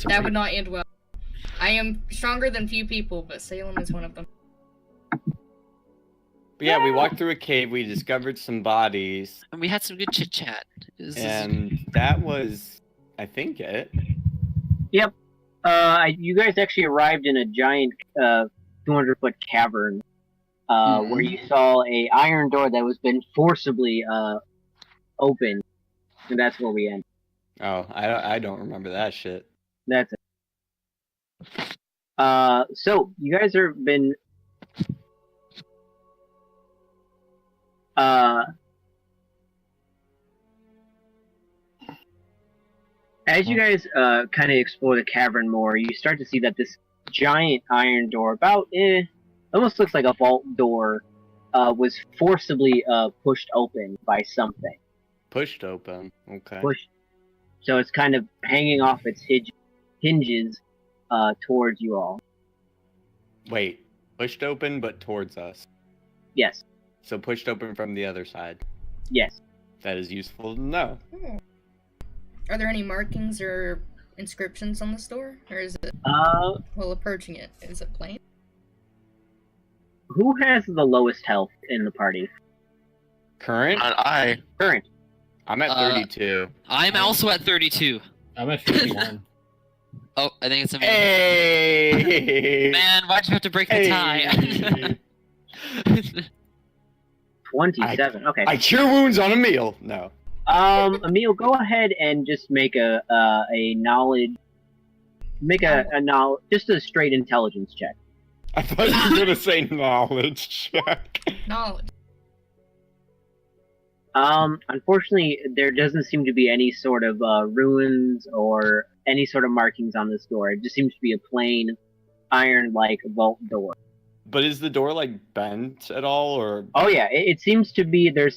That would not end well. I am stronger than few people, but Salem is one of them. But yeah, we walked through a cave, we discovered some bodies. And we had some good chit-chat. And that was, I think, it. Yep. You guys actually arrived in a giant 200-foot cavern where you saw a iron door that was been forcibly opened. And that's where we end. Oh, I don't remember that shit. That's it. So you guys have been as you guys kind of explore the cavern more, you start to see that this giant iron door, almost looks like a vault door, was forcibly pushed open by something. Pushed open. Okay. So it's kind of hanging off its hinges towards you all. Wait, pushed open but towards us. Yes. So pushed open from the other side. Yes. That is useful to know. Are there any markings or inscriptions on this door? Or is it, while approaching it, is it plain? Who has the lowest health in the party? Current? Not I. Current. I'm at 32. I'm also at 32. I'm at 51. Oh, I think it's a Hey! Man, why'd you have to break the tie? 27. Okay. I cure wounds on a meal. No. Emil, go ahead and just make a knowledge. Make a knowledge, just a straight intelligence check. I thought you were gonna say knowledge check. Knowledge. Unfortunately, there doesn't seem to be any sort of ruins or any sort of markings on this door. It just seems to be a plain iron-like vault door. But is the door like bent at all, or? Oh yeah, it seems to be. The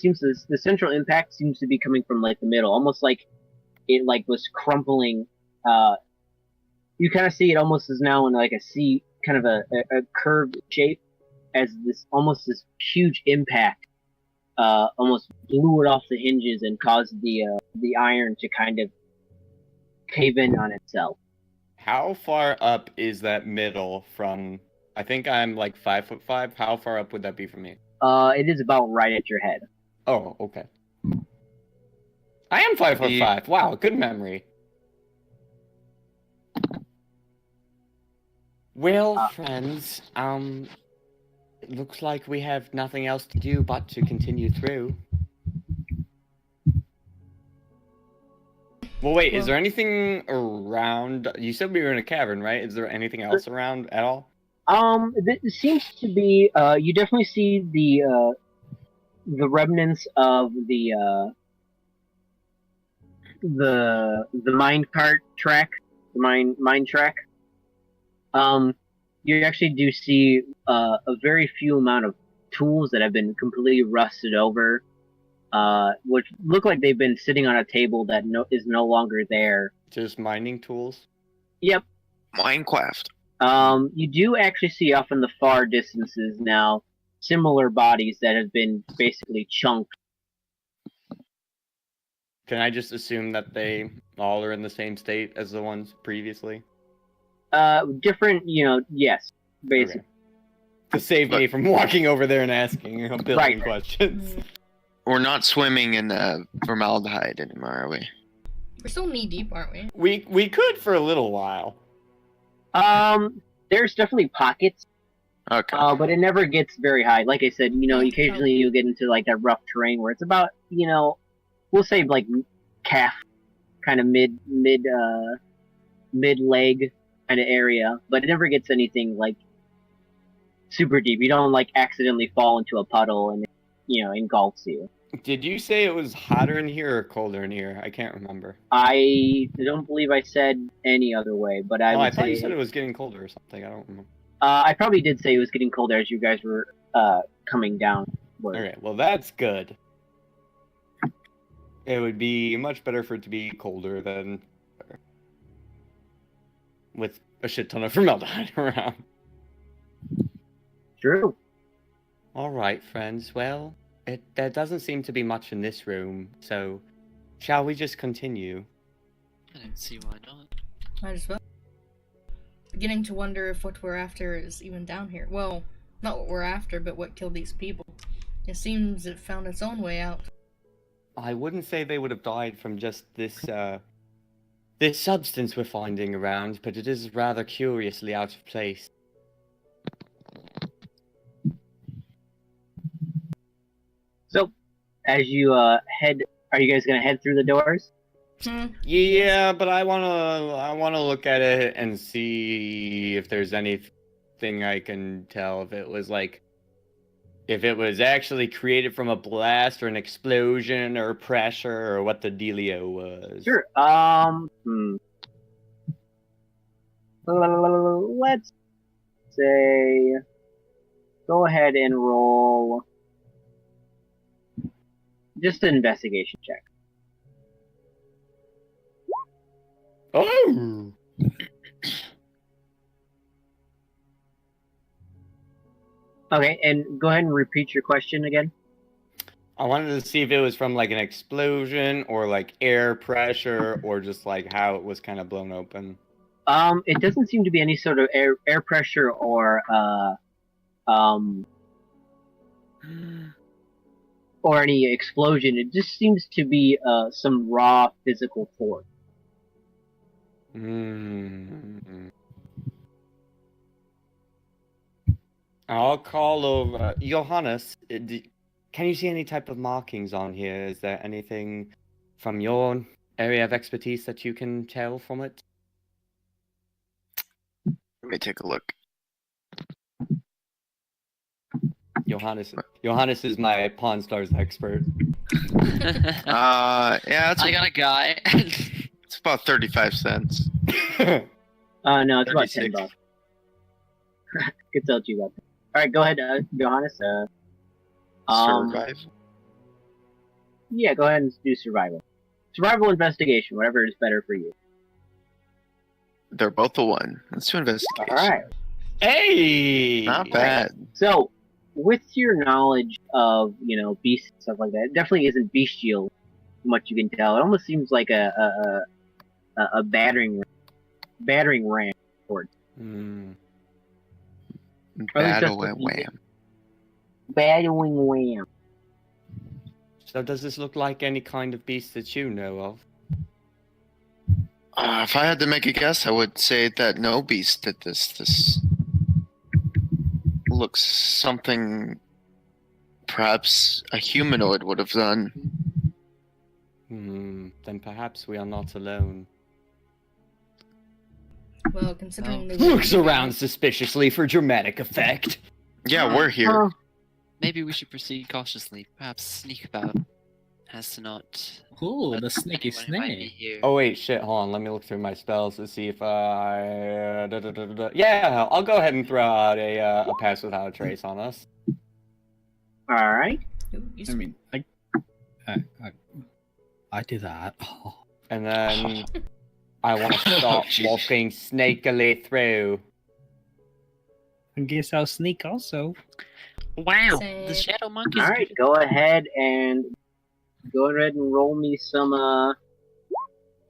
central impact seems to be coming from like the middle, almost like it like was crumpling. You kind of see it almost as now in like a C, kind of a curved shape, as this huge impact almost blew it off the hinges and caused the iron to kind of cave in on itself. How far up is that middle from? I think I'm like 5'5". How far up would that be from me? It is about right at your head. Oh, okay. I am 5'5". Wow, good memory. Well, friends, it looks like we have nothing else to do but to continue through. Well, wait, is there anything around? You said we were in a cavern, right? Is there anything else around at all? It seems to be. You definitely see the remnants of the minecart track, the mine track. You actually do see a very few amount of tools that have been completely rusted over, which look like they've been sitting on a table that is no longer there. Just mining tools? Yep. Minecraft. You do actually see off in the far distances now similar bodies that have been basically chunked. Can I just assume that they all are in the same state as the ones previously? Different, yes, basically. Okay. To save me from walking over there and asking a billion questions. We're not swimming in formaldehyde anymore, are we? We're still knee deep, aren't we? We could for a little while. There's definitely pockets. Okay. But it never gets very high. Like I said, occasionally you get into like that rough terrain where it's about, we'll say like calf, kind of mid leg kind of area, but it never gets anything like super deep. You don't like accidentally fall into a puddle and engulfs you. Did you say it was hotter in here or colder in here? I can't remember. I don't believe I said any other way, but I thought you said it was getting colder or something. I don't remember. I probably did say it was getting colder as you guys were coming down. Okay, well that's good. It would be much better for it to be colder than with a shit ton of formaldehyde around. True. All right, friends. Well, there doesn't seem to be much in this room, so shall we just continue? I don't see why not. Might as well. Beginning to wonder if what we're after is even down here. Well, not what we're after, but what killed these people. It seems it found its own way out. I wouldn't say they would have died from just this substance we're finding around, but it is rather curiously out of place. So, as you head, are you guys gonna head through the doors? Yeah, but I wanna look at it and see if there's anything I can tell. If it was actually created from a blast or an explosion or pressure or what the dealio was. Sure. Let's say, go ahead and roll just an investigation check. Oh! Okay, and go ahead and repeat your question again. I wanted to see if it was from like an explosion or like air pressure or just like how it was kind of blown open. It doesn't seem to be any sort of air pressure or any explosion. It just seems to be some raw physical force. I'll call over Johannes. Can you see any type of markings on here? Is there anything from your area of expertise that you can tell from it? Let me take a look. Johannes is my Pawn Stars expert. Yeah, I got a guy. it's about 35 cents. No, it's about 36. $10. Could tell you about that. All right, go ahead, Johannes. Survive. Yeah, go ahead and do survival. Survival investigation, whatever is better for you. They're both a 1. Let's do investigation. All right. Hey! Not bad. So, with your knowledge of beasts and stuff like that, it definitely isn't bestial. From what you can tell, it almost seems like a battering ram. Battle and wham. Battling wham. So does this look like any kind of beast that you know of? If I had to make a guess, I would say that no beast did this. This looks something perhaps a humanoid would have done. Then perhaps we are not alone. Well, considering the Looks around suspiciously for dramatic effect. Yeah, we're here. Maybe we should proceed cautiously. Perhaps sneak about, as to not. Ooh, let the sneaky anyone who might be snake. here. Oh wait, shit, hold on, let me look through my spells to see if I... Yeah, I'll go ahead and throw out a pass without a trace on us. Alright. I mean, I do that. Oh. And then I want to start walking snakily through. I guess I'll sneak also. Wow, Same. the shadow monkeys. Alright, go ahead and roll me some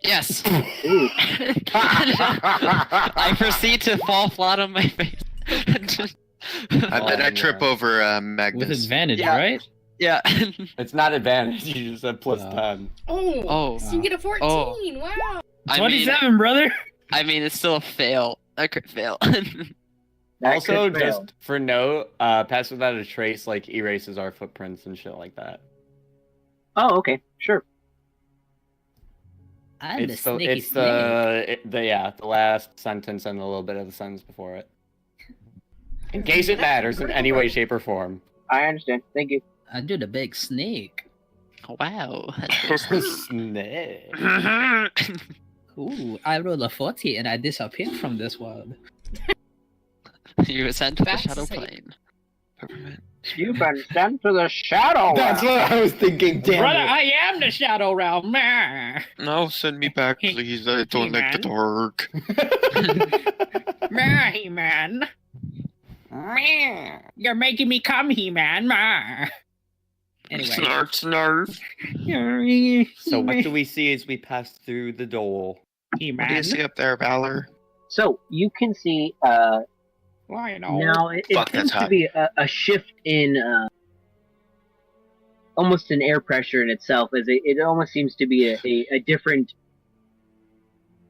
Yes. ooh. I proceed to fall flat on my face. Then I trip over Magnus. With advantage, Yeah. right? Yeah. It's not advantage, you just said plus Oh. 10. Oh, so you get a 14. Oh. Wow. I 27, brother! mean, it's still a fail. A crit fail. That Also, could fail. just for note, pass without a trace like erases our footprints and shit like that. Oh, okay, sure. I'm It's the last sentence and a little bit of the sentence before it. In case it matters in any way, shape, or form. I understand. Thank you. I do the big snake. Wow. Snake. Ooh, I rolled a 40 and I disappeared from this world. You were sent to the That's shadow sick. plane. Peppermint. You've been sent to the shadow. That's realm. what I was thinking, damn Brother, it. I am the Shadow Realm. Meh. No, send me back, please. I don't like the dark. Meh, He-Man. You're making me come, He-Man. Meh. Anyway. Snarf, snarf. So what do we see as we pass through the door? Hey, What do you man. see up there, Valor? So you can see Why not? now it Fuck, seems that's to hot. be a shift in almost an air pressure in itself, as it almost seems to be a different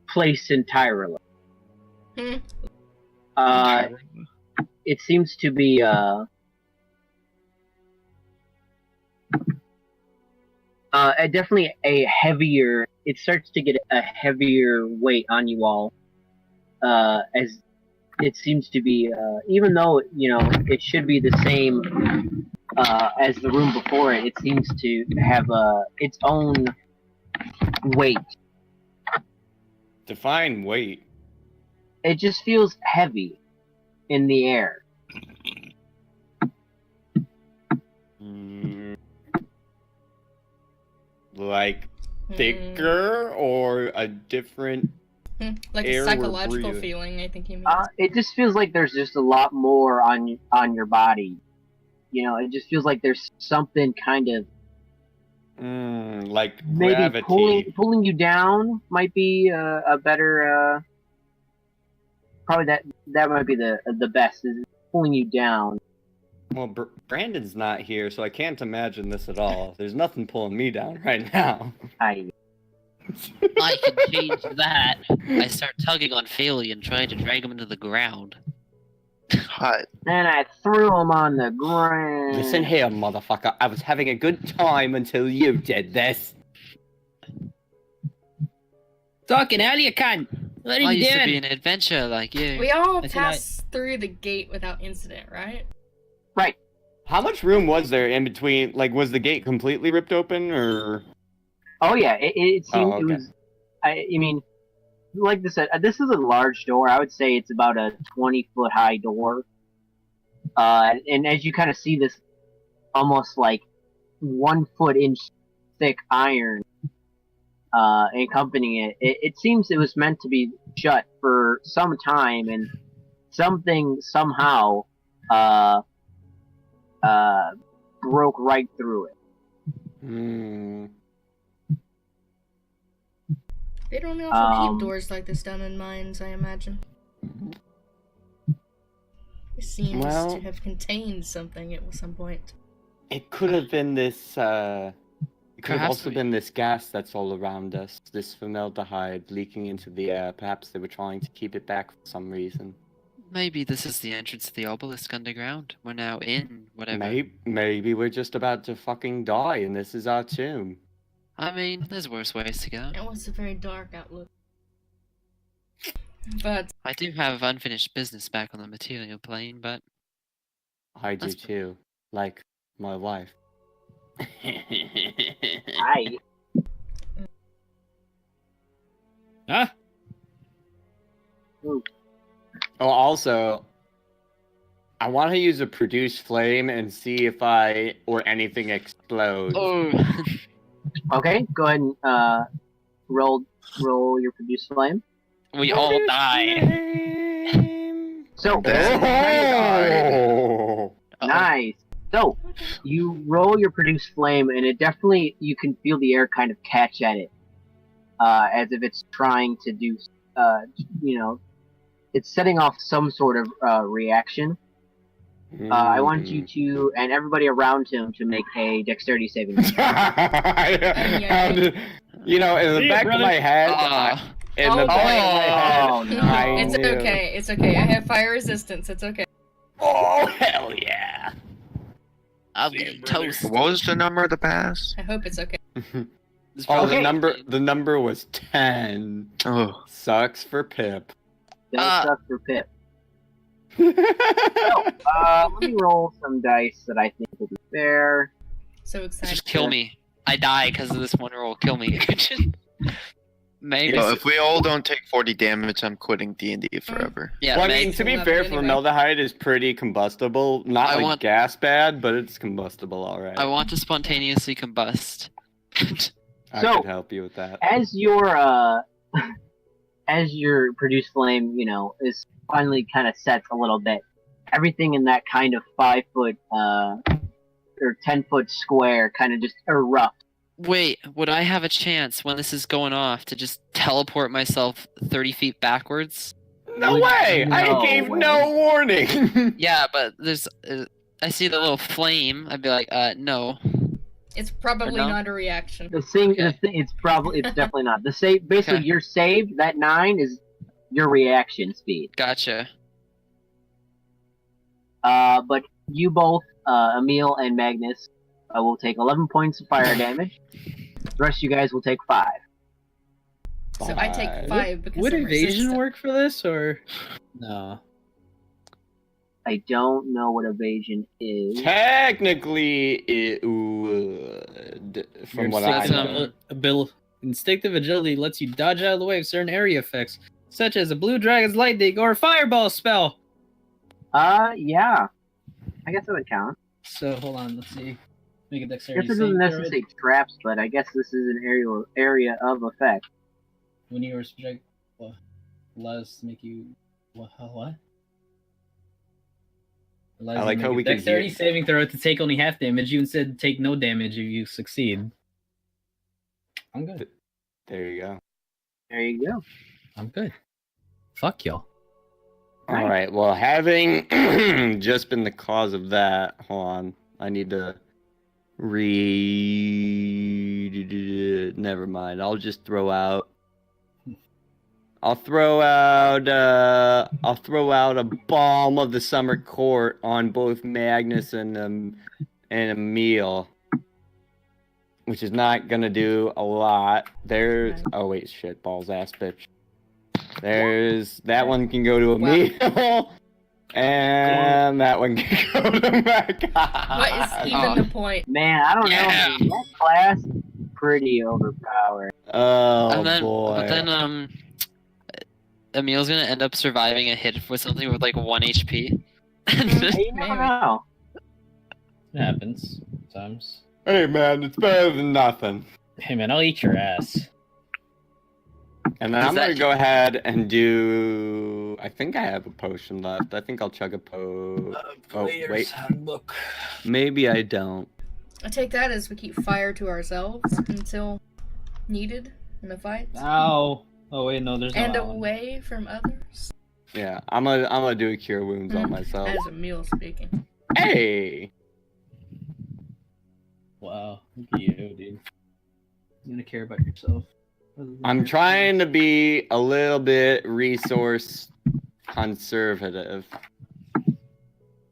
place entirely. Hmm. It seems to be definitely a heavier. It starts to get a heavier weight on you all, as it seems to be. Even though it should be the same as the room before it, it seems to have its own weight. Define weight. It just feels heavy in the air. Mm, like Hmm. thicker or a different Like air a we're psychological breathing. feeling, I think he means. It just feels like there's just a lot more on your body. It just feels like there's something kind of like maybe gravity. pulling you down might be a better. Probably that might be the best, is pulling you down. Well, Brandon's not here, so I can't imagine this at all. There's nothing pulling me down right now. I can change that. I start tugging on Faley and trying to drag him into the ground. Hot. And I threw him on the ground. Listen here, motherfucker. I was having a good time until you did this. Talking hell, you cunt. What are I you used to doing? be an adventurer like you. We all I feel like- passed through the gate without incident, right? Right. How much room was there in between? Like, was the gate completely ripped open, or? Oh yeah, it seemed okay. it was. I mean, like I said, this is a large door. I would say it's about a 20-foot high door. And as you kind of see this, almost like 1 foot inch thick iron, accompanying it seems it was meant to be shut for some time, and something somehow broke right through it. Hmm. They don't often Um, keep doors like this down in mines, I imagine. It seems Well- to have contained something at some point. It could have been this. It could have Perhaps also we- been this gas that's all around us. This formaldehyde leaking into the air. Perhaps they were trying to keep it back for some reason. Maybe this is the entrance to the obelisk underground. We're now in whatever. Maybe we're just about to fucking die, and this is our tomb. I mean, there's worse ways to go. It was a very dark outlook. But I do have unfinished business back on the material plane, but I do That's- too, like my wife. I Huh? Oh, also, I want to use a produce flame and see if or anything explodes. oh, Okay, go ahead and roll your produce flame. we all Produce die. flame. So Oh! nice. So you roll your produce flame, and it definitely, you can feel the air kind of catch at it, as if it's trying to do, it's setting off some sort of reaction. I want you to, and everybody around him, to make a dexterity saving throw. How did- in the See ya, back of brother. my head, in the Oh, back of my head, Oh, no. I it's knew. okay. It's okay. I have fire resistance. It's okay. Oh hell yeah! I'm getting toast. What was the number of the pass? I hope it's okay. It's Oh, probably- the number was 10. Oh, Sucks for Pip. That sucks for Pip. Let me roll some dice that I think will be fair. So excited. Just kill me. I die because of this one roll. Kill me. Maybe. well, if we all don't take 40 damage, I'm quitting D&D forever. Yeah, Well, I Meg, mean, to be Love fair, it anyway. formaldehyde is pretty combustible. Not I like want- gas bad, but it's combustible, alright. I want to spontaneously combust. I So- could help you with that. As your as your produce flame, is finally kind of sets a little bit, everything in that kind of 5 foot or 10 foot square kind of just erupts Wait, would I have a chance when this is going off to just teleport myself 30 feet backwards? No way! I No gave way. no warning. Yeah, but there's. I see the little flame. I'd be like, no. It's probably no? not a reaction. The thing, Okay. it's definitely not. The save, basically, Okay. your save, that 9 is your reaction speed. Gotcha. But you both, Emil and Magnus, will take 11 points of fire damage. The rest of you guys will take 5. So I take 5 because Would I'm evasion resistant. work for this, or no? I don't know what evasion is. Technically, it would. From what I know. Instinctive agility lets you dodge out of the way of certain area effects, such as a blue dragon's lightning or a fireball spell. Yeah. I guess that would count. So hold on, let's see. Make a I dexterity guess it saving doesn't throw. necessarily say traps, but I guess this is an area of effect. When you are subject, allows us to make you what? Allows I you like to how make a we can dexterity hear- saving throw to take only half damage. You instead take no damage if you succeed. I'm good. There you go. There you go. I'm good. Fuck y'all. All right. Well, having just been the cause of that, hold on. I need to read. Never mind. I'll just throw out. I'll throw out a balm of the summer court on both Magnus and Emil, which is not gonna do a lot. There's oh wait, shit, balls ass bitch. There's that one can go to Emil, and that one can go to Mac. What is even the point? Man, I don't Yeah. know. Man. That class is pretty overpowered. Oh and then, boy. But then, Emil's gonna end up surviving a hit with something with like 1 HP. Hey, you never Maybe. know. It happens sometimes. Hey man, it's better than nothing. Hey man, I'll eat your ass. And then Is I'm gonna that- go ahead and do. I think I have a potion left. I think I'll chug a Oh wait, Handbook. maybe I don't. I take that as we keep fire to ourselves until needed in a fight, Ow. Oh wait, no, there's no and that one. away from others. Yeah, I'm gonna do a cure wounds on myself. As Emil speaking. Hey. Wow, look at you, dude. You're gonna care about yourself. I'm trying to be a little bit resource conservative.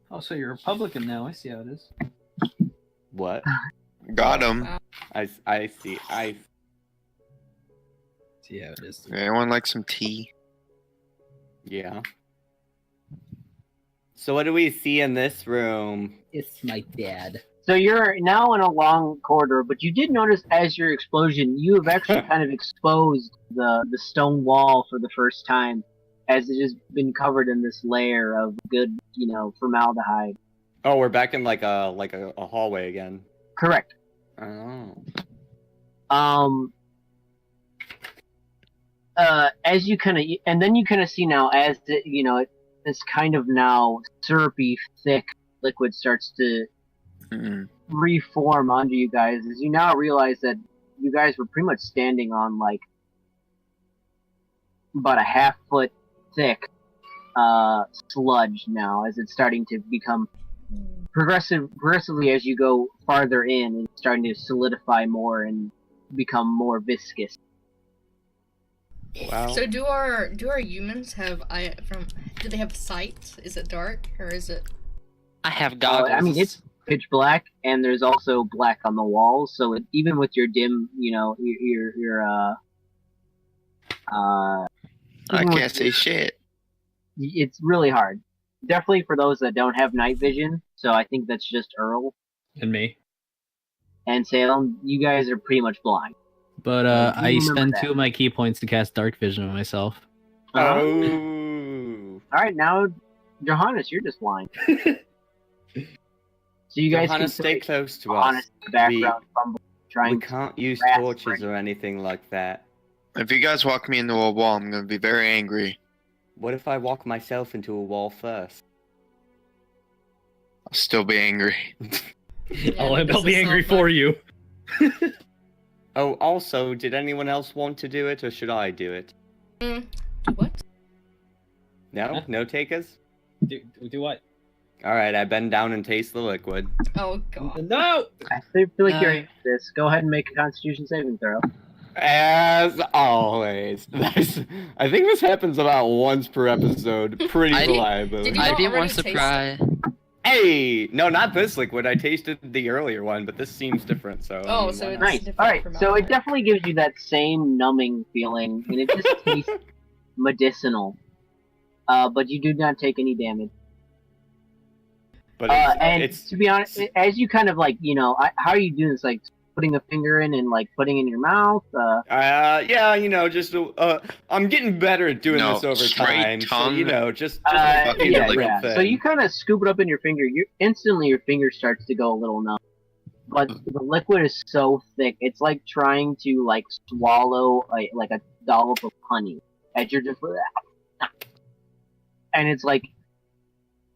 Oh, so you're Republican now. I see how it is. What? Got him. I see. See how it is. Anyone like some tea? Yeah. So what do we see in this room? It's my dad. So you're now in a long corridor, but you did notice as your explosion, you have actually kind of exposed the stone wall for the first time, as it has been covered in this layer of good, formaldehyde. Oh, we're back in like a hallway again. Correct. Oh. As you kind of, and then you kind of see now as this kind of now syrupy, thick liquid starts to Mm-mm. reform onto you guys, as you now realize that you guys were pretty much standing on like about a half-foot thick sludge now, as it's starting to become progressively as you go farther in, and starting to solidify more and become more viscous. Wow. So do our humans have do they have sight? Is it dark or is it? I have goggles. I mean, it's pitch black, and there's also black on the walls. So even with your dim, I even with can't say your- shit. it's really hard. Definitely for those that don't have night vision. So I think that's just Earl And me. and Salem. You guys are pretty much blind. But You I remember spend that. 2 of my key points to cast Dark Vision on myself. Oh. All right, now Johannes, you're just blind. So you guys Johannes, can stay say close to Johannes us. in the background fumble, We trying to. can't use grasp torches for or anything like that. If you guys walk me into a wall, I'm gonna be very angry. What if I walk myself into a wall first? I'll still be angry. Yeah, I'll that be doesn't angry sound for fun. you. Oh, also, did anyone else want to do it, or should I do it? Do what? No? Huh? No takers? Do what? Alright, I bend down and taste the liquid. Oh god. No! I feel like No. you're into this. Go ahead and make a Constitution saving throw. As always. I think this happens about once per episode, pretty I- reliably. Did you I'd be already more taste it? surprised. Hey! No, not this liquid. I tasted the earlier one, but this seems different, so... Oh, I mean, so why it's- not? Nice. different Alright, from so alcohol. it definitely gives you that same numbing feeling, and it just tastes medicinal. But you do not take any damage. But And it's to be honest, as you kind of like, how are you doing this? Like putting a finger in and like putting in your mouth? yeah, just I'm getting better at doing No, this over straight time. So, tongue. just fucking a like- real yeah. thing. So you kind of scoop it up in your finger. You instantly your finger starts to go a little numb. But the liquid is so thick, it's like trying to like swallow like a dollop of honey. As you're just, and it's like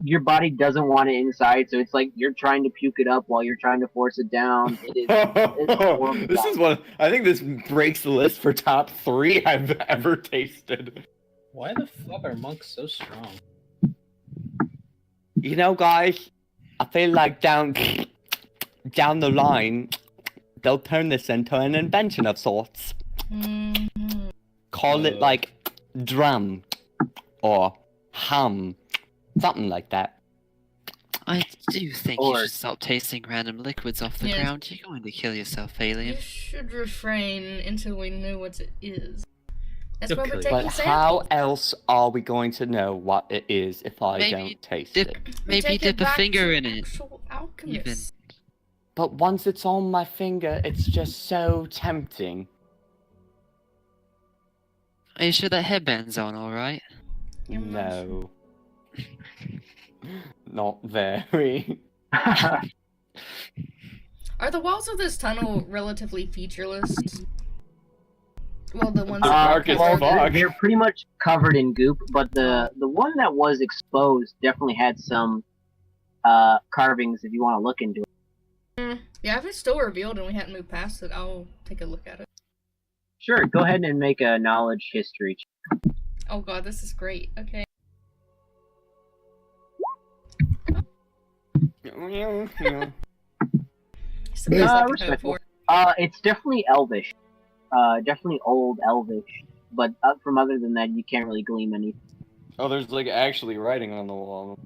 your body doesn't want it inside, so it's like you're trying to puke it up while you're trying to force it down. It is. horrible. This is what I think. This breaks the list for top 3 I've ever tasted. Why the fuck are monks so strong? You know, guys, I feel like down the line, they'll turn this into an invention of sorts. Mhm. Call it like drum or hum, something like that. I do think you Or- should stop tasting random liquids off the Yeah. ground. You're going to kill yourself, You alien. should refrain until we know what it is. That's You'll why we're kill taking But samples. how else are we going to know what it is if I Maybe don't taste dip- it? We Maybe take it dip a back finger to in it. actual alchemists. But once it's on my finger, it's just so tempting. Are you sure that headband's on, alright? You're not No. Not very. Are the walls of this tunnel relatively featureless? Well, the ones Dark as well, fuck. they're pretty much covered in goop, but the one that was exposed definitely had some carvings. If you want to look into it, Yeah, if it's still revealed and we hadn't moved past it, I'll take a look at it. sure, go ahead and make a knowledge history check. Oh god, this is great. Okay. Something Uh, like a respectable. four. It's definitely elvish, definitely old elvish, but from other than that, you can't really glean anything. Oh, there's like actually writing on the wall.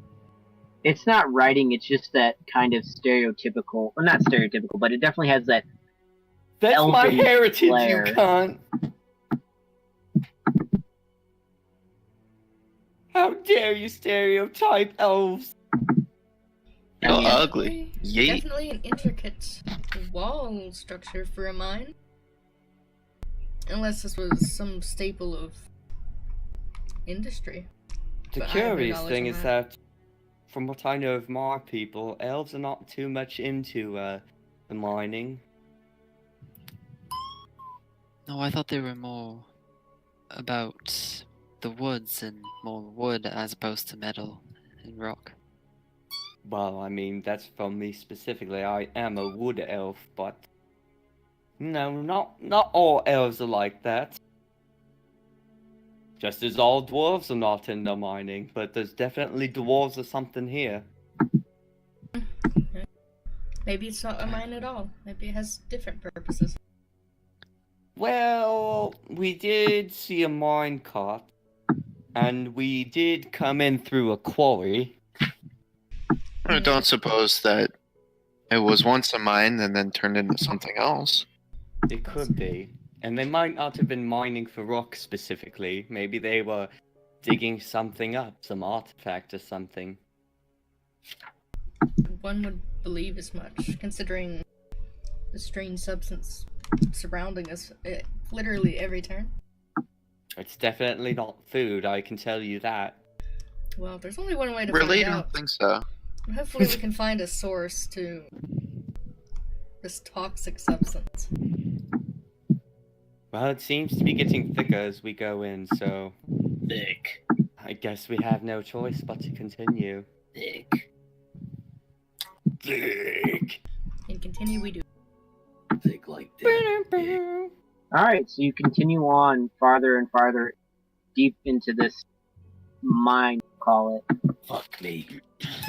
It's not writing; it's just that kind of stereotypical, well, not stereotypical, but it definitely has that. That's my Elven heritage, flair. you cunt! How dare you stereotype elves? You're mean, ugly. Yeet. Definitely an intricate wall structure for a mine. Unless this was some staple of industry. The But I have no curious knowledge thing on is that. that, from what I know of my people, elves are not too much into the mining. No, I thought they were more about the woods and more wood as opposed to metal and rock. Well, I mean, that's from me specifically. I am a wood elf, but no, not all elves are like that. Just as all dwarves are not into mining, but there's definitely dwarves or something here. Maybe it's not a mine at all. Maybe it has different purposes. Well, we did see a mine cart, and we did come in through a quarry. I don't suppose that it was once a mine and then turned into something else. It could be. And they might not have been mining for rock specifically. Maybe they were digging something up, some artifact or something. One would believe as much, considering the strange substance surrounding us at literally every turn. It's definitely not food, I can tell you that. Well, there's only one way to Really? I find don't out. think so. Hopefully we can find a source to this toxic substance. Well, it seems to be getting thicker as we go in, so Thick. I guess we have no choice but to continue. Thick. Dick. And continue we do. something like that. Alright, so you continue on farther and farther deep into this mine, call it. Fuck me.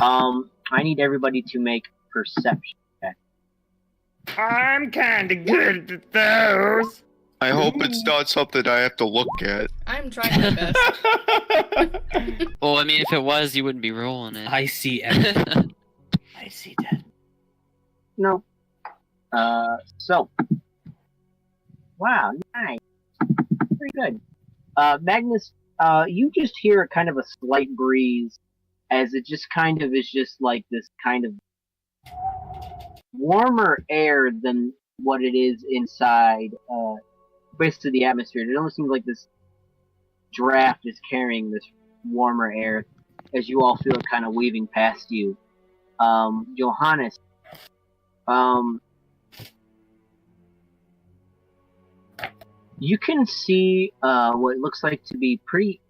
I need everybody to make perception check. I'm kinda good at those. I hope it's not something I have to look at. I'm trying my best. Well, I mean, if it was, you wouldn't be rolling it. I see everything. I see that. No. So. Wow, nice. Very good. Magnus, you just hear kind of a slight breeze as it just kind of is just like this kind of warmer air than what it is inside, basically the atmosphere. It almost seems like this draft is carrying this warmer air as you all feel it kind of weaving past you. Johannes, you can see what looks like to be pretty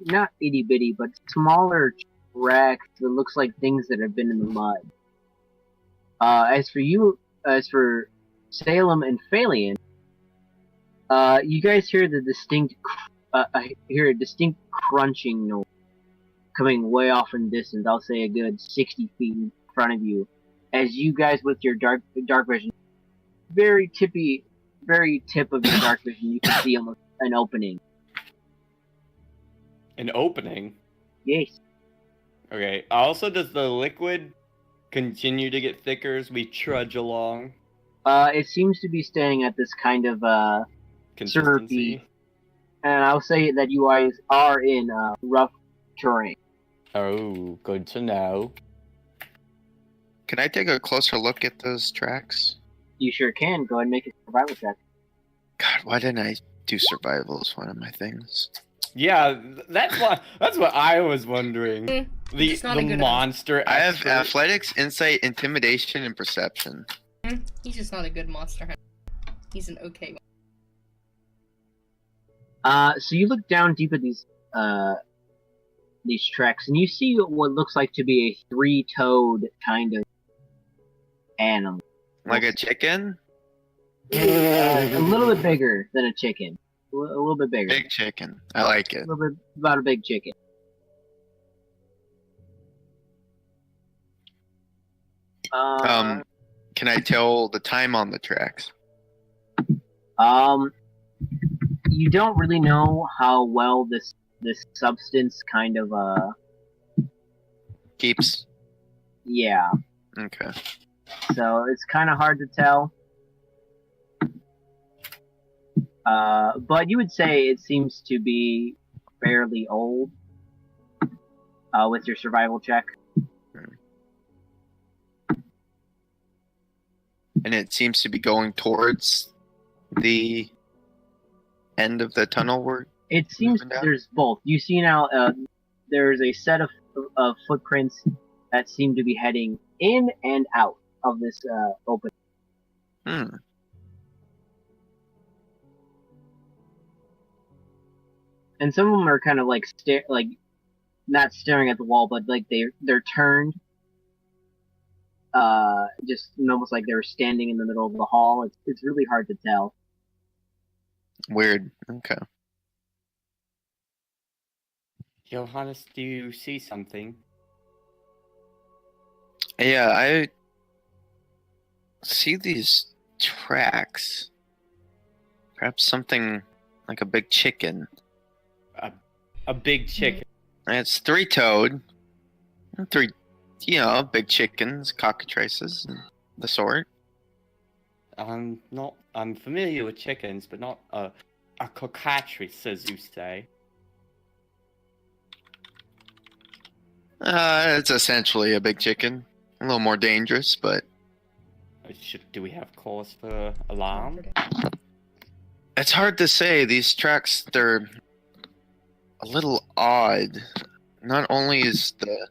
not itty bitty, but smaller tracks that looks like things that have been in the mud. As for Salem and Phalion, you guys hear the distinct, hear a distinct crunching noise coming way off in the distance. I'll say a good 60 feet in front of you, as you guys with your dark vision, very tip of your dark vision, you can see almost an opening. An opening? Yes. Okay. Also, does the liquid continue to get thicker as we trudge along? It seems to be staying at this kind of Consistency? and I'll say that you guys are in rough terrain. Oh, good to know. Can I take a closer look at those tracks? You sure can. Go ahead and make a survival check. God, why didn't I do survival as one of my things? Yeah, that's what I was wondering. It's not a The good monster I have expert. athletics, insight, intimidation, and perception. He's just not a good monster hunter. He's an okay one. So you look down deep at these tracks, and you see what looks like to be a three-toed kind of animal. Like a chicken? A little bit bigger than a chicken. A little bit bigger. Big chicken. I like A it. little bit about a big chicken. Can I tell the time on the tracks? You don't really know how well this substance kind of Keeps. yeah. Okay. So it's kind of hard to tell. But you would say it seems to be fairly old. With your survival check. And it seems to be going towards the end of the tunnel we're It seems moving down? there's both. You see now, there's a set of footprints that seem to be heading in and out of this opening. Hmm. And some of them are kind of like not staring at the wall, but like they're turned. Just almost like they were standing in the middle of the hall. It's really hard to tell. Weird. Okay. Johannes, do you see something? Yeah, I see these tracks. Perhaps something like a big chicken. A big chicken. It's three-toed. Big chickens, cockatrices, and the sort. I'm familiar with chickens, but not a cockatrice, as you say. It's essentially a big chicken. A little more dangerous, but Do we have cause for alarm? it's hard to say. These tracks, they're a little odd. Not only is the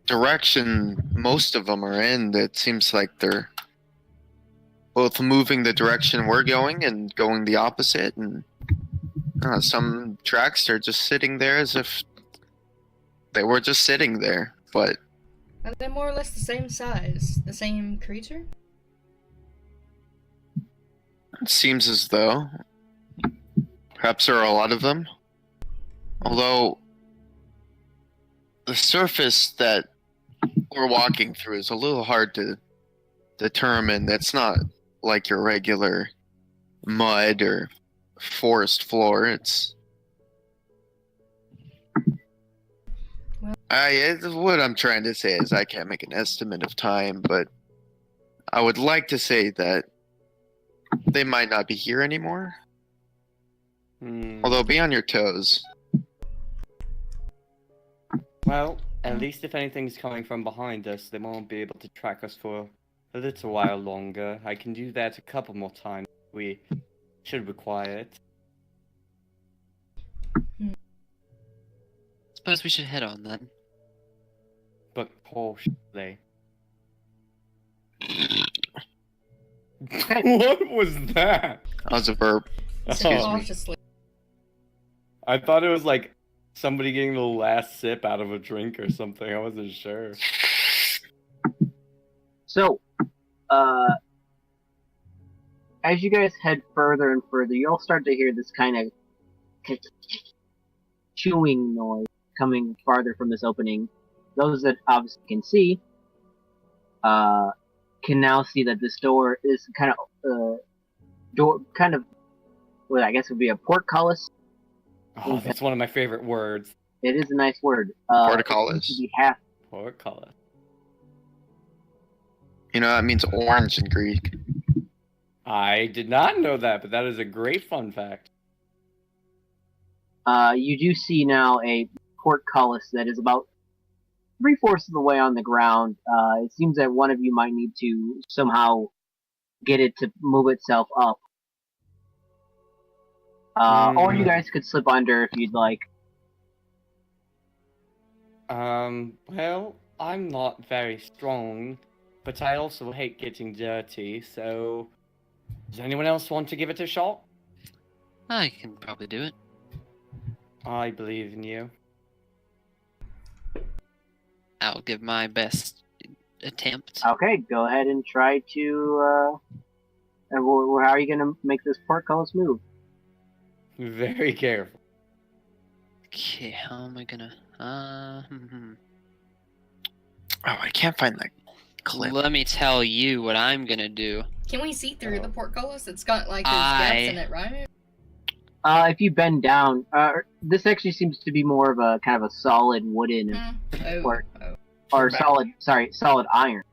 direction most of them are in, it seems like they're both moving the direction we're going and going the opposite, and some tracks are just sitting there as if they were just sitting there. But Are they more or less the same size? The same creature? It seems as though perhaps there are a lot of them. Although the surface that we're walking through is a little hard to determine. That's not like your regular mud or forest floor. What I'm trying to say is I can't make an estimate of time, but I would like to say that they might not be here anymore. Although be on your toes. Well, at least if anything's coming from behind us, they won't be able to track us for a little while longer. I can do that a couple more times. We should require it. Suppose we should head on then. But cautiously. What was that? That was a burp. So Excuse me. cautiously. I thought it was like somebody getting the last sip out of a drink or something. I wasn't sure. So, as you guys head further and further, you'll start to hear this kind of chewing noise coming farther from this opening. Those that obviously can see, can now see that this door is kind of, what I guess would be a portcullis. Oh, that's one of my favorite words. It is a nice word. Portcullis. It seems to be half. Portcullis. You know, that means orange in Greek. I did not know that, but that is a great fun fact. You do see now a portcullis that is about 3/4 of the way on the ground. It seems that one of you might need to somehow get it to move itself up. Or you guys could slip under if you'd like. Well, I'm not very strong, but I also hate getting dirty, so does anyone else want to give it a shot? I can probably do it. I believe in you. I'll give my best attempt. Okay, go ahead and try to. How are you gonna make this portcullis move? Very careful. Okay, how am I gonna? Oh, I can't find that clip. Let me tell you what I'm gonna do. Can we see through the portcullis? It's got like those gaps in it, right? If you bend down, this actually seems to be more of a kind of a solid wooden or solid iron.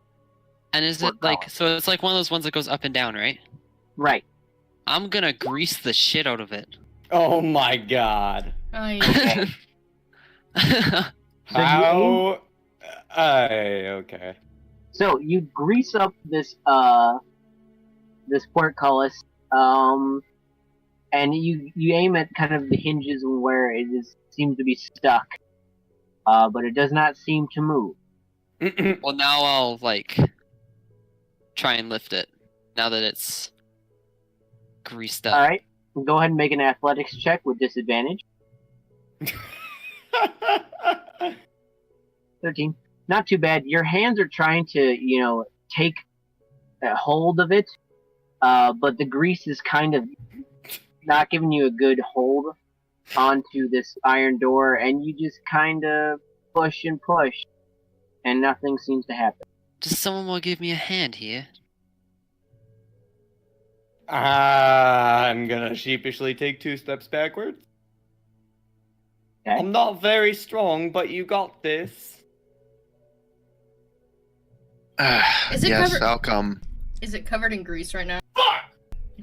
And is it like so? It's like one of those ones that goes up and down, right? Right. I'm gonna grease the shit out of it. Oh my god. I How? Okay. So you grease up this this portcullis, and you aim at kind of the hinges where it seems to be stuck, but it does not seem to move. Well, now I'll like try and lift it. Now that it's greased up. All right, go ahead and make an athletics check with disadvantage. 13. Not too bad. Your hands are trying to, take a hold of it, but the grease is kind of not giving you a good hold onto this iron door, and you just kind of push and push, and nothing seems to happen. Does someone want to give me a hand here? I'm gonna sheepishly take 2 steps backwards. Okay. I'm not very strong, but you got this. Is it Yes, covered- I'll come. Is it covered in grease right now?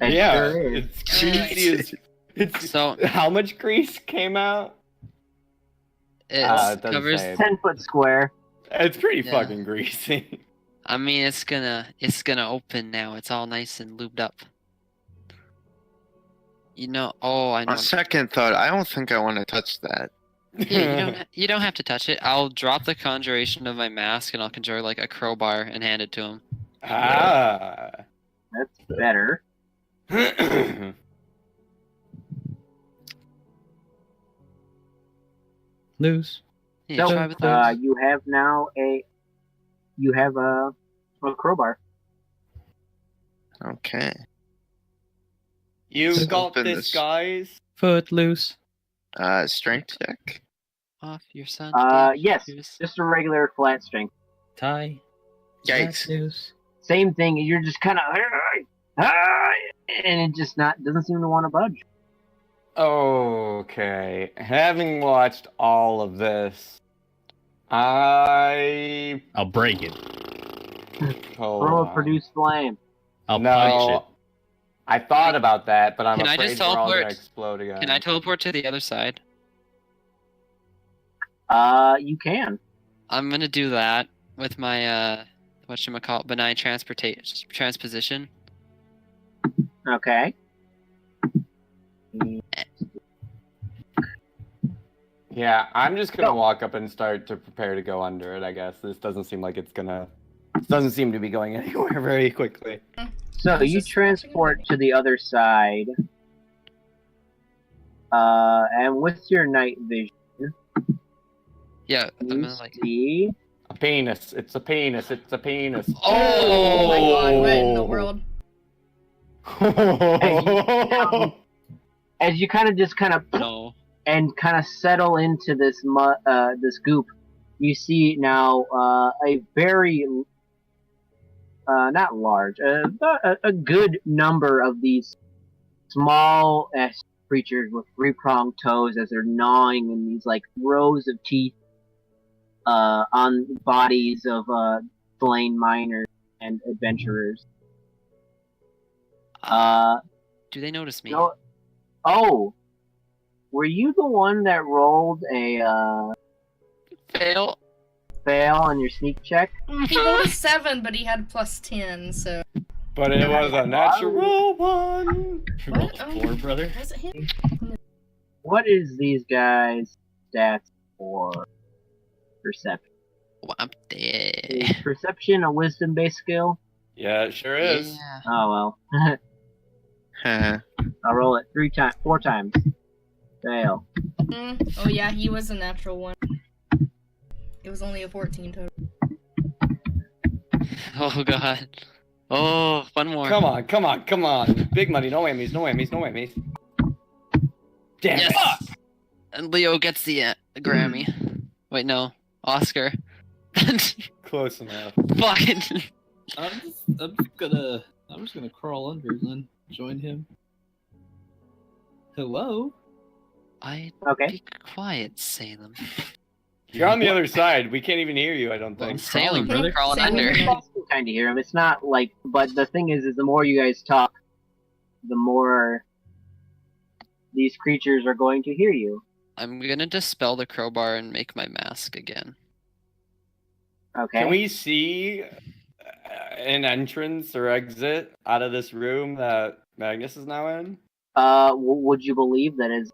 It Yeah, sure is. it's greasy as... It's... So How much grease came out? it it doesn't covers. say. 10-foot square. It's pretty Yeah. fucking greasy. I mean, it's gonna open now. It's all nice and lubed up. Oh, I know. On second thought, I don't think I want to touch that. Yeah, you don't have to touch it. I'll drop the conjuration of my mask and I'll conjure like a crowbar and hand it to him. Ah. That's better. Lose. Yeah, So, try with those. you have now a crowbar. Okay. You Let's got open this, guys. Footloose. Strength check. Off your son. Yes, just a regular flat strength. Tie. Yikes. Loose. Same thing. You're just kind of, and it just doesn't seem to want to budge. Okay. Having watched all of this, I'll break it. Throw a produce flame. I'll punch it. I thought about that, but I'm Can I afraid just we're all gonna teleport? explode again. Can I teleport to the other side? You can. I'm gonna do that with my whatchamacallit, benign transposition. Okay. Yeah, I'm just gonna walk up and start to prepare to go under it, I guess. This doesn't seem like it's gonna... This doesn't seem to be going anywhere very quickly. So you transport to the other side, and with your night vision, Yeah, I'm you gonna like. see... A penis. It's a penis. It's a penis. Oh my god, what in the world? As you kind of No. and kind of settle into this this goop, you see now a very not large, a good number of these small creatures with three-pronged toes as they're gnawing in these like rows of teeth on bodies of slain miners and adventurers. Do they notice me? No, oh, were you the one that rolled a Fail. fail on your sneak check? He rolled a 7, but he had plus 10, so... But it was a natural one. You rolled What? a 4, brother. Was it him? What is these guys' stats for perception? Oh, I'm dead. Is perception a wisdom-based skill? Yeah, it sure is. Yeah. Oh well. I'll roll it 4 times. Fail. Oh yeah, he was a natural one. It was only a 14 total. Oh god. Oh, one more. Come on, come on, come on. Big money, no whammies, no whammies, no whammies. Damn Yes. it. And Leo gets the Grammy. Wait, no, Oscar. Close enough. Fucking. I'm just gonna crawl under and then join him. Hello? I Okay. be quiet, Salem. You're on the other side. We can't even hear you, I don't think. Salem, brother. crawling Salem. under. You guys can kind of hear him. It's not like, but the thing is the more you guys talk, the more these creatures are going to hear you. I'm gonna dispel the crowbar and make my mask again. Okay. Can we see an entrance or exit out of this room that Magnus is now in? Would you believe that is,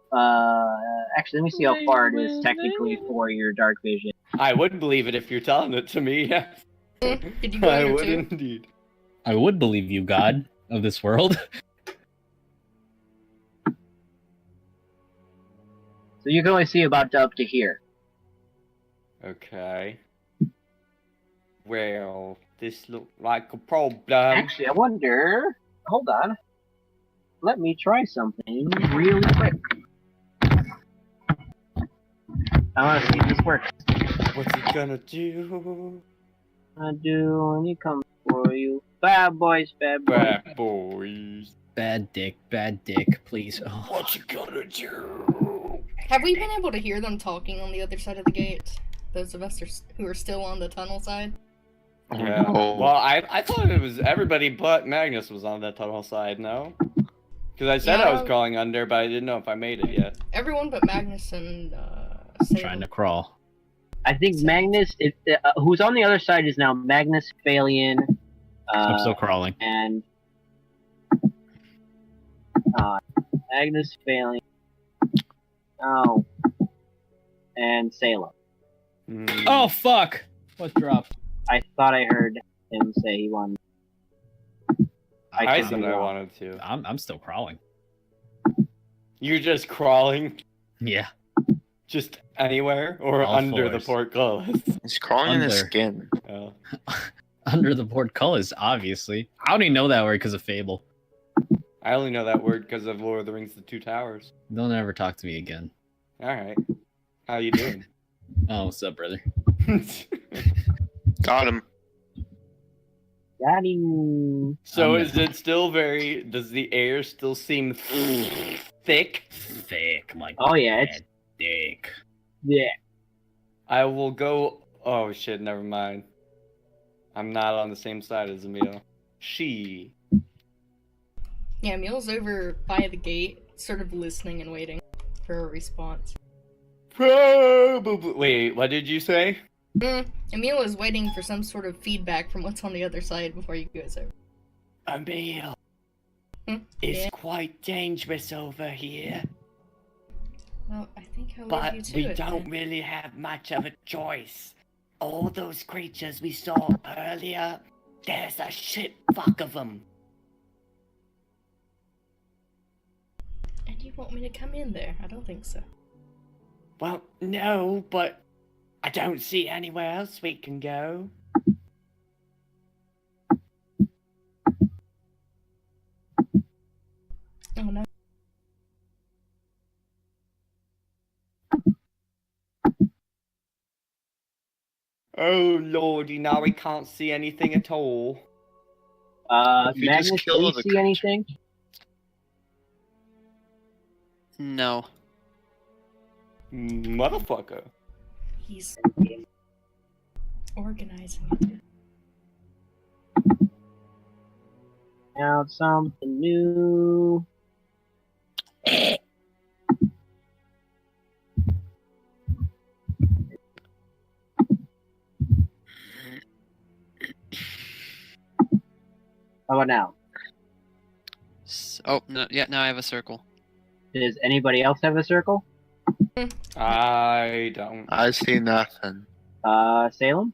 actually, let me see how far it is technically for your dark vision. I would believe it if you're telling it to me, yes. Did you go I under would too? indeed. I would believe you, God of this world. So you can only see about up to here. Okay. Well, this looks like a problem. Actually, I wonder, hold on. Let me try something really quick. I want to see if this works. What's he gonna do? I do, and he comes for you. Bad boys, bad boys. Bad boys. Bad dick, please. Oh. What you gonna do? Have we been able to hear them talking on the other side of the gate? Those of us who are still on the tunnel side? Yeah. Oh. Well, I thought it was everybody but Magnus was on that tunnel side, no? Because I said I was Yeah. crawling under, but I didn't know if I made it yet. Everyone but Magnus and Salem. Trying to crawl. I think Magnus, who's on the other side is now Magnus, Phalian, I'm still crawling. and Magnus, Phalian, and Salem. Oh, fuck! What dropped? I thought I heard him say he wanted. I could said be I wrong. wanted to. I'm still crawling. You're just crawling, Yeah. just anywhere, or All under the fours. portcullis. He's crawling in his Under. skin. Oh. Under the portcullis, obviously. I only know that word because of Fable. I only know that word because of Lord of the Rings: The Two Towers. Don't ever talk to me again. All right. How you doing? Oh, what's up, brother? Got him. Got him. So is it still very? Does the air still seem thick? Thick, like Oh yeah, it's thick. yeah. I will go. Oh shit! Never mind. I'm not on the same side as Emil. She. Yeah, Emil's over by the gate, sort of listening and waiting for a response. Wait, what did you say? Emil is waiting for some sort of feedback from what's on the other side before you guys over. Emil, Hmm? it's Yeah. quite dangerous over here, Well, I think I'll leave but you to we it. don't then. really have much of a choice. All those creatures we saw earlier, there's a shit fuck of them. And you want me to come in there? I don't think so. Well, no, but I don't see anywhere else we can go. Oh no. Oh lordy, now we can't see anything at all. If you Magnus, just do kill you the see creature. anything? No. Motherfucker. He's organizing it. Now something new. How about now? Oh, no, yeah, now I have a circle. Does anybody else have a circle? I don't. I see nothing. Salem,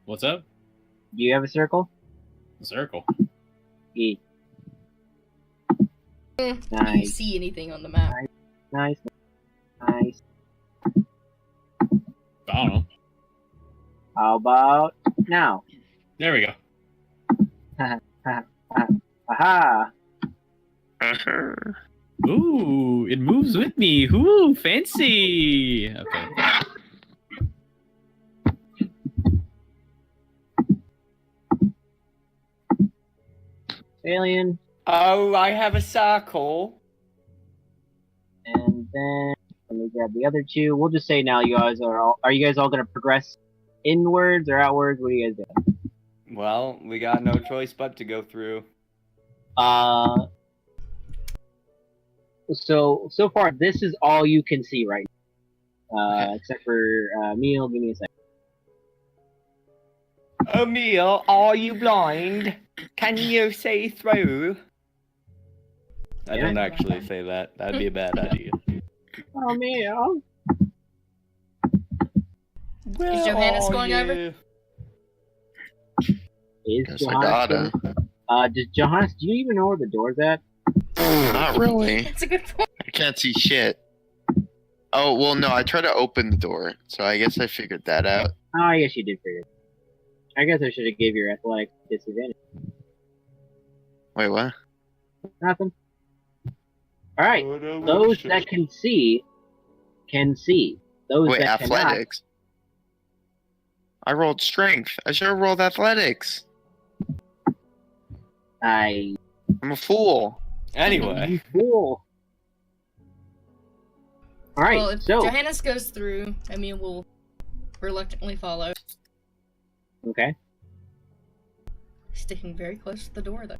What's up? do you have a circle? Circle. E. Do you Nice, see anything on the map? nice, nice. I don't know. How about now? There we go. Aha! Ooh, it moves with me. Ooh, fancy. Okay. Alien, Oh, I have a circle. and then let me grab the other two. We'll just say now you guys are you guys all gonna progress inwards or outwards? What are you guys doing? Well, we got no choice but to go through. So far this is all you can see right now. Okay. Except for Neil, give me a second. Emil, are you blind? Can you see through? I Yeah, don't I- actually say that. That'd be a bad idea. Oh Neil. Where Johannes are going over? you? Is Guess I Johannes gotta. does Johannes, do you even know where the door's at? Not really. That's a good point. I can't see shit. Oh, well, no, I tried to open the door, so I guess I figured that out. Oh, I guess you did figure it. I guess I should have gave your athletic disadvantage. Wait, what? Nothing. Alright, those that can see, can see. Those Wait, that cannot, athletics? I rolled strength. I should have rolled athletics. I... I'm a fool. Anyway, You fool. Alright, Well, if so... Johannes goes through, Emil will reluctantly follow, Okay. sticking very close to the door, though.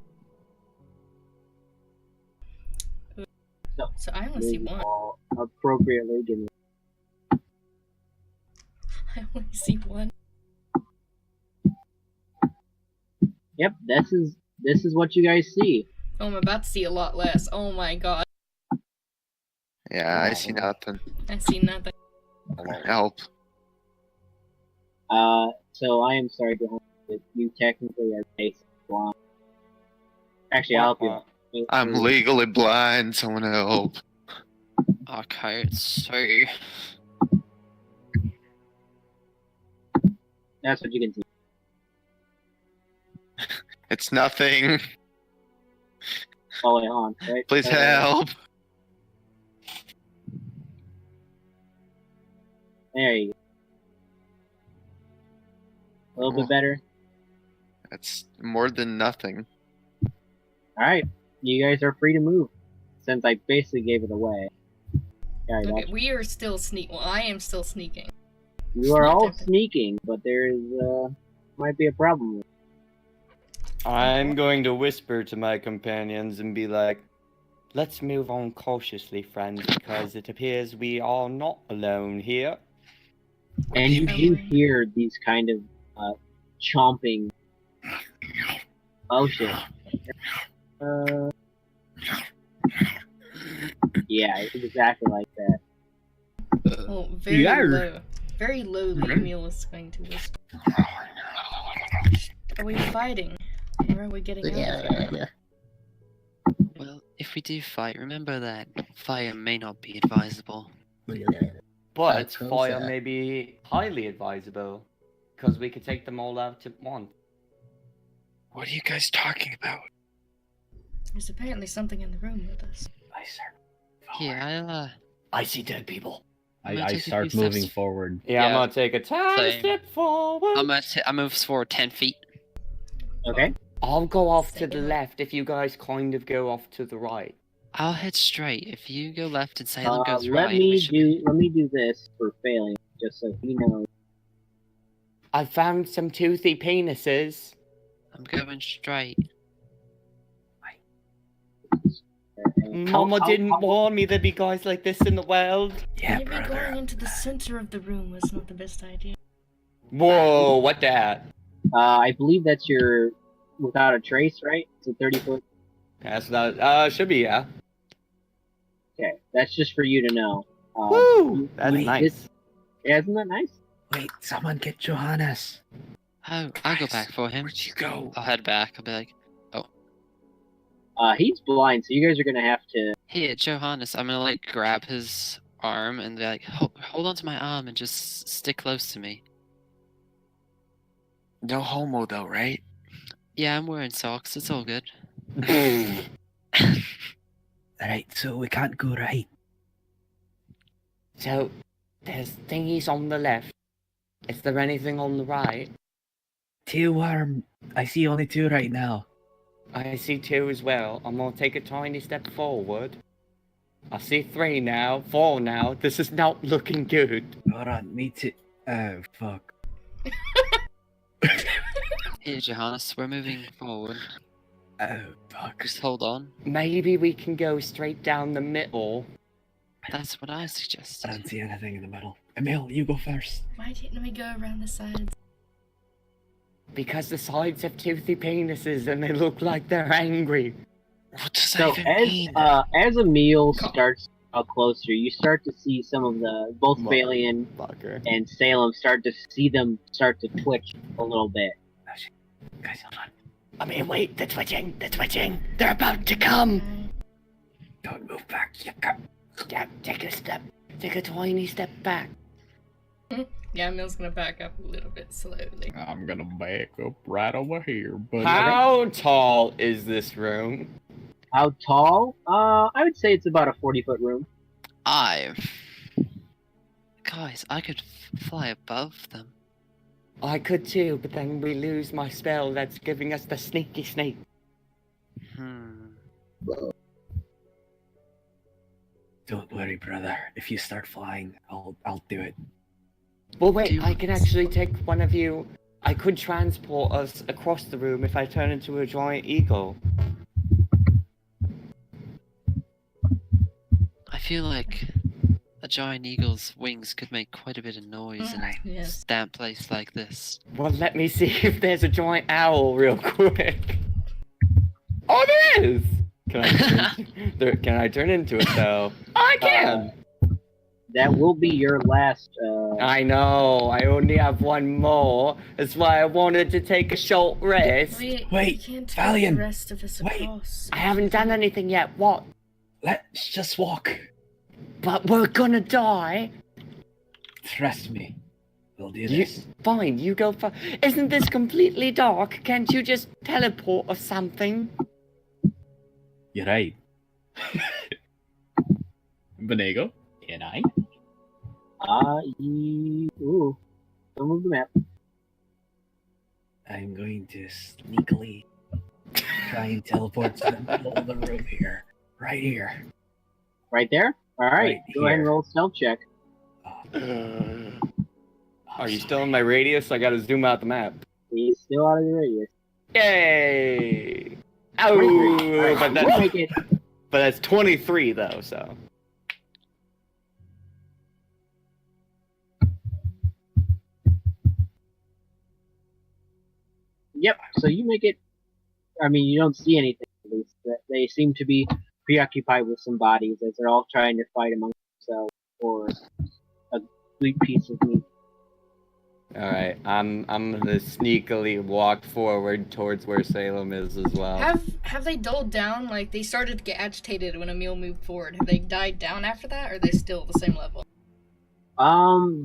So I only see Move one. all appropriately, give me... I only see one. Yep, this is what you guys see. Oh, I'm about to see a lot less. Oh my god. Yeah, I see nothing. I see nothing. Help. So I am sorry, Johannes, that you technically are basically blind. Actually, I'll help you. I'm legally blind. Someone help. Okay, so That's what you can see. It's nothing. Oh wait, hold on. Right? Please help. There you go. A little bit better. That's more than nothing. Alright. You guys are free to move. Since I basically gave it away. Alright, Okay, we are still Well, I am still sneaking. you are Not all tempting. sneaking, but there's might be a problem with it. I'm going to whisper to my companions and be like, let's move on cautiously, friends, because it appears we are not alone here. And you do hear these kind of chomping. Oh shit. Yeah, exactly like that. Well, very Yarr. low. Very lowly, Emil is going to whisper. Are we fighting? Or are we getting out of here? Well, if we do fight, remember that fire may not be advisable. But CoSA. fire may be highly advisable, because we could take them all out at once. What are you guys talking about? There's apparently something in the room with us. Here, I'll I see dead people. I'm gonna I take a start few steps. moving forward. Yeah, I'm Yeah. gonna take a tiny Same. step forward. I move forward 10 feet. Okay. I'll go off to the Second. left if you guys kind of go off to the right. I'll head straight. If you go left and Salem goes Let right, we me should do this for failing, just so he knows. I found some toothy penises. I'm going straight. Mama didn't warn me there'd be guys like this in the world. Yeah, Maybe brother. going into the center of the room was not the best idea. Whoa, what that? I believe that's your without a trace, right? It's a 30-foot. That's not, should be, yeah. Okay, that's just for you to know. Woo! That's wait, nice. Yeah, isn't that nice? Wait, someone get Johannes. Oh, I'll go Guys, back for him. Where'd you go? I'll head back. I'll be like, He's blind, so you guys are gonna have to. here, Johannes. I'm gonna like grab his arm and be like, hold on to my arm and just stick close to me. No homo though, right? Yeah, I'm wearing socks. It's all good. Alright, so we can't go right. So, there's thingies on the left. Is there anything on the right? Tailworm. I see only two right now. I see two as well. I'm gonna take a tiny step forward. I see three now, four now. This is not looking good. Hold on, me too. Oh, fuck. Here, Johannes. We're moving forward. Oh, fuck. Just hold on. Maybe we can go straight down the middle. That's what I I suggested. don't see anything in the middle. Emil, you go first. Why didn't we go around the sides? Because the sides have toothy penises and they look like they're angry. What does So that even mean? as Emil starts closer, you start to see some of the both Valian Fucker. and Salem start to see them start to twitch a little bit. Oh, shit. Guys, hold on. I mean, wait, they're twitching. They're twitching. They're about to come. Don't move back. You got... Yeah, take a step. Take a tiny step back. Yeah, Emil's gonna back up a little bit slowly. I'm gonna back up right over here, buddy. How tall is this room? How tall? I would say it's about a 40-foot room. Guys, I could fly above them. I could too, but then we lose my spell that's giving us the sneaky sneak. Don't worry, brother. If you start flying, I'll do it. Well, wait, I can actually take one of you. I could transport us across the room if I turn into a giant eagle. I feel like a giant eagle's wings could make quite a bit of noise in a Yes. damp place like this. Well, let me see if there's a giant owl real quick. Oh, there is! Can I turn into it though? I can! That will be your last. I know, I only have one more. That's why I wanted to take a short rest. We Wait, can't take Valian, the rest of us wait. across. I haven't done anything yet, what? Let's just walk. But we're gonna die. Trust me. We'll do You, this. fine, you go first. Isn't this completely dark? Can't you just teleport or something? You're right. Benego, and I. Ooh. Don't move the map. I'm going to sneakily try and teleport to the middle of the room here. Right here. Right there? Alright, Right go ahead and here. roll a stealth check. Are you still in my radius? I gotta zoom out the map. He's still out of the radius. Yay! Oh, 23. Alright, but you make that's it. but that's 23 though. So Yep, so you make it. I mean, you don't see anything, at least. They seem to be preoccupied with some bodies as they're all trying to fight among themselves for a sweet piece of meat. all right, I'm gonna sneakily walk forward towards where Salem is as well. Have they dulled down? Like, they started to get agitated when Emil moved forward. Have they died down after that, or are they still at the same level?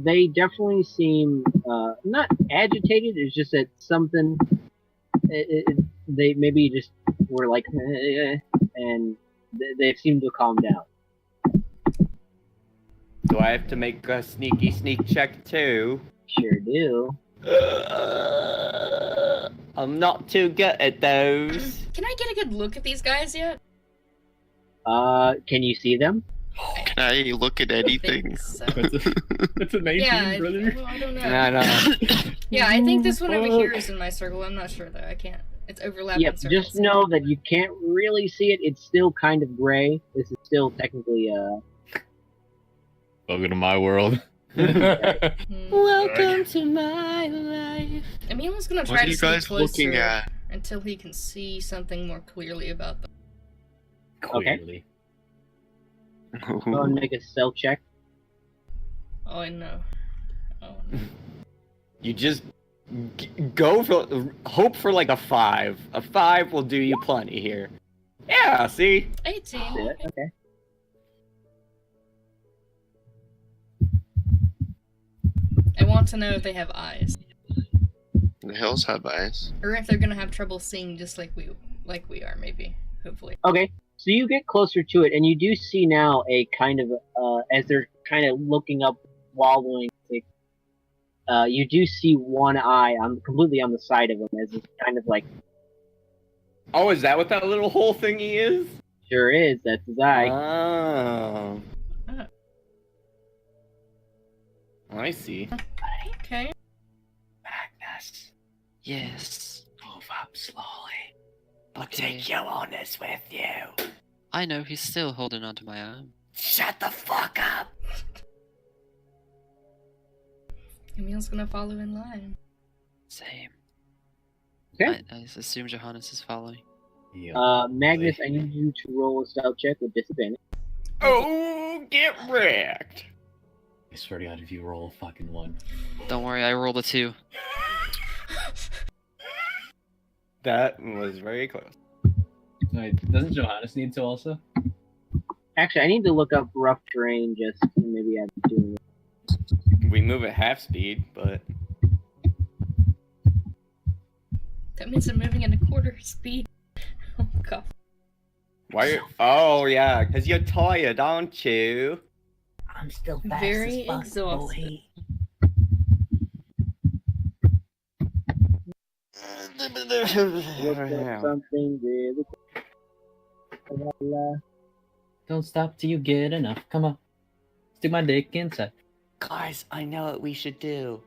They definitely seem not agitated. It's just that something. They maybe just were like, and they seem to calm down. Do I have to make a sneak check too? Sure do. I'm not too good at those. Can I get a good look at these guys yet? Can you see them? Can I look at anything? So. That's a 19, Yeah, brother. well, I don't know. No. Yeah, I think this one over here is in my circle. I'm not sure though. I can't. It's overlapping Yep. circles. Just know that you can't really see it. It's still kind of gray. This is still technically Welcome to my world. Welcome to my life. Emil's gonna What try are to you sneak guys closer looking at? until he can see something more clearly about them. Clearly. go and make a stealth check. Oh, I know. Oh, no. You just go for hope for like a 5. A 5 will do you plenty here. Yeah, see? 18. Yeah, okay. I want to know if they have eyes, The hills have eyes. or if they're gonna have trouble seeing just like we are. Maybe, hopefully. Okay. So you get closer to it, and you do see now a kind of as they're kind of looking up, wallowing. You do see one eye completely on the side of them, as it's kind of like Oh, is that what that little hole thingy is? sure is. That's his eye. Oh. I see. Okay. Magnus, Yes. move up slowly. I'll Okay. take your honors with you. I know he's still holding onto my arm. Shut the fuck up. Emil's gonna follow in line. Same. Okay. I assume Johannes is following. Yeah. Magnus, I need you to roll a stealth check with disadvantage. Oh, get wrecked. I swear to God, if you roll a fucking 1. Don't worry, I rolled a 2. That was very close. Wait, doesn't Johannes need to also? Actually, I need to look up rough terrain just to maybe I've been doing it. We move at half speed, but That means I'm moving at a quarter speed. Oh god. why? Oh yeah, because you're tired, aren't you? I'm still fast Very as fuck, exhausted. boy. Look up something really quick. Don't stop till you get enough. Come on. Stick my dick inside. Guys, I know what we should do.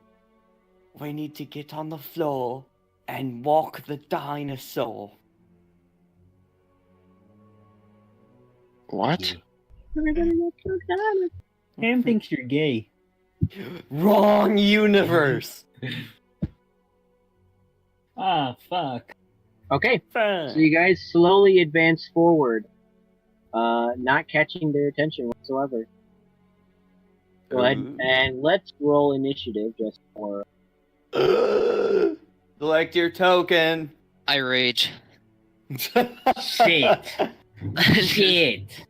We need to get on the floor and walk the dinosaur. What? Cam thinks you're gay. Wrong universe. Ah, fuck. Okay, so you guys slowly advance forward, not catching their attention whatsoever. Go ahead and let's roll initiative just for. Select your token. I rage. Shit. Shit.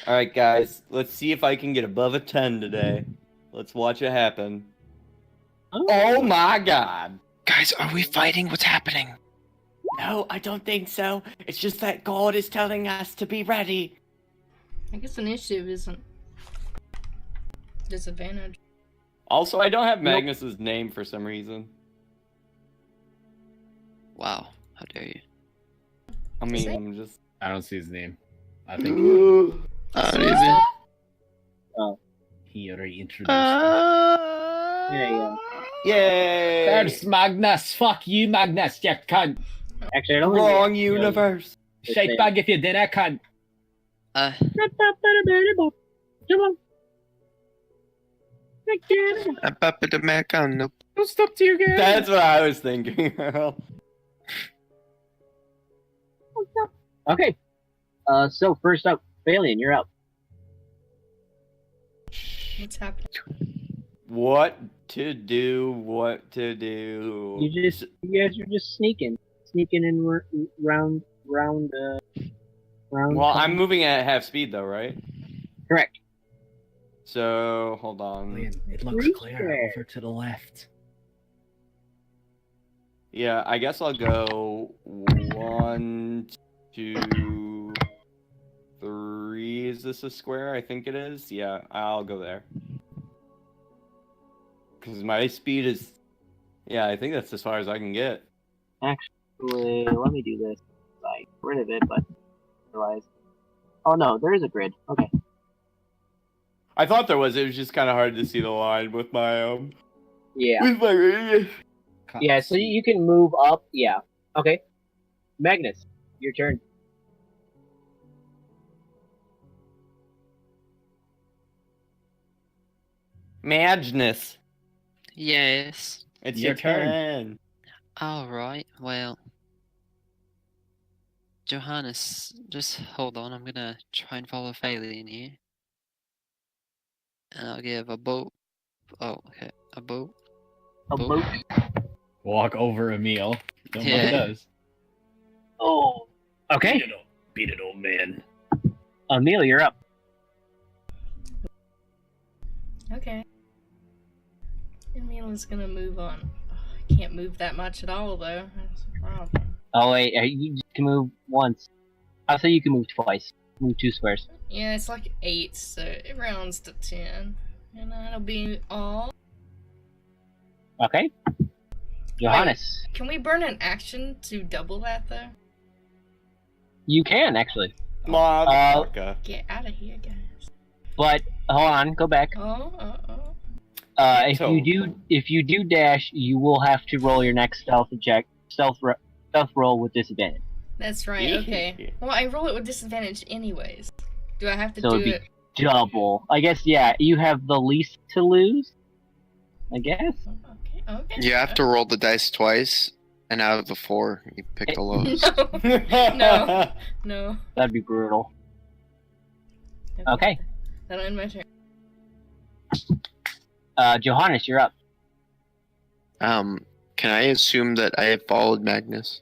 All right, guys. Let's see if I can get above a 10 today. Let's watch it happen. Oh my God! Guys, are we fighting? What's happening? No, I don't think so. It's just that God is telling us to be ready. I guess initiative isn't disadvantage. Also, I don't have Magnus's name for some reason. Wow, how dare you? I mean, I'm just. I don't see his name. I think he already introduced There you go. Yay! There's Magnus. Fuck you, Magnus, you cunt. Actually, I don't Wrong think universe. Shake bag if you did, I cunt. Uh, Don't stop to your game. That's what I was thinking. Okay. So first up, Valian, you're up. What's happening? What to do? What to do? You guys are just sneaking in round. Well, I'm moving at half speed though, right? Correct. So hold on. It looks clear over to the left. Yeah, I guess I'll go 1, 2, 3. Is this a square? I think it is. Yeah, I'll go there. Because my speed is. Yeah, I think that's as far as I can get. Actually, let me do this. Like, rid of it, but otherwise. Oh no, there is a grid. Okay. I thought there was. It was just kind of hard to see the line with my Yeah. With my radius. Yeah. So you can move up. Yeah. Okay. Magnus, your turn. Magnus. yes. It's Your your turn. Alright, well. Johannes, just hold on, I'm gonna try and follow Phallian here. And I'll give a boat. Oh, okay. A boat. A Boat. boat. Walk over Emil. Don't Yeah. mind does. Oh. Okay. Beat it, old man. Emil, you're up. Okay. Emila's gonna move on. Oh, I can't move that much at all, though. That's a problem. Oh wait, you just can move once. I'll say you can move twice. Move 2 squares. Yeah, it's like 8, so it rounds to 10. And that'll be all. Okay. Johannes, Can we burn an action to double that, though? you can actually, Motherfucker. Get out of here, guys. but hold on, go back. Oh. If you do dash, you will have to roll your next stealth roll with disadvantage. That's right, okay. Well, I roll it with disadvantage anyways. Do I have to So do it'd be it? double. I guess, yeah, you have the least to lose. I guess. Okay. You have to roll the dice twice, and out of the 4, you pick the lowest. No. That'd be brutal. Okay. That'll end my turn. Johannes, you're up. Can I assume that I have followed Magnus?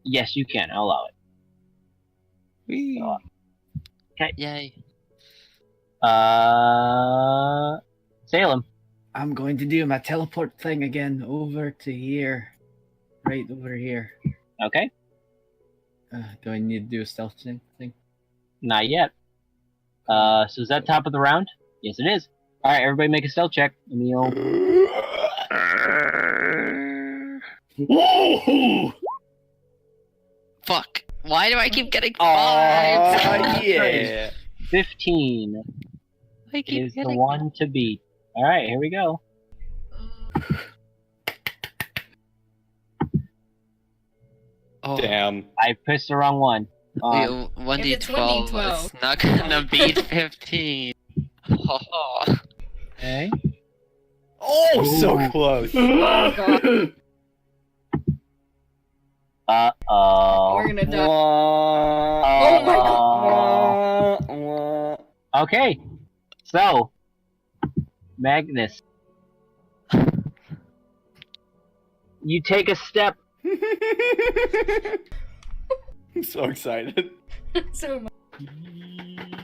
Yes, you can. I'll allow it. Yay. Salem. I'm going to do my teleport thing again over to here. Right over here. Okay. Do I need to do a stealth thing? Not yet. So is that top of the round? Yes, it is. All right, everybody, make a stealth check. Emil. Whoa! Fuck. Why do I keep getting Oh, 5s? yeah. 15 I keep is the getting... one to beat. All right, here we go. Oh, Damn. I pressed the wrong one. 1d12 is not gonna beat 15. Okay. Oh, so Ooh. close. Uh-oh. We're gonna die. Oh my god. Okay. So, Magnus, you take a step. I'm so excited. So much.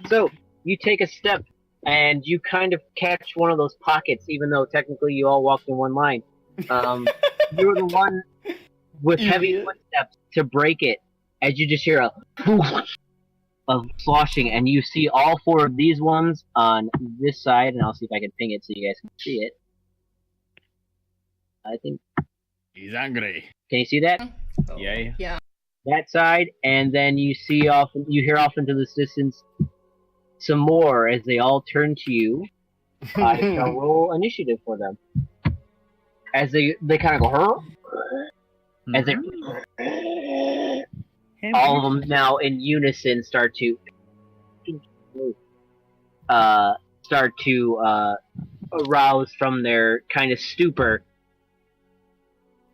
So, you take a step, and you kind of catch one of those pockets, even though technically you all walked in one line. You're the with heavy Idiot. footsteps to break it, as you just hear a of sloshing, and you see all 4 of these ones on this side, and I'll see if I can ping it so you guys can see it. I think. He's angry. Can you see that? Oh, Yay. yeah. That side, and then you hear off into the distance some more as they all turn to you. I shall roll initiative for them. As they kind of go, huh? As they all of them now in unison start to arouse from their kind of stupor.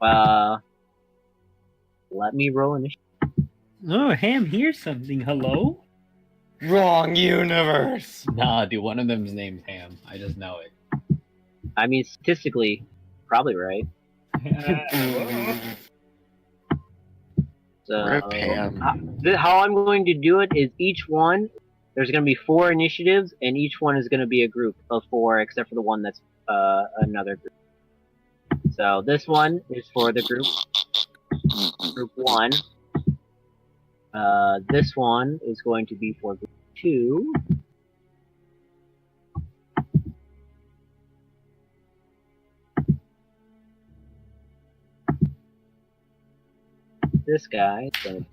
Let me roll initiative. Oh, Ham, here's something. Hello? Wrong universe. Nah, dude, one of them's named Ham. I just know it. I mean, statistically, probably right. So, Rip Ham. how I'm going to do it is each one, there's going to be 4 initiatives, and each one is going to be a group of 4, except for the one that's another group. So this one is for the group 1. This one is going to be for group 2. This guy is going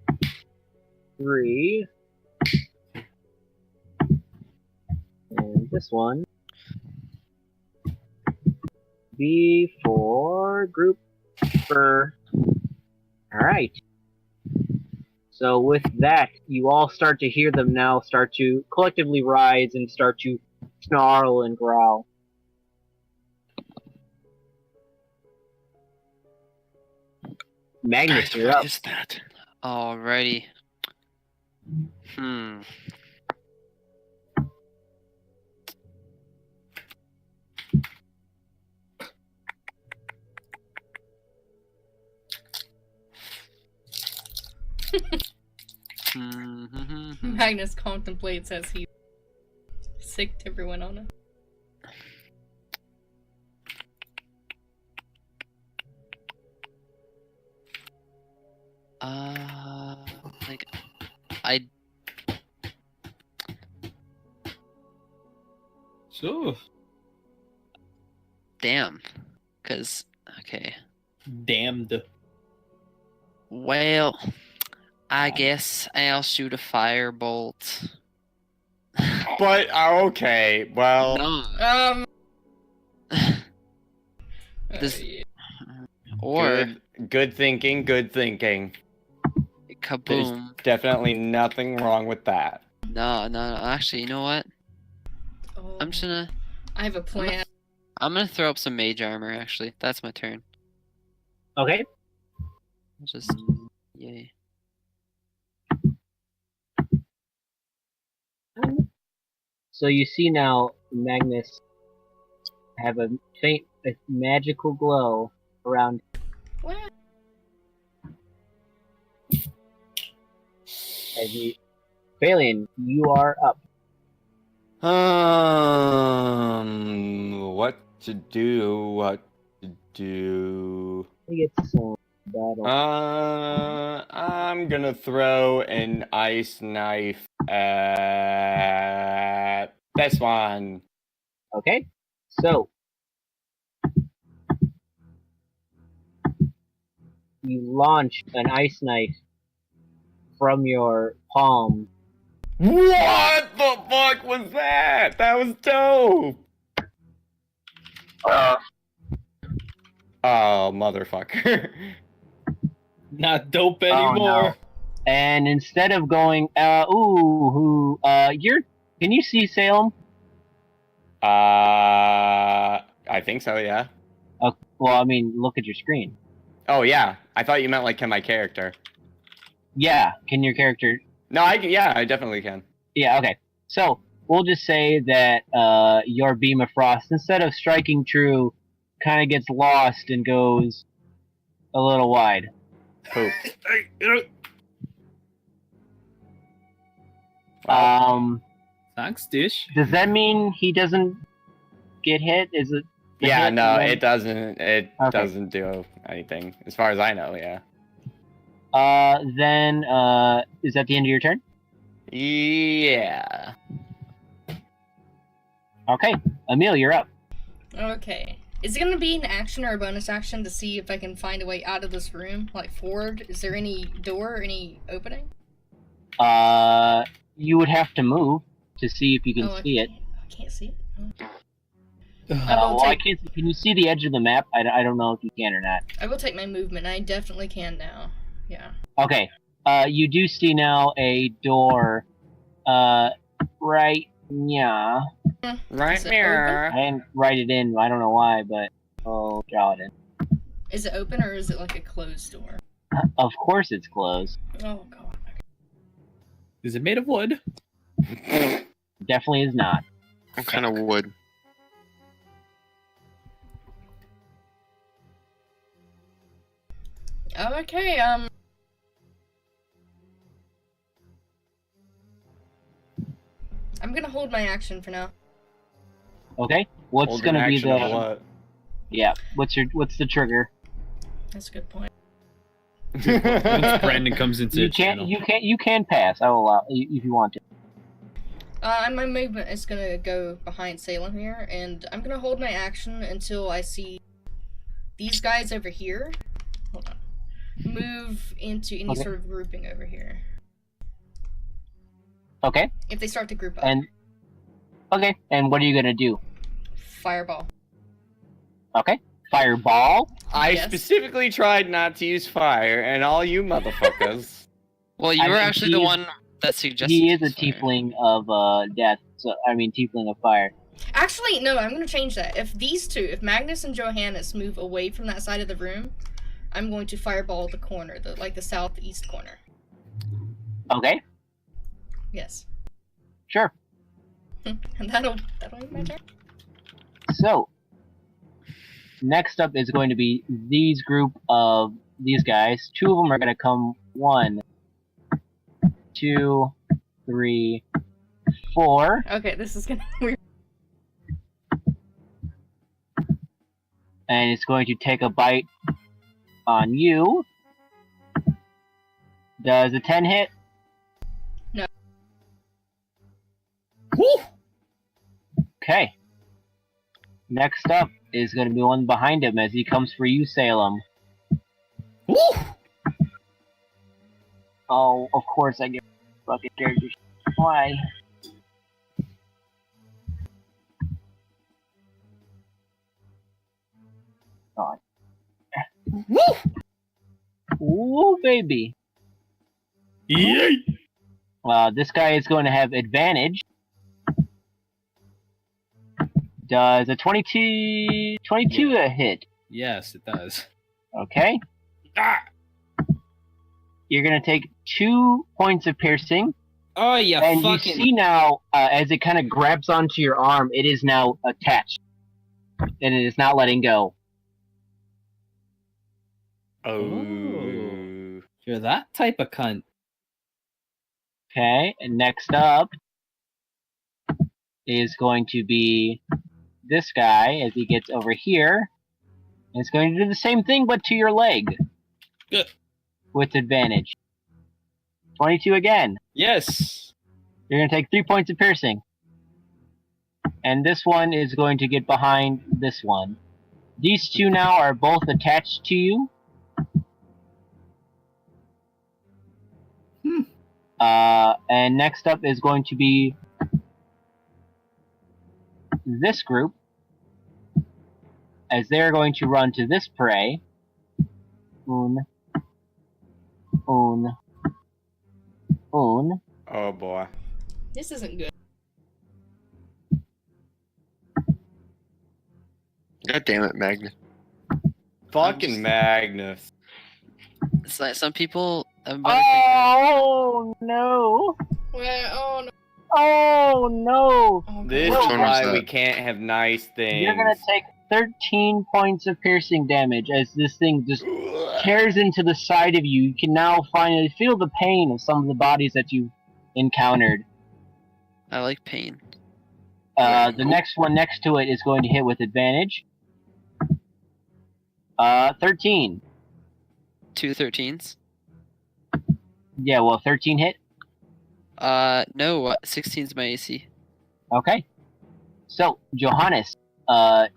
to 3. And this one be for group 4. Alright. So with that, you all start to hear them now start to collectively rise and start to snarl and growl. Magnus, Guys, you're what up. is that? Alrighty. Magnus contemplates as he sicked everyone on it. Like, I So, damn, cause okay. damned. Well, I guess I'll shoot a firebolt. But okay, well, No. This yeah. or good thinking, good thinking. There's kaboom. definitely nothing wrong with that. No. Actually, you know what? Oh, I'm just gonna. I have a plan. I'm gonna throw up some mage armor. Actually, that's my turn. Okay. Just yay. So you see now Magnus have a faint magical glow around. What? As you, Phalian, you are up. What to do? What to do? We get some battle. I'm gonna throw an ice knife at this one. Okay. So you launch an ice knife from your palm. What the fuck was that? That was dope. Oh, motherfucker. Not dope Oh, anymore. no. And instead of going, can you see Salem? I think so, yeah. Well, I mean, look at your screen. Oh, yeah. I thought you meant like, can my character? Yeah, can your character? No, I definitely can. Yeah, okay. So we'll just say that your beam of frost, instead of striking true, kind of gets lost and goes a little wide. Poop. Thanks, Dish. Does that mean he doesn't get hit? Is it? Yeah, hit, no, and then- it doesn't. It Okay. doesn't do anything, as far as I know. Yeah. Then is that the end of your turn? Yeah. Okay, Emil, you're up. Okay. Is it gonna be an action or a bonus action to see if I can find a way out of this room? Like forward? Is there any door or any opening? You would have to move to see if you can I see it. can't see it. I will Well, I take. can't. Can you see the edge of the map? I don't know if you can or not. I will take my movement. I definitely can now. Yeah. Okay. You do see now a door. Right. Yeah. Right Is it there. I didn't write it in. I don't know why, but I'll draw it in. Is it open or is it like a closed door? Of course, it's closed. Oh god. Is it made of wood? Definitely is not. What kind of wood? Okay. I'm gonna hold my action for now. Okay. What's Hold gonna an be action the? of what? Yeah. What's the trigger? That's a good point. Once Brandon comes into You the can't. channel. You can pass. I will allow if you want to. My movement is gonna go behind Salem here, and I'm gonna hold my action until I see these guys over here. Hold on. Move into any Okay. sort of grouping over here. Okay. If they start to group up. And okay. And what are you gonna do? Fireball. Okay. Fireball. I Yes. specifically tried not to use fire, and all you motherfuckers. Well, you I were mean, actually the he is- one that suggested. He is a this fire. tiefling of death. So I mean, tiefling of fire. Actually, no, I'm gonna change that. If these two, if Magnus and Johannes move away from that side of the room, I'm going to fireball the corner, the southeast corner. Okay. Yes. Sure. And that'll make my turn. So, next up is going to be these group of these guys. Two of them are going to come 1, 2, 3, 4. Okay, this is gonna be weird. And it's going to take a bite on you. Does a 10 hit? No. Okay. Next up is going to be one behind him as he comes for you, Salem. Oh, of course I get fucking character. Why? God. Ooh, baby. Yay! This guy is going to have advantage. Does a 22 a hit? Yes, it does. Okay. You're going to take 2 points of piercing. Oh, yeah, And you fucking. see now, as it kind of grabs onto your arm, it is now attached. And it is not letting go. Oh. You're that type of cunt. Okay, and next up is going to be this guy as he gets over here. And it's going to do the same thing, but to your leg. Good. With advantage. 22 again. Yes. You're going to take 3 points of piercing. And this one is going to get behind this one. These two now are both attached to you. And next up is going to be this group, as they're going to run to this prey. Un. Oh boy. This isn't good. God damn it, Magnus. Fucking Magnus. It's like some people. Oh no! Well, oh no. Oh no! Oh, This God. is Which one why was we that? can't have nice things. You're gonna take 13 points of piercing damage as this thing just tears into the side of you. You can now finally feel the pain of some of the bodies that you've encountered. I like pain. The next one next to it is going to hit with advantage. 13. 2 13s. Yeah, well, 13 hit. No, 16's my AC. Okay. So, Johannes,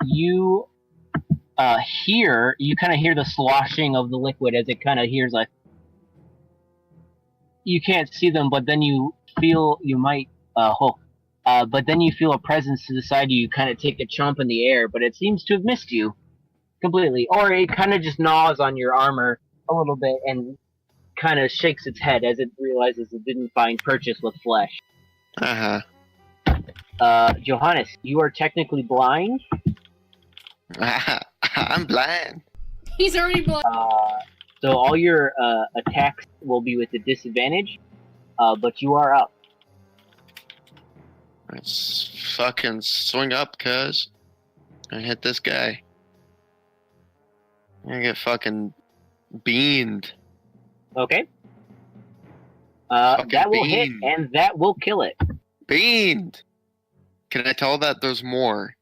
you you kind of hear the sloshing of the liquid as it kind of hears a. You can't see them, but then you feel you might but then you feel a presence to the side of you. Kind of take a chomp in the air, but it seems to have missed you completely, or it kind of just gnaws on your armor a little bit and kind of shakes its head as it realizes it didn't find purchase with flesh. Uh Johannes, you are technically blind. huh. I'm blind. He's already blind. So all your attacks will be with a disadvantage, but you are up. Let's fucking swing up, cuz. I hit this guy. I get fucking beamed. Okay. Fucking That will hit, bean. and that will kill it. Beamed! Can I tell that there's more?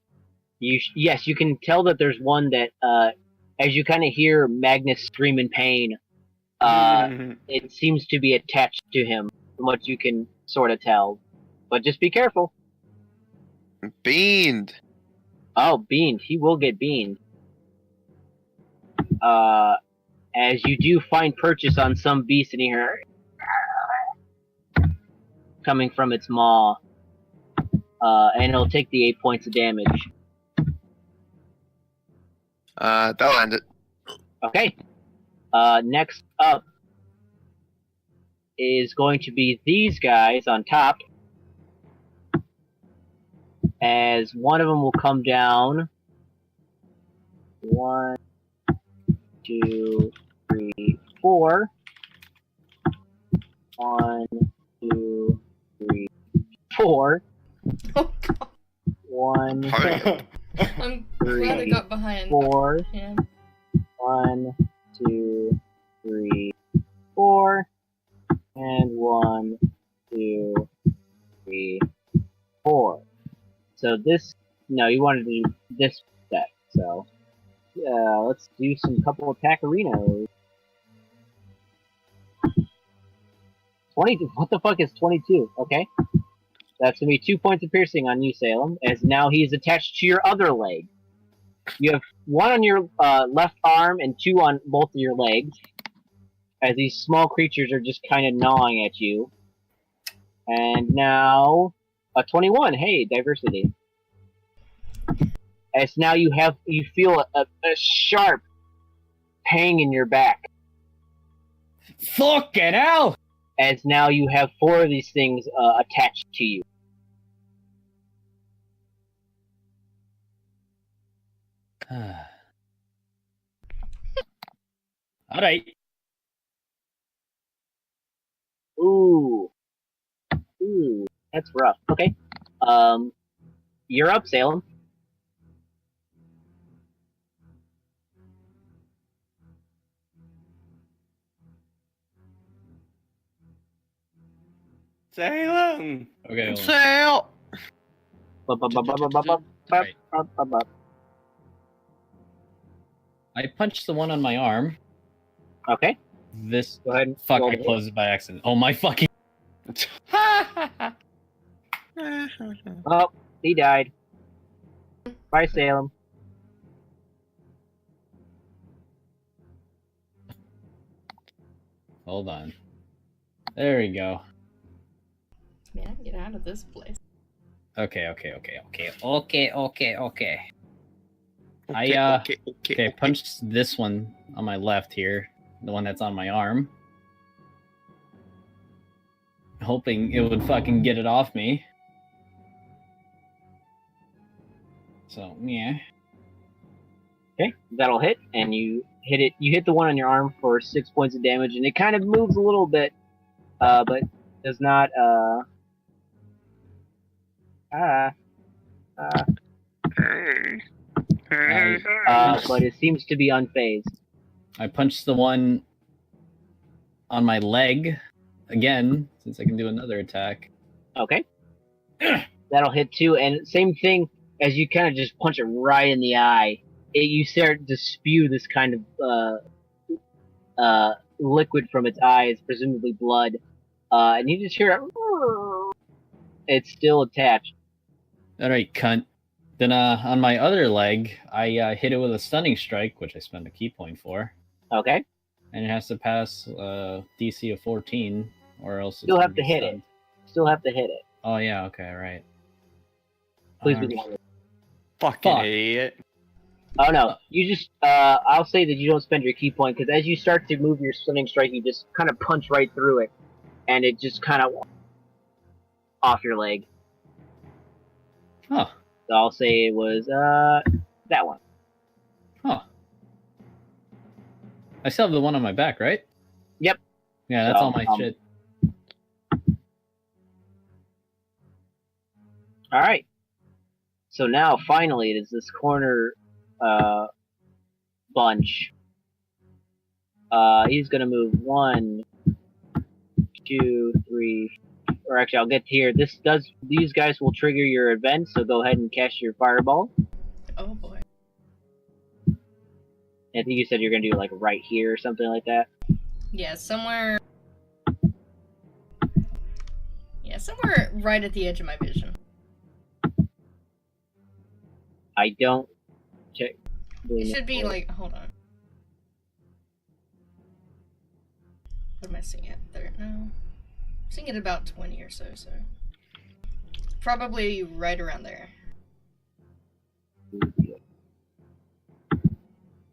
Yes, you can tell that there's one that, as you kind of hear Magnus scream in pain, it seems to be attached to him, from what you can sort of tell. But just be careful. Beamed! Oh, beamed. He will get beamed. As you do find purchase on some beast in here, coming from its maw, and it'll take the 8 points of damage. That'll end it. Okay. Next up is going to be these guys on top. As one of them will come down. 1, 2, 3, 4. 1, 2, 3, 4. Oh god. 1, I'm glad I got behind 4. him. 1, 2, 3, 4. And 1, 2, 3, 4. So this, no, you wanted to do this deck. So, let's do some couple attackerinos. 20. What the fuck is 22? Okay, that's gonna be 2 points of piercing on you, Salem. As now he's attached to your other leg. You have 1 on your left arm and 2 on both of your legs. As these small creatures are just kind of gnawing at you. And now a 21. Hey, diversity. As now you feel a sharp pang in your back. Fucking hell! As now you have 4 of these things attached to you. Alright. Ooh, that's rough. Okay, you're up, Salem. Salem! Okay, hold on. Sail! Right. I punched the one on my arm. Okay, This go ahead. And fuck, roll I the hit. closed it by accident. Oh my fucking. Oh, he died. Bye, Salem. Hold on. There we go. Man, get out of this place. Okay. Okay, punched this one on my left here, the one that's on my arm. Hoping it would fucking get it off me. So, yeah. Okay, that'll hit, and you hit it. You hit the one on your arm for 6 points of damage, and it kind of moves a little bit, but does not. But it seems to be unfazed. I punched the one on my leg again, since I can do another attack. Okay, that'll hit too, and same thing as you kind of just punch it right in the eye. you start to spew this kind of liquid from its eyes, presumably blood, and you just hear it's still attached. All right, cunt. Then on my other leg, I hit it with a stunning strike, which I spent a key point for, Okay, and it has to pass DC of 14, or else it's Still gonna have to be hit it. stunned. still have to hit it. Oh yeah, okay, right. Please be one. Fucking Fuck. idiot. Oh no, you just I'll say that you don't spend your key point because as you start to move your stunning strike, you just kind of punch right through it, and it just kind of off your leg. Huh. So I'll say it was that one. Huh. I still have the one on my back, right? Yep. Yeah, that's So, all my shit. All right. So now finally it is this corner bunch. He's gonna move 1, 2, 3, or actually I'll get to here. These guys will trigger your event, so go ahead and cast your fireball. Oh boy. I think you said you're gonna do like right here or something like that. Yeah, somewhere. Yeah, somewhere right at the edge of my vision. I don't check. It should be like. Hold on. What am I seeing at there? No. I'm seeing it about 20 or so, probably right around there.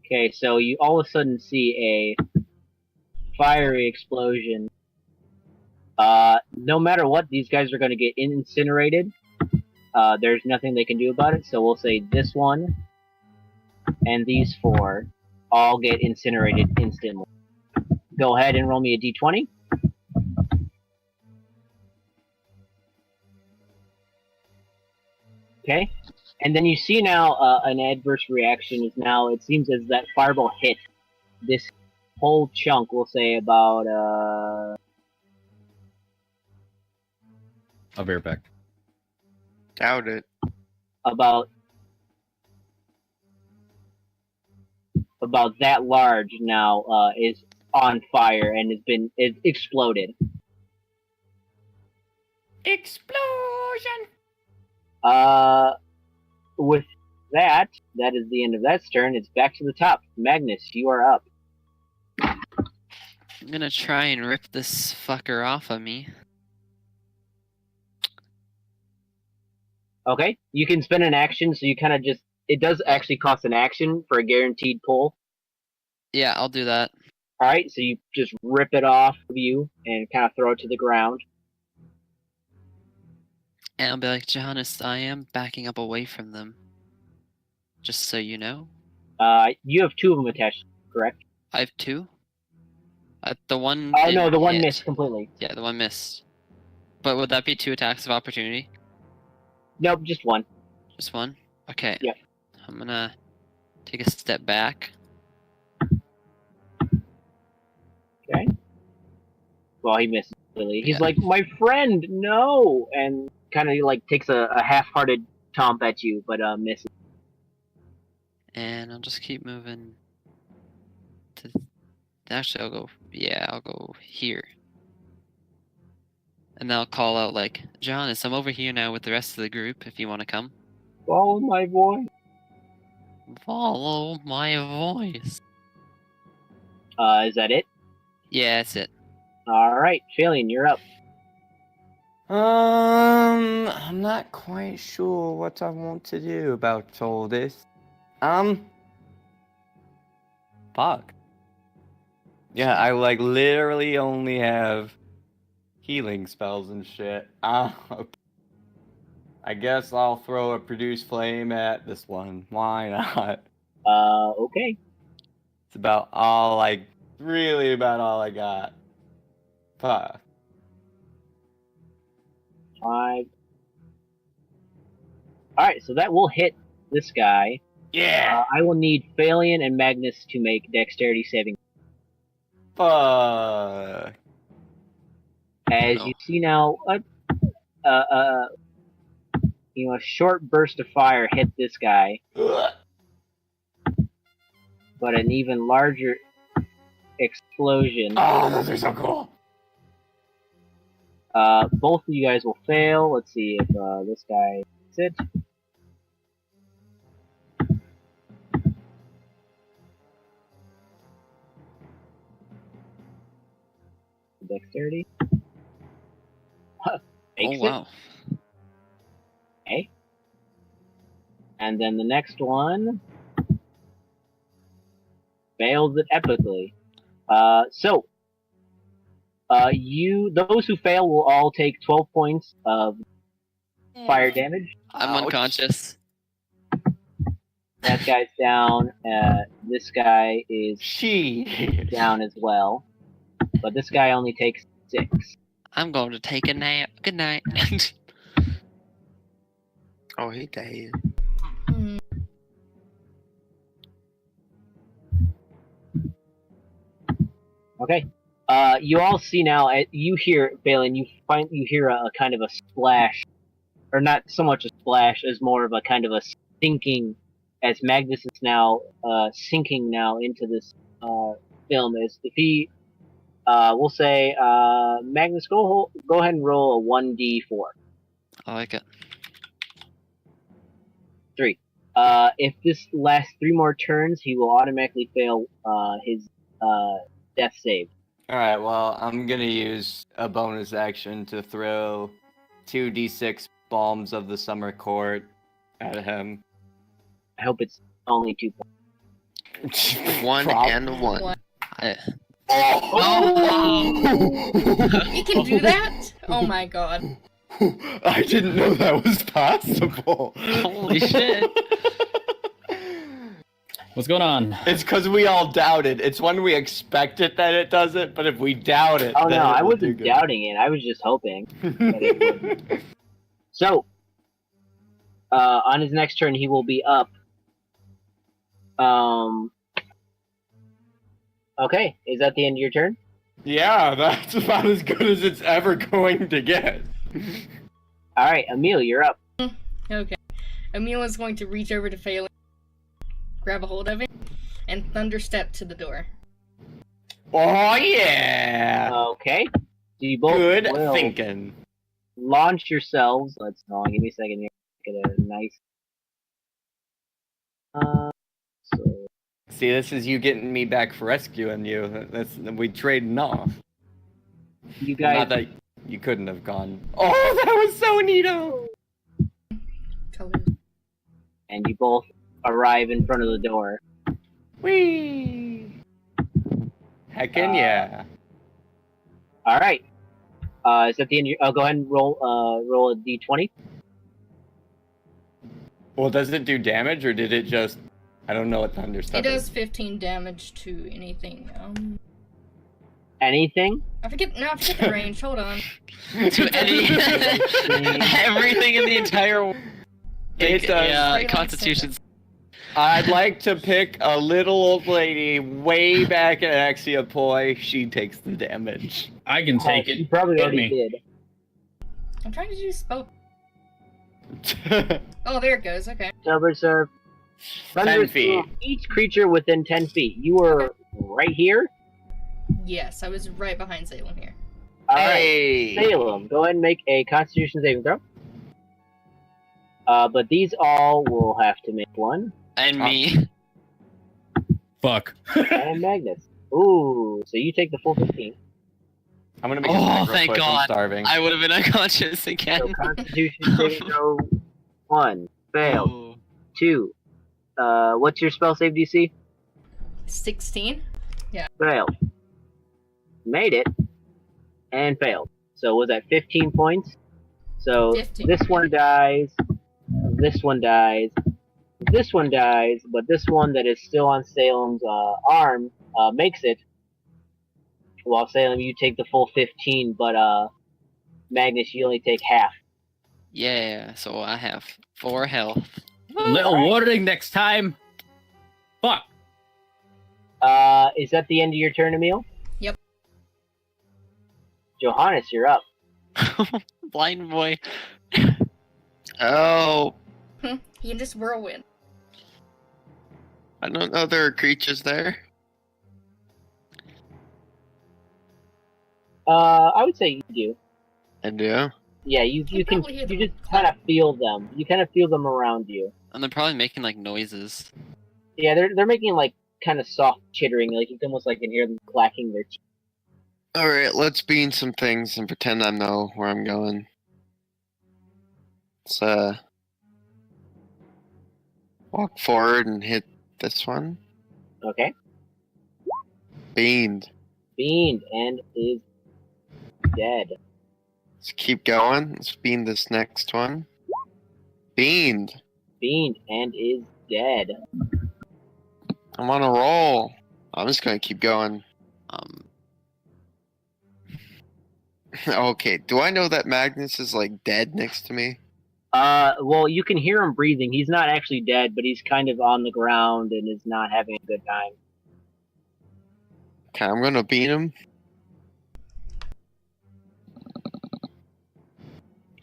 Okay, so you all of a sudden see a fiery explosion. No matter what, these guys are going to get incinerated. There's nothing they can do about it, so we'll say this one and these 4 all get incinerated instantly. Go ahead and roll me a d20. Okay, and then you see now an adverse reaction is now, it seems as that fireball hit this whole chunk, we'll say about, I'll be right back. Doubt it. about that large now, is on fire and is exploded. Explosion! With that is the end of that turn. It's back to the top. Magnus, you are up. I'm gonna try and rip this fucker off of me. Okay, you can spend an action, so you kind of just, it does actually cost an action for a guaranteed pull. Yeah, I'll do that. Alright, so you just rip it off of you and kind of throw it to the ground. And I'll be like, Johannes, I am backing up away from them. Just so you know. You have 2 of them attached, correct? I have 2. The one. Oh no, didn't the one hit. missed completely. Yeah, the one missed. But would that be 2 attacks of opportunity? Nope, just 1. Just 1? Okay. Yep. I'm gonna take a step back. Okay. Well, he misses completely. He's Yeah. like, my friend, no! And kind of like takes a half-hearted tomp at you, but misses. And I'll just keep moving. Actually, I'll go here. And then I'll call out like, Johannes, I'm over here now with the rest of the group if you want to come. Follow my voice. Follow my voice. Is that it? Yeah, that's it. Alright, Phalion, you're up. I'm not quite sure what I want to do about all this. Fuck. Yeah, I like literally only have healing spells and shit. I guess I'll throw a produce flame at this one. Why not? Okay. It's about all really about all I got. Fuck. 5. Alright, so that will hit this guy. Yeah. I will need Phalion and Magnus to make dexterity saving. Fuck. As No. you see now, a short burst of fire hit this guy. Ugh. but an even larger explosion. Oh, those are so cool. Both of you guys will fail. Let's see if this guy hits it. Dexterity. Oh Makes it. wow. Okay. And then the next one fails it epically. Those who fail will all take 12 points of fire damage. I'm Ouch. unconscious. That guy's down. This guy is She. down as well. But this guy only takes 6. I'm going to take a nap. Good night. Oh, he died. Hmm. Okay. You all see now. You hear Balin. You hear a kind of a splash, or not so much a splash as more of a kind of a sinking, as Magnus is now sinking now into this film. As if he, we'll say, Magnus, go ahead and roll a 1d4. I like it. 3. If this lasts 3 more turns, he will automatically fail his death save. Alright, well, I'm gonna use a bonus action to throw 2d6 bombs of the summer court at him. I hope it's only 2 points. One Prob- and one. What? Oh! You can do that? Oh my god. I didn't know that was possible. Holy shit. What's going on? It's because we all doubted. It's when we expect it that it does it, but if we doubt it, Oh then no, it I will do wasn't good. doubting it. I was just hoping. So, on his next turn, he will be up. Okay, is that the end of your turn? Yeah, that's about as good as it's ever going to get. All right, Emil, you're up. Okay. Emil is going to reach over to Phelan, grab a hold of it, and thunderstep to the door. Oh yeah! Okay, so you both Good will thinking. launch yourselves. Let's give me a second here. Get a nice. So See, this is you getting me back for rescuing you. We trading off. you guys. Not that you couldn't have gone. Oh, that was so neato. Colors. And you both arrive in front of the door. Whee! Heckin' yeah. All right. Is that the end? Go ahead and roll a d20. Well, does it do damage or did it just? I don't know what thunder stuff It does is. 15 damage to anything. Anything? I forget the range. Hold on. To everything in the entire world. It does. Straight on Constitution. I'd like to pick a little old lady way back at Axia Poi. She takes the damage. I can take You it. probably Hit already me. did. I'm trying to do spell. Oh, there it goes. Okay. Silver Surf. 10 feet. Each creature within 10 feet. You were right here. Yes, I was right behind Salem here. All right, Hey! Salem, go ahead and make a Constitution saving throw. But these all will have to make one. And me. Fuck. And Magnus. Ooh, so you take the full 15. I'm gonna make a Oh, snack real thank quick. I'm God. starving. I would have been unconscious again. So Constitution saving throw 1 failed. Oh. 2. What's your spell save DC? 16. Failed. Made it and failed. So was that 15 points? So 15. this one dies. This one dies. This one dies, but this one that is still on Salem's arm makes it. While Salem, you take the full 15, but Magnus, you only take half. Yeah, so I have 4 health. Little warning next time. Fuck. Is that the end of your turn, Emil? Yep. Johannes, you're up. Blind boy. Oh, He can just whirlwind. I don't know there are creatures there. I would say you do. I do. Yeah, you can probably hear you them just kind of feel them. You kind of feel them around you. And they're probably making like noises. Yeah, they're making like kind of soft chittering, like you can almost like can hear them clacking their teeth. All right, let's bean some things and pretend I know where I'm going. Let's walk forward and hit this one. Okay. Beaned. Beamed and is dead. Let's keep going. Let's bean this next one. Beaned. Beamed and is dead. I'm on a roll. I'm just gonna keep going. Okay, do I know that Magnus is like dead next to me? Well, you can hear him breathing. He's not actually dead, but he's kind of on the ground and is not having a good time. Okay, I'm gonna beat him.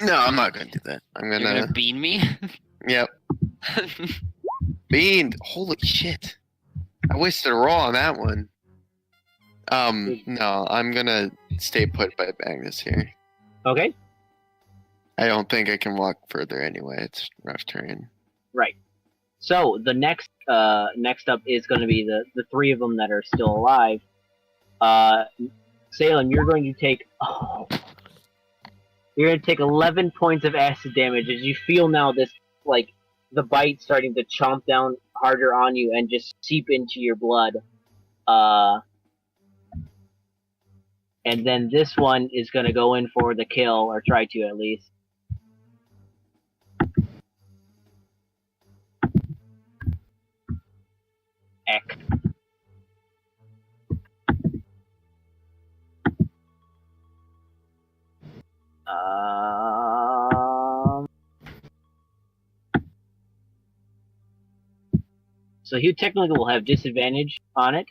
No, I'm not gonna do that. I'm You're gonna. gonna bean me? Yep. Beaned. Holy shit. I wasted a roll on that one. No, I'm gonna stay put by Magnus here. Okay. I don't think I can walk further anyway. It's rough terrain. Right. So the next up is going to be the three of them that are still alive. Salem, you're going to take 11 points of acid damage as you feel now this like the bite starting to chomp down harder on you and just seep into your blood. And then this one is going to go in for the kill, or try to at least. Eck. So he technically will have disadvantage on it.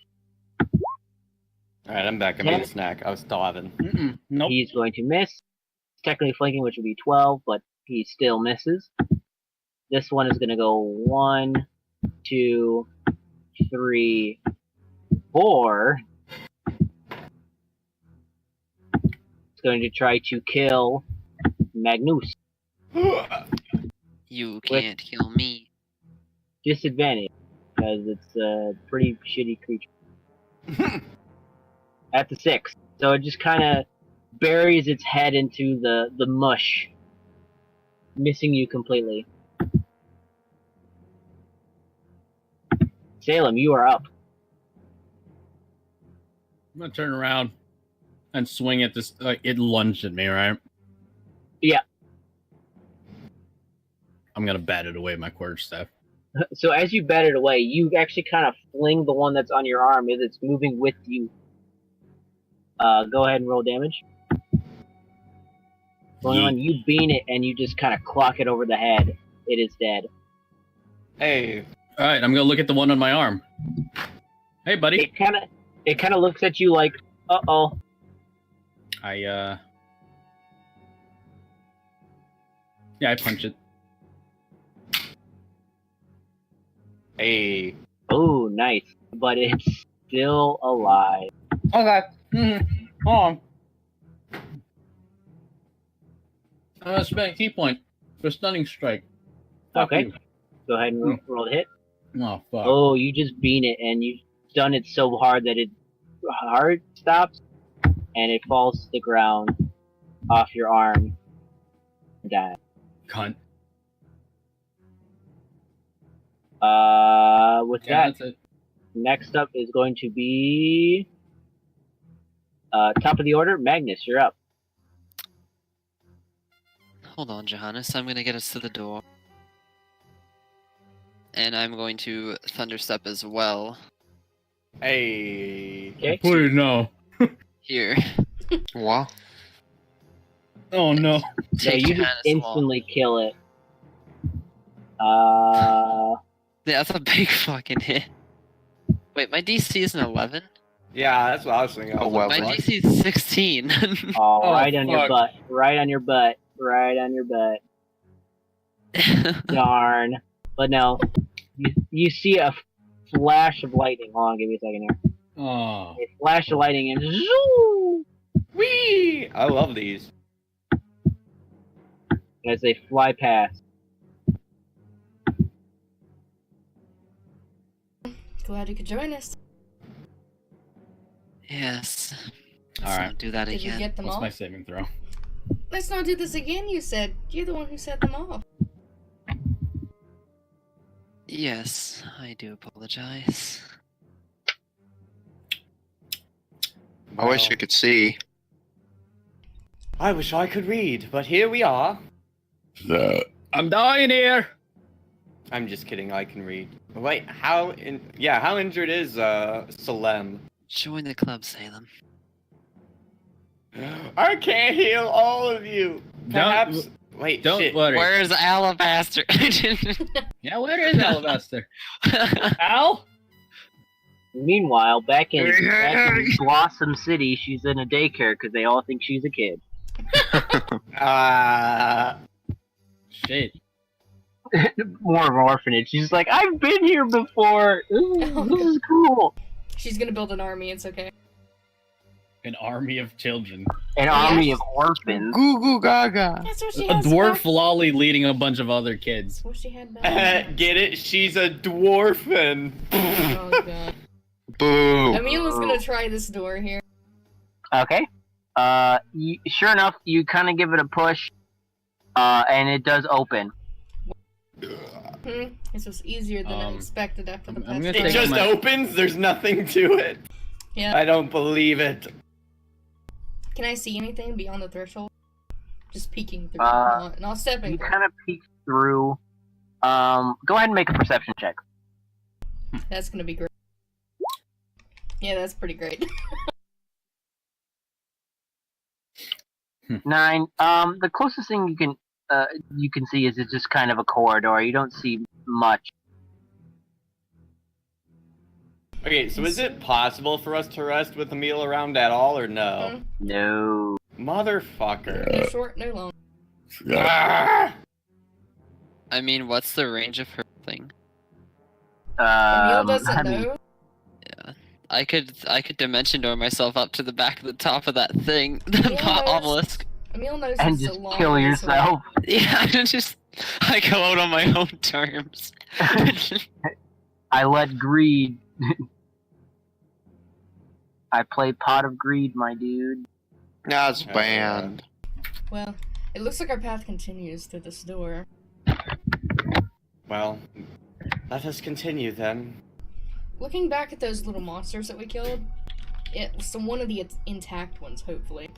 Alright, I'm back. I made a snack. I was starving. Nope. He's going to miss. Technically flanking, which would be 12, but he still misses. This one is going to go 1, 2, 3, 4. It's going to try to kill Magnus. You can't kill me. Disadvantage, because it's a pretty shitty creature. At the 6. So it just kind of buries its head into the mush, missing you completely. Salem, you are up. I'm gonna turn around and swing at this. It lunged at me, right? Yeah. I'm gonna bat it away with my quarterstaff. So as you bat it away, you actually kind of fling the one that's on your arm as it's moving with you. Go ahead and roll damage. One, you bean it and you just kind of clock it over the head. It is dead. Hey. All right, I'm gonna look at the one on my arm. Hey, buddy. It kind of looks at you like, uh-oh. I punch it. Hey. Oh, nice. But it's still alive. Okay. Hold on. I'm gonna spend a key point for stunning strike. Fuck Okay. you. Go ahead and roll the hit. Oh fuck. Oh, you just bean it, and you've done it so hard that it heart stops, and it falls to the ground off your arm. And dies. Cunt. With Yeah, that, that's it. next up is going to be top of the order. Magnus, you're up. Hold on, Johannes. I'm gonna get us to the door. And I'm going to thunderstep as well. Hey. Okay. Please no. Here. Wow. Oh no. Yeah, Take you just Johannes instantly kill it. along. Yeah, that's a big fucking hit. Wait, my DC is an 11? Yeah, that's what I was thinking. I was Oh, well, like, My what? DC is 16. Oh, right on your fuck. butt. Right on your butt. Right on your butt. Darn. But no, you see a flash of lightning. Hold on, give me a second here. Oh. A flash of lightning and zoom Whee! I love these. as they fly past. Glad you could join us. Yes. All Let's right. not do that Did you again. get them What's all? my saving throw? Let's not do this again, you said. You're the one who set them off. Yes, I do apologize. I wish I could see. I wish I could read, but here we are. I'm dying here. I'm just kidding. I can read. Wait, how injured is Salem? Join the club, Salem. I can't heal all of you. Perhaps. Wait, Don't shit. worry. Where's Alabaster? Yeah, where is Alabaster? Al? Meanwhile, back in Blossom City, she's in a daycare because they all think she's a kid. Shit. More of an orphanage. She's like, I've been here before. This is cool. She's gonna build an army, it's okay. An army of children. An army of orphans. Goo goo gaga. That's what she A has dwarf back. lolly leading a bunch of other kids. What she had back. Get it? She's a dwarfin. Oh god. Boo. Emila's gonna try this door here. Okay. Sure enough, you kind of give it a push, and it does open. This was easier than I Um, expected after the I'm past. gonna It take just my- opens. There's nothing to it. Yeah. I don't believe it. Can I see anything beyond the threshold? Just peeking through. Not stepping. You kind of peek through. Go ahead and make a perception check. That's gonna be great. Yeah, that's pretty great. 9. The closest thing you can see is it's just kind of a corridor. You don't see much. Okay, so is it possible for us to rest with a meal around at all, or no? No. Motherfucker. No short, no long. Ah! I mean, what's the range of her thing? Emil doesn't I mean, know. I could dimension door myself up to the back of the top of that thing, the Yeah, obelisk. Emil knows and it's a just long kill ways yourself. Yeah, I go out on my own terms. I let greed. I play Pot of Greed, my dude. That's banned. Well, it looks like our path continues through this door. Well, let us continue then. Looking back at those little monsters that we killed, it's one of the intact ones, hopefully.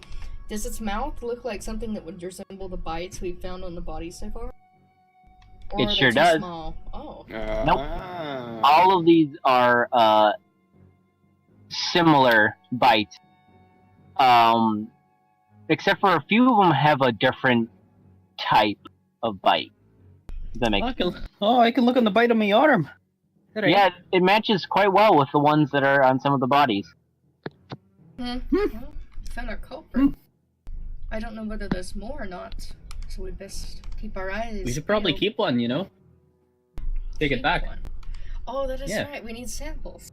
Does its mouth look like something that would resemble the bites we've found on the body so far? Or It are they sure too does. Small? Oh. All of these are similar bites. Except for a few of them have a different type of bite. Does that make sense? I can look on the bite of my arm. Yeah, it matches quite well with the ones that are on some of the bodies. Well, found our culprit. I don't know whether there's more or not, so we best keep our eyes. We should probably peeled. keep one, you know? Take it Keep back. one. Oh, that is Yeah. right. We need samples.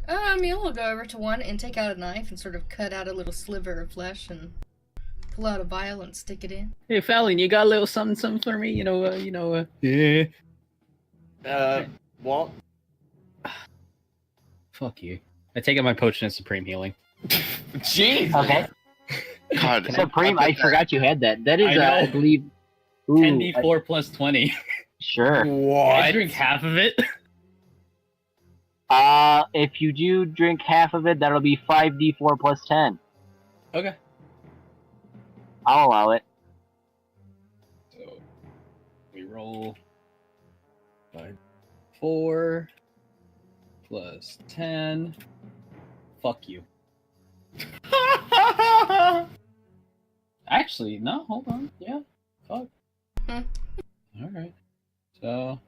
Emil will go over to one and take out a knife and sort of cut out a little sliver of flesh and pull out a vial and stick it in. Hey, Fallon, you got a little something for me? Yeah. Walt? Fuck you. I take out my potion of supreme healing. Jeez. Okay. God. Supreme, I forgot you had that. That is, I know. I believe... Ooh, 10d4 plus 20. Sure. What? I drink half of it. If you do drink half of it, that'll be 5d4 plus 10. Okay. I'll allow it. So we roll 4 plus 10. Fuck you. Actually, no, hold on. Yeah. Fuck. Alright. So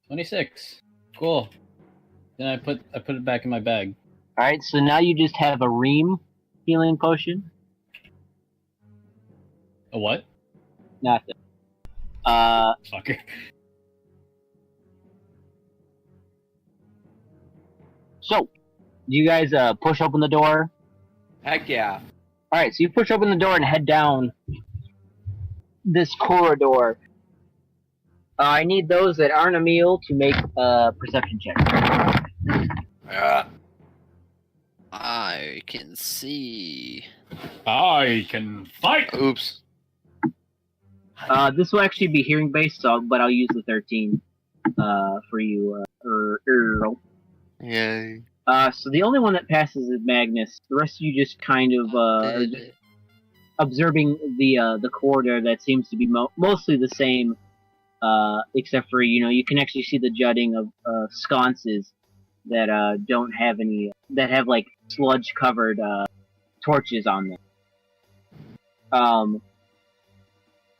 26. Cool. Then I put it back in my bag. Alright, so now you just have a Ream healing potion. A what? Nothing. Fucker. So, do you guys push open the door? Heck yeah. Alright, so you push open the door and head down this corridor. I need those that aren't a meal to make a perception check. I can see. I can fight. Oops. This will actually be hearing based, but I'll use the 13 for you, Earl. Yay. So the only one that passes is Magnus. The rest of you just kind of are Did just it. observing the corridor that seems to be mostly the same, except for you can actually see the jutting of sconces that don't have any that have like sludge covered torches on them.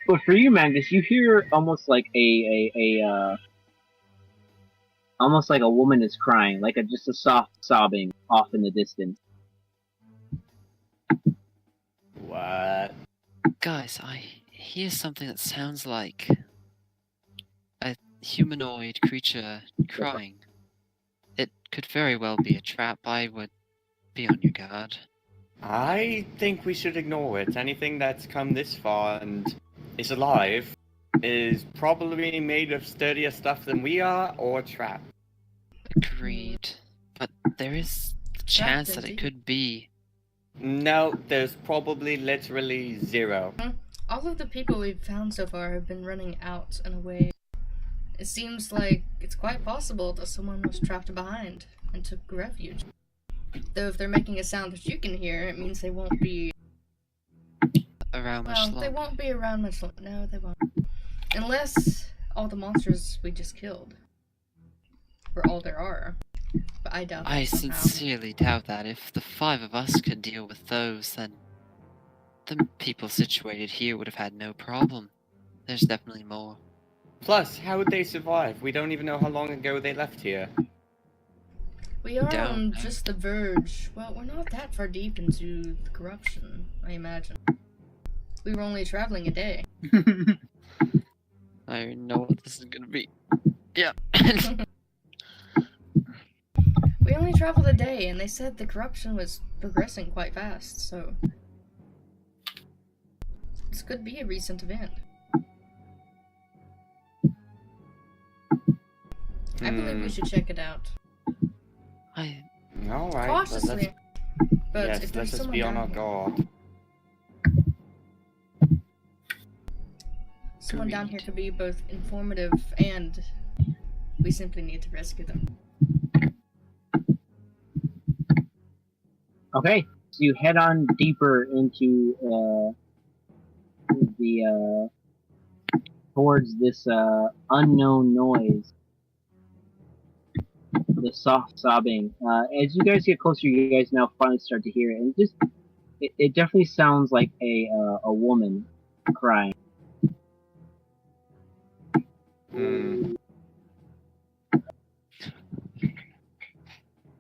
But for you, Magnus, you hear almost like almost like a woman is crying, like just a soft sobbing off in the distance. What? Guys, I hear something that sounds like a humanoid creature crying. It could very well be a trap. I would be on your guard. I think we should ignore it. Anything that's come this far and is alive is probably made of sturdier stuff than we are, or trapped. Agreed. But there is the chance that it indeed. could be. No, there's probably literally zero. All of the people we've found so far have been running out and away. It seems like it's quite possible that someone was trapped behind and took refuge. Though if they're making a sound that you can hear, it means they won't be... Around much Well, longer. they won't be around much longer. No, they won't. Unless all the monsters we just killed were all there are. But I doubt that I somehow. sincerely doubt that. If the 5 of us could deal with those, then the people situated here would have had no problem. There's definitely more. Plus, how would they survive? We don't even know how long ago they left here. We are Don't on know. just the verge. Well, we're not that far deep into the corruption, I imagine. We were only traveling a day. I know what this is gonna be. Yeah. We only traveled a day, and they said the corruption was progressing quite fast, so... This could be a recent event. I believe we should check it out. Alright, Cautiously. But yes, if let's there's just someone be on down our here, guard. someone down here Agreed. could be both informative and we simply need to rescue them. Okay, so you head on deeper into the towards this unknown noise, the soft sobbing. As you guys get closer, you guys now finally start to hear it, and it definitely sounds like a woman crying.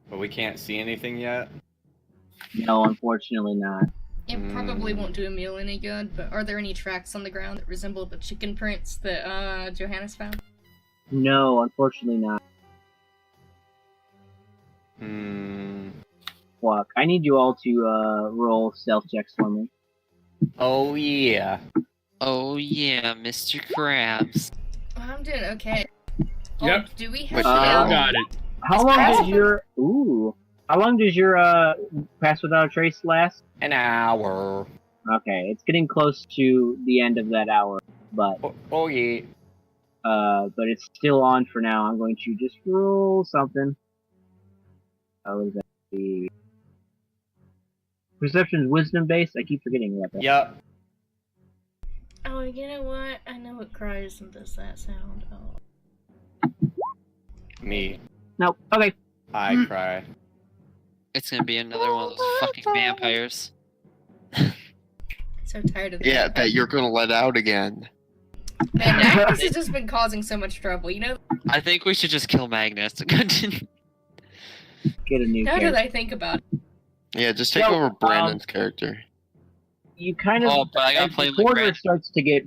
But we can't see anything yet. No, unfortunately not. It probably won't do Emil any good, but are there any tracks on the ground that resemble the chicken prints that Johannes found? No, unfortunately not. Fuck. I need you all to roll stealth checks for me. Oh yeah. Oh yeah, Mr. Krabs. Well, I'm doing okay. Yep. Oh, do we have Wait, I got it. How long does your How long does your pass without a trace last? An hour. Okay, it's getting close to the end of that hour, but Oh yeah. but it's still on for now. I'm going to just roll something. How is that? The perception's wisdom based. I keep forgetting about that. Yep. Oh, you know what? I know it cries and does that sound. Oh. Me. Nope. Okay. I cry. It's gonna be another one of those fucking vampires. So tired of that. Yeah, that you're gonna let out again. Man, Magnus has just been causing so much trouble. You know, I think we should just kill Magnus. Get a new now that character. I think about it. Yeah, just take No, over Brandon's character. you kind of Oh, but I gotta as play the my corridor grand. starts to get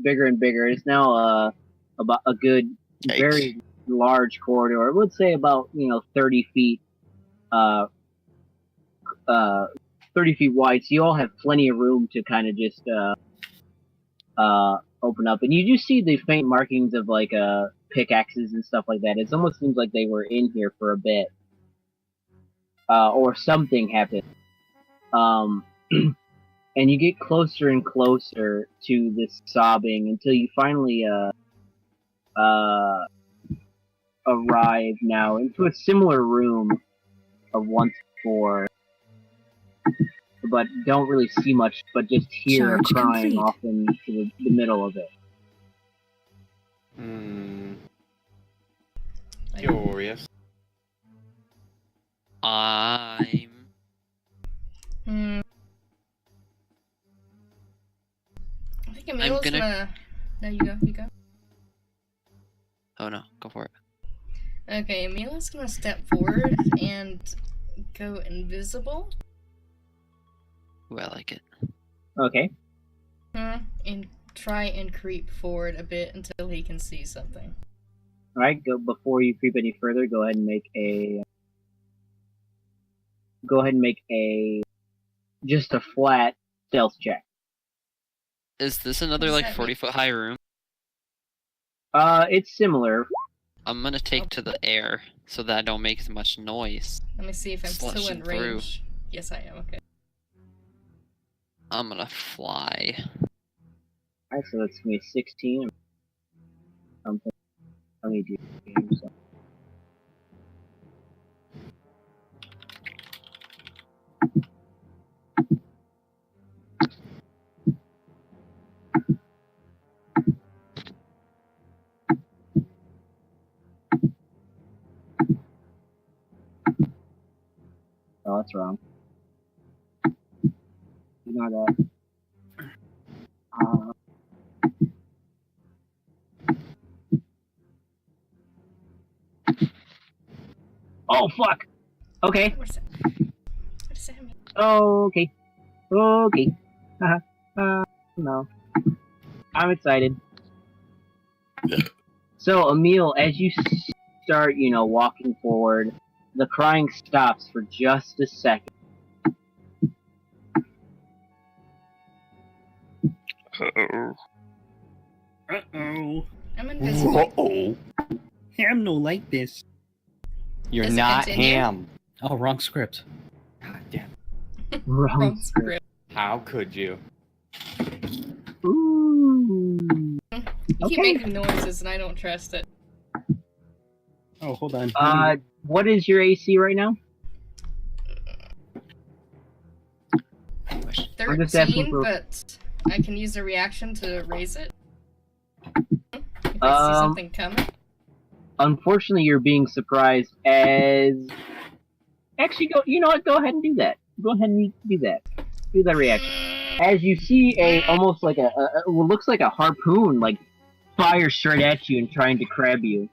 bigger and bigger. It's now about a good, Yikes. very large corridor. I would say about 30 feet, uh, 30 feet wide. So you all have plenty of room to kind of just open up, and you do see the faint markings of like pickaxes and stuff like that. It almost seems like they were in here for a bit, or something happened. And you get closer and closer to this sobbing until you finally arrive now into a similar room of once before, but don't really see much, but just hear Charge crying complete. off into the middle of it. Curious. I'm. Hmm. I think Emil's gonna- No, you go. You go. Oh no, go for it. Okay, Emil's gonna step forward and go invisible. Ooh, I like it. Okay. And try and creep forward a bit until he can see something. All right. Go before you creep any further. Go ahead and make a just a flat stealth check. Is this another What does like that 40-foot high room? It's similar. I'm gonna take to the air so that I don't make as much noise. Let me see if I'm still in Slashing through. range. Yes, I am. Okay. I'm gonna fly. Alright, so that's gonna be 16. Something. Let me do the game. So. Oh, that's wrong. Ignore that. Oh, fuck! Okay. What does that mean? Oh, okay. Okay. No. I'm excited. So, Emil, as you start, walking forward, the crying stops for just a second. Uh-oh. Uh-oh. I'm invisible. Ham no like this. You're Does it not continue? Ham. Oh, wrong script. God damn. Wrong script. How could you? Ooh. You keep Okay. making noises and I don't trust it. Oh, hold on. What is your AC right now? I'm just asking 13, for- but I can use a reaction to raise it. If I see something coming. Unfortunately, you're being surprised as... Actually, go. You know what? Go ahead and do that. Go ahead and do that. Do that reaction. As you see almost like what looks like a harpoon, like, fire straight at you and trying to grab you.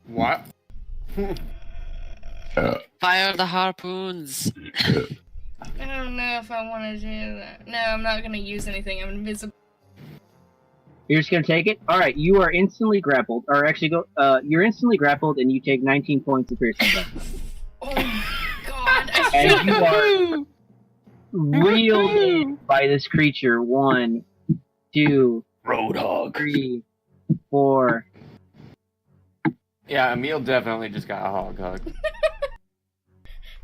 What? Fire the harpoons! I don't know if I want to do that. No, I'm not going to use anything. I'm invisible. You're just gonna take it? Alright, you are instantly grappled. Or actually, you're instantly grappled and you take 19 points of piercing damage. Oh my god. I And should you are reeled in by this creature. 1, 2, Roadhog. 3, 4. Yeah, Emil definitely just got a hog hug.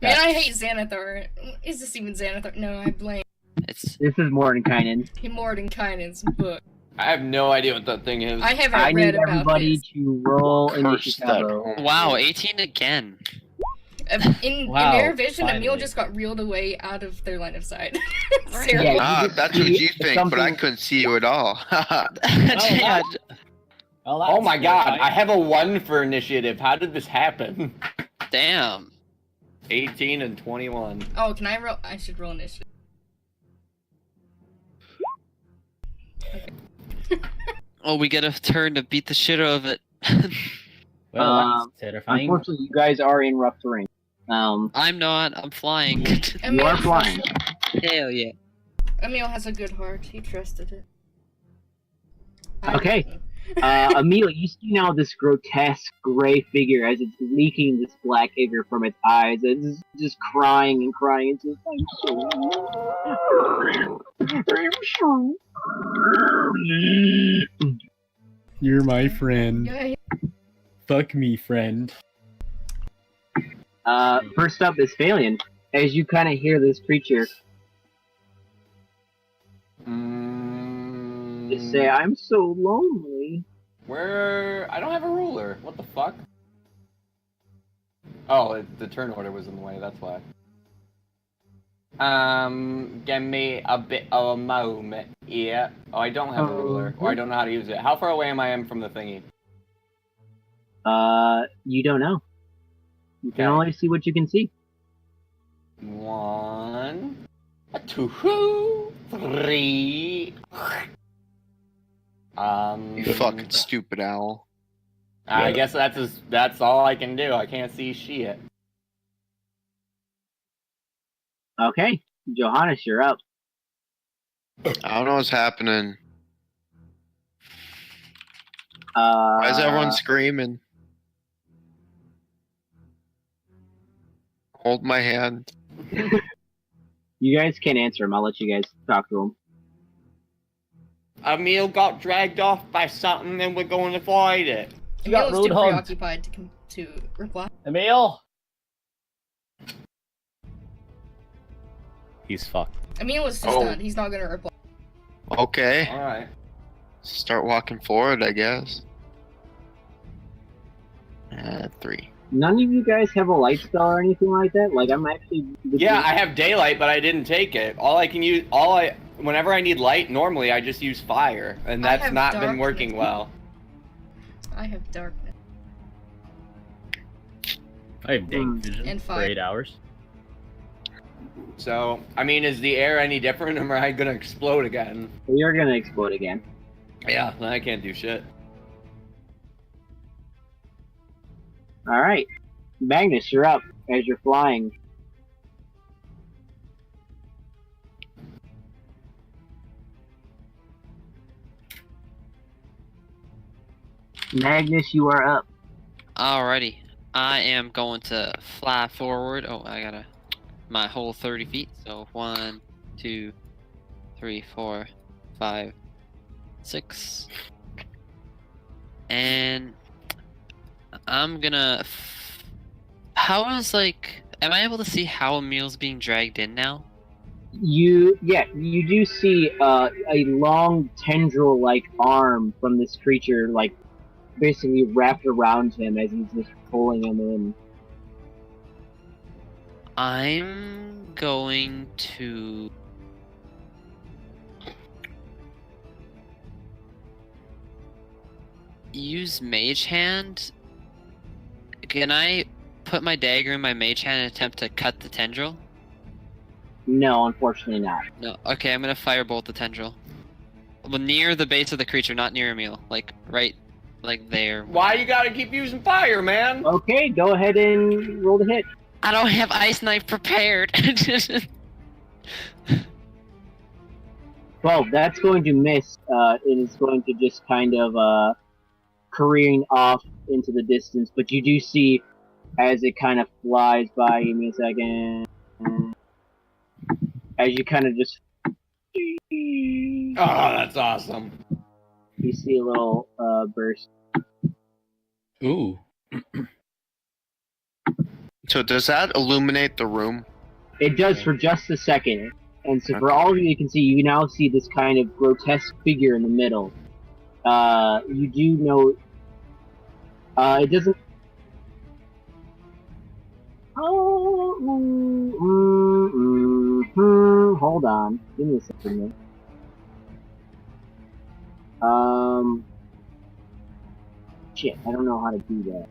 Man, I hate Xanathar. Is this even Xanathar? No, I blame It's This is Mordenkainen. Mordenkainen's book. I have no idea what that thing is. I haven't I read need about everybody this. to roll Curse initiative. that home. wow, 18 again. In Wow, their vision, Emil finally. just got reeled away out of their line of sight. Yeah, Terrible. you Ah, just that's what see you think, but I something- couldn't see you at all. Yeah, Well, Oh my that's god, terrifying. I have a 1 for initiative. How did this happen? damn. 18 and 21. Oh, can I roll? I should roll initiative. Oh, we get a turn to beat the shit out of it. Well, that's terrifying. Unfortunately, you guys are in rough terrain. I'm not. I'm flying. You are flying. Hell yeah. Emil has a good heart. He trusted it. Okay. Emil, you see now this grotesque gray figure as it's leaking this black ichor from its eyes. It's just crying and crying. It's just like, You're my friend. Yeah, Fuck me, friend. first up is Phalion. As you kind of hear this creature just say, "I'm so lonely." Where? I don't have a ruler. What the fuck? Oh, the turn order was in the way. That's why. Give me a bit of a moment. Yeah. Oh, I don't have a ruler, or I don't know how to use it. How far away am I from the thingy? You don't know. You can Okay. only see what you can see. 1, 2, 3. You fucking stupid owl. I guess that's all I can do. I can't see shit. Okay, Johannes, you're up. I don't know what's happening. Why is everyone screaming? Hold my hand. You guys can't answer him. I'll let you guys talk to him. Emil got dragged off by something and we're going to fight it. You got Emil is too road preoccupied to reply. Emil! He's fucked. Emil is just done. He's not gonna reply. Okay. Alright. Start walking forward, I guess. 3. None of you guys have a light spell or anything like that? Like, I'm actually... Yeah, I have daylight, but I didn't take it. Whenever I need light, normally I just use fire, and I that's have not been darkness. working well. I have darkness. I have day vision And for fire. 8 hours. So, I mean, is the air any different, or am I gonna explode again? You're gonna explode again. Yeah, then I can't do shit. Alright. Magnus, you're up as you're flying. Magnus, you are up. Alrighty. I am going to fly forward. Oh, I gotta my whole 30 feet. So 1, 2, 3, 4, 5, 6. And I'm gonna. How is am I able to see how Emil's being dragged in now? You do see a long tendril-like arm from this creature, basically wrapped around him as he's just pulling him in. I'm going to use Mage Hand. Can I put my dagger in my Mage Hand and attempt to cut the tendril? No, unfortunately not. No. Okay, I'm gonna firebolt the tendril. Well, near the base of the creature, not near Emil. Right, there. Why you gotta keep using fire, man? Okay, go ahead and roll the hit. I don't have Ice Knife prepared. Well, that's going to miss. It is going to just kind of careen off into the distance, but you do see as it kind of flies by. Give me a second. As you kind of just. Oh, that's awesome. You see a little burst. Ooh. So does that illuminate the room? It does for just a second. And so for all of you can see, you now see this kind of grotesque figure in the middle. You do know... it doesn't... Hold on. Give me a second there. Shit, I don't know how to do that.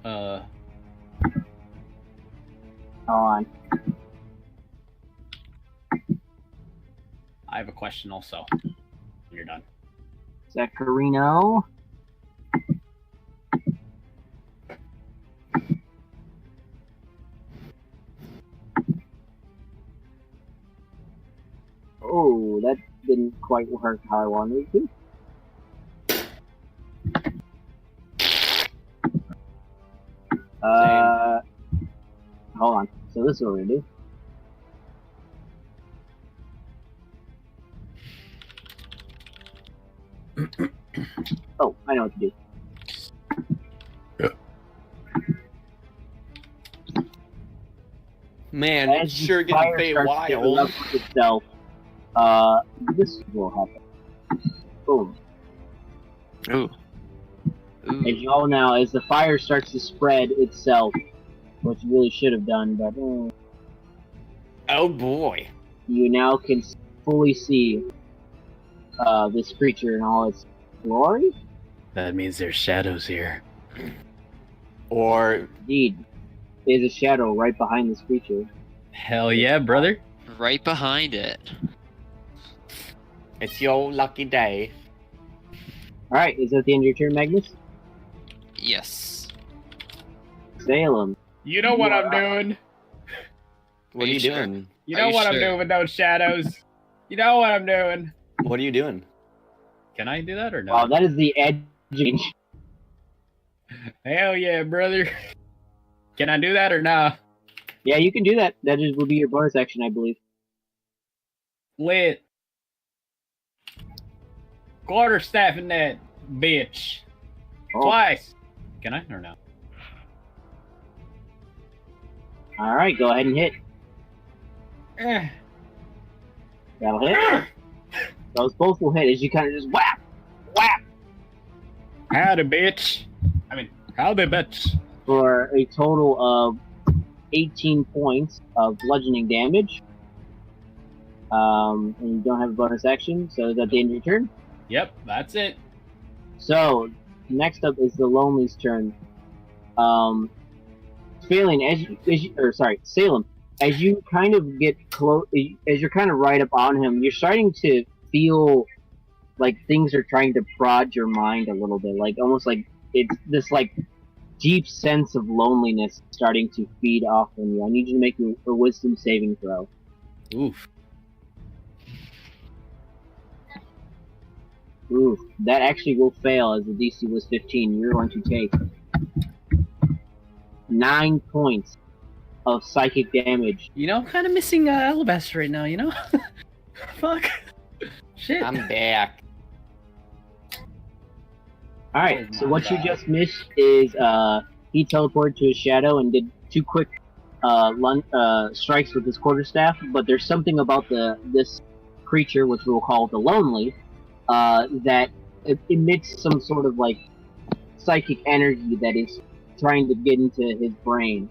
Hold on. I have a question also. You're done. Zacharino. Oh, that didn't quite work how I wanted it to. Hold on. So this is what we're gonna do. Oh, I know what to do. Man, As it's the sure getting fire Fey starts to wild. erupt itself, this will happen. Boom. Ooh. Ooh. As you all know, as the fire starts to spread itself, which you really should have done, but Oh boy. you now can fully see this creature in all its glory. That means there's shadows here. Or Indeed, there's a shadow right behind this creature. Hell yeah, brother. Right behind it. it's your lucky day. Alright, is that the end of your turn, Magnus? Yes. Salem. You know what I'm doing. What are you sure? doing? You Are know you what I'm sure? doing with those shadows. You know what I'm doing. What are you doing? Can I do that or no? Wow, that is the edge. Hell yeah, brother. Can I do that or nah? Yeah, you can do that. That would be your bonus action, I believe. Lit. Quarterstaffing that bitch. Oh. Twice. Can I or no? Alright, go ahead and hit. Eh. That'll hit. Those both will hit as you kind of just whap! Whap! Howdy, bitch. I mean, howdy, bitch. For a total of 18 points of bludgeoning damage. And you don't have a bonus action, so is that the end of your turn? Yep, that's it. So, next up is the Lonely's turn. Failing, Salem, as you kind of get close, as you're kind of right up on him, you're starting to feel like things are trying to prod your mind a little bit, like almost like it's this like deep sense of loneliness starting to feed off on you. I need you to make a wisdom saving throw. Oof. Ooh, that actually will fail as the DC was 15. You're going to take 9 points of psychic damage. You know, I'm kind of missing Alabaster right now, you know? Fuck. Shit. I'm back. Alright, so what you just missed is he teleported to his shadow and did 2 quick strikes with his quarterstaff, but there's something about this creature, which we'll call the Lonely, that it emits some sort of like psychic energy that is trying to get into his brain.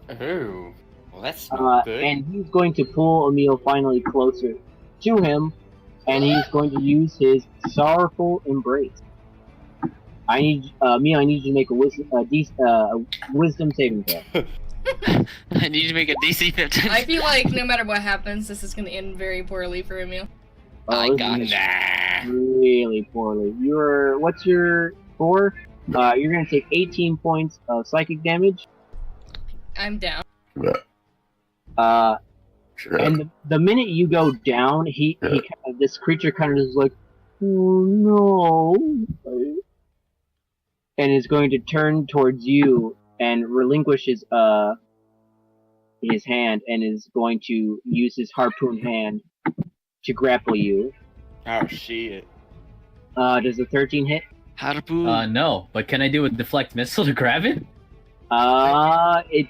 Oh, well that's not good. And he's going to pull Emil finally closer to him, and he's going to use his Sorrowful Embrace. Emil, I need you to make a wisdom saving throw. I need to make a DC 15. I feel like no matter what happens, this is gonna end very poorly for Emil. I this got is Nah. really poorly. What's your score? You're going to take 18 points of psychic damage. I'm down. And the minute you go down, this creature kind of is like, oh no, and is going to turn towards you and relinquish his hand and is going to use his harpoon hand to grapple you. Oh shit. Does a 13 hit? Harpoon. No, but can I do a deflect missile to grab it? It's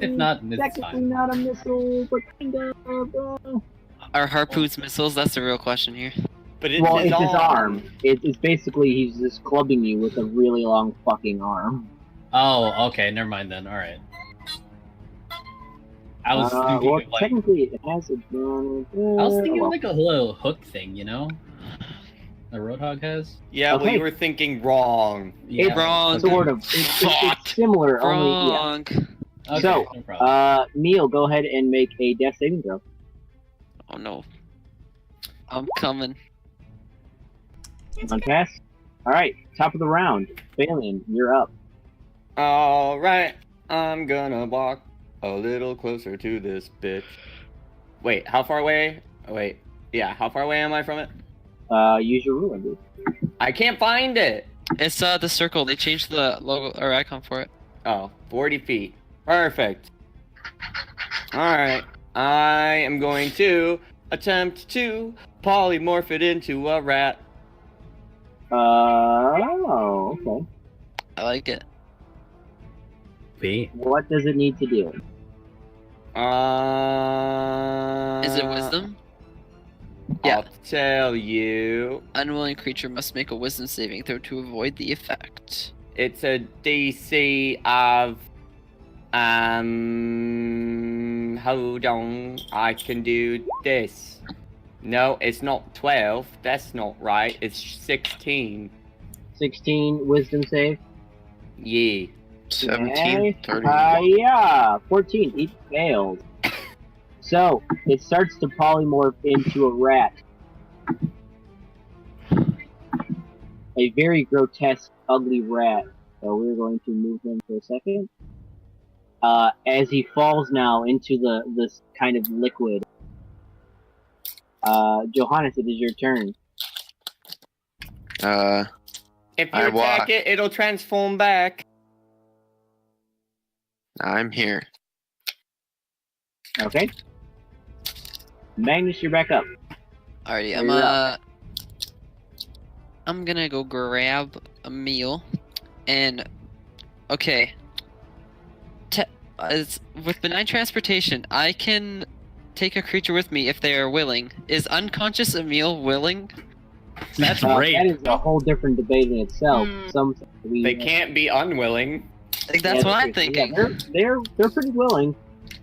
If not, it's technically fine. not a missile, but kind of. Are harpoons missiles? That's the real question here. But it's Well, his it's his arm. arm. It's basically he's just clubbing you with a really long fucking arm. Oh, okay, never mind then. Alright. I was thinking well, of like technically it has advantage. I was thinking well. of like a little hook thing, you know? The Roadhog has? Yeah, well Okay. you were thinking wrong. It's Wrong. sort of. It's similar, only yeah. Wrong. Okay, So, no problem. Neil, go ahead and make a death saving throw. Oh no. I'm coming. On pass. All right, top of the round. Phelan, you're up. Alright, I'm gonna walk a little closer to this bitch. Wait, how far away? Oh, wait. Yeah, how far away am I from it? Use your ruler, dude. I can't find it. It's the circle. They changed the logo or icon for it. Oh, 40 feet. Perfect. Alright. I am going to attempt to polymorph it into a rat. Oh, okay. I like it. B. What does it need to do? Is it wisdom? Yeah. I'll tell you. Unwilling creature must make a wisdom saving throw to avoid the effect. It's a DC of hold on. I can do this. No, it's not 12. That's not right. It's 16. 16 wisdom save. Yeah. 17, 30. Yeah, 14. It failed. So, it starts to polymorph into a rat. A very grotesque, ugly rat. So we're going to move him for a second. As he falls now into this kind of liquid. Johannes, it is your turn. If you I attack walk. it, it'll transform back. I'm here. Okay. Magnus, you're back up. Alrighty, You're I'm gonna go grab a meal, and okay. With benign transportation, I can take a creature with me if they are willing. Is unconscious Emil willing? That's rape. That is a whole different debate in itself. They can't be unwilling. Like, that's what I'm thinking. Yeah, they're pretty willing.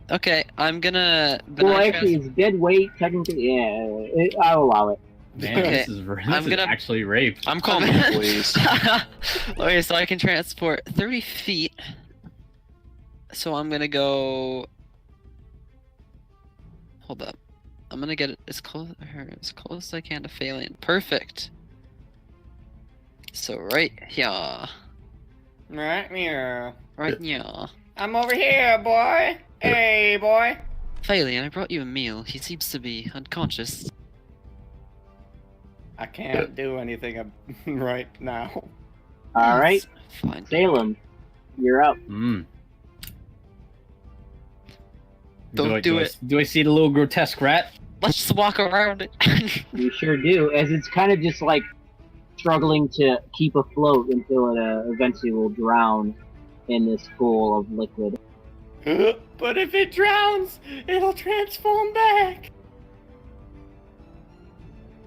Okay, I'm gonna. Well, actually, it's dead weight technically. Yeah, I'll allow it. Man, Okay, this is I'm gonna- actually rape. I'm calling the police. Okay, so I can transport 30 feet. So I'm gonna go. Hold up. I'm gonna get it as close as I can to Phalian. Perfect. So right here. Right here. Right here. I'm over here, boy. Hey, boy. Phalian, I brought you a meal. He seems to be unconscious. I can't do anything right now. All right, Fine. Salem, you're up. Don't do it. Do I see the little grotesque rat? Let's just walk around it. You sure do, as it's kind of just like struggling to keep afloat until it eventually will drown in this pool of liquid. But if it drowns, it'll transform back.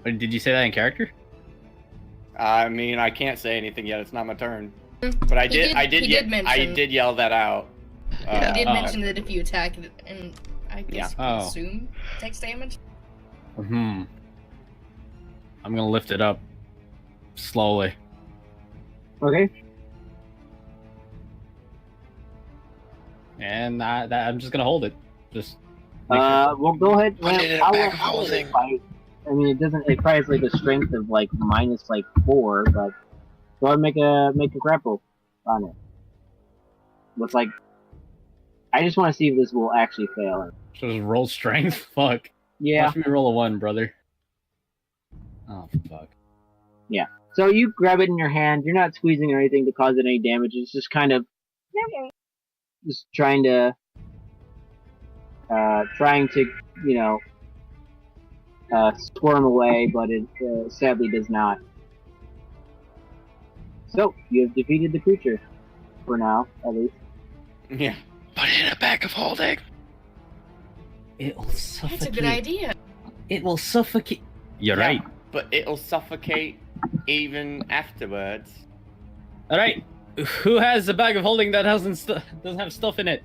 Wait, did you say that in character? I mean, I can't say anything yet. It's not my turn. But I did yell that out. Yeah. He did Oh. mention that if you attack it, and I guess you can Oh. assume it takes damage. I'm gonna lift it up slowly. Okay. And I'm just gonna hold it. Just make sure. Well, go ahead. Put it in a I'll bag of I'll let it holding. fight. I mean, it doesn't. It probably has like a strength of like minus like 4, but go ahead and make a grapple on it. With like, I just want to see if this will actually fail. So just roll strength. Fuck. Yeah. Watch me roll a 1, brother. Oh fuck. So you grab it in your hand. You're not squeezing or anything to cause it any damage. It's just kind of just trying to squirm away, but it sadly does not. So you have defeated the creature for now, at least. Yeah. Put it in a bag of holding. It'll suffocate. That's a good idea. It will suffocate. You're Yeah. right. But it'll suffocate even afterwards. All right. Who has a bag of holding that doesn't have stuff in it?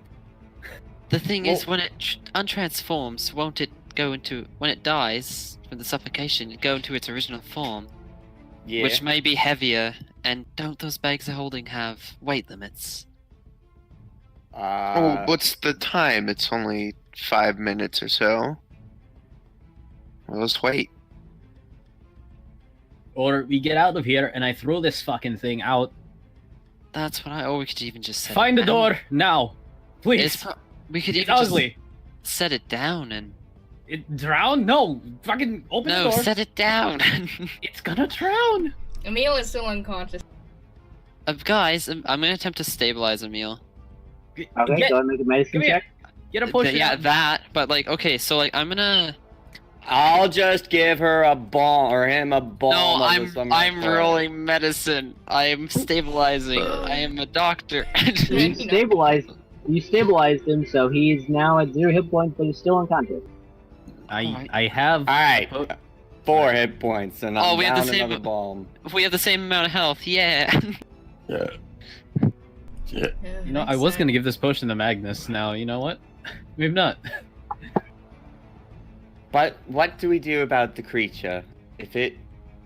The thing is, when it untransforms, won't it go into when it dies from the suffocation? Go into its original form, Yeah. which may be heavier. And don't those bags of holding have weight limits? Oh, what's the time? It's only 5 minutes or so. Well, let's wait. Or we get out of here and I throw this fucking thing out. That's what or we could even just set Find it the down. door now, please. We could It's even just ugly. set it down and It drown? No, fucking open the No, door. set it down. It's gonna drown. Emil is still unconscious. Guys, I'm gonna attempt to stabilize Emil. Okay, Get- go and make a medicine come here. check. Get a potion. Yeah, out. that. But like, okay, so like, I'm gonna. I'll just give her a bomb or him a bomb. No, of some I'm sort. rolling medicine. I am stabilizing. I am a doctor. You stabilized him, so he's now at 0 hit points, but he's still unconscious. I have. All right, 4 hit points, and I'm we have the down same- another bomb. We have the same amount of health. Yeah. Yeah. Yeah, You know, I makes was sense. gonna give this potion to Magnus. Now, you know what? Maybe not. But what do we do about the creature? If it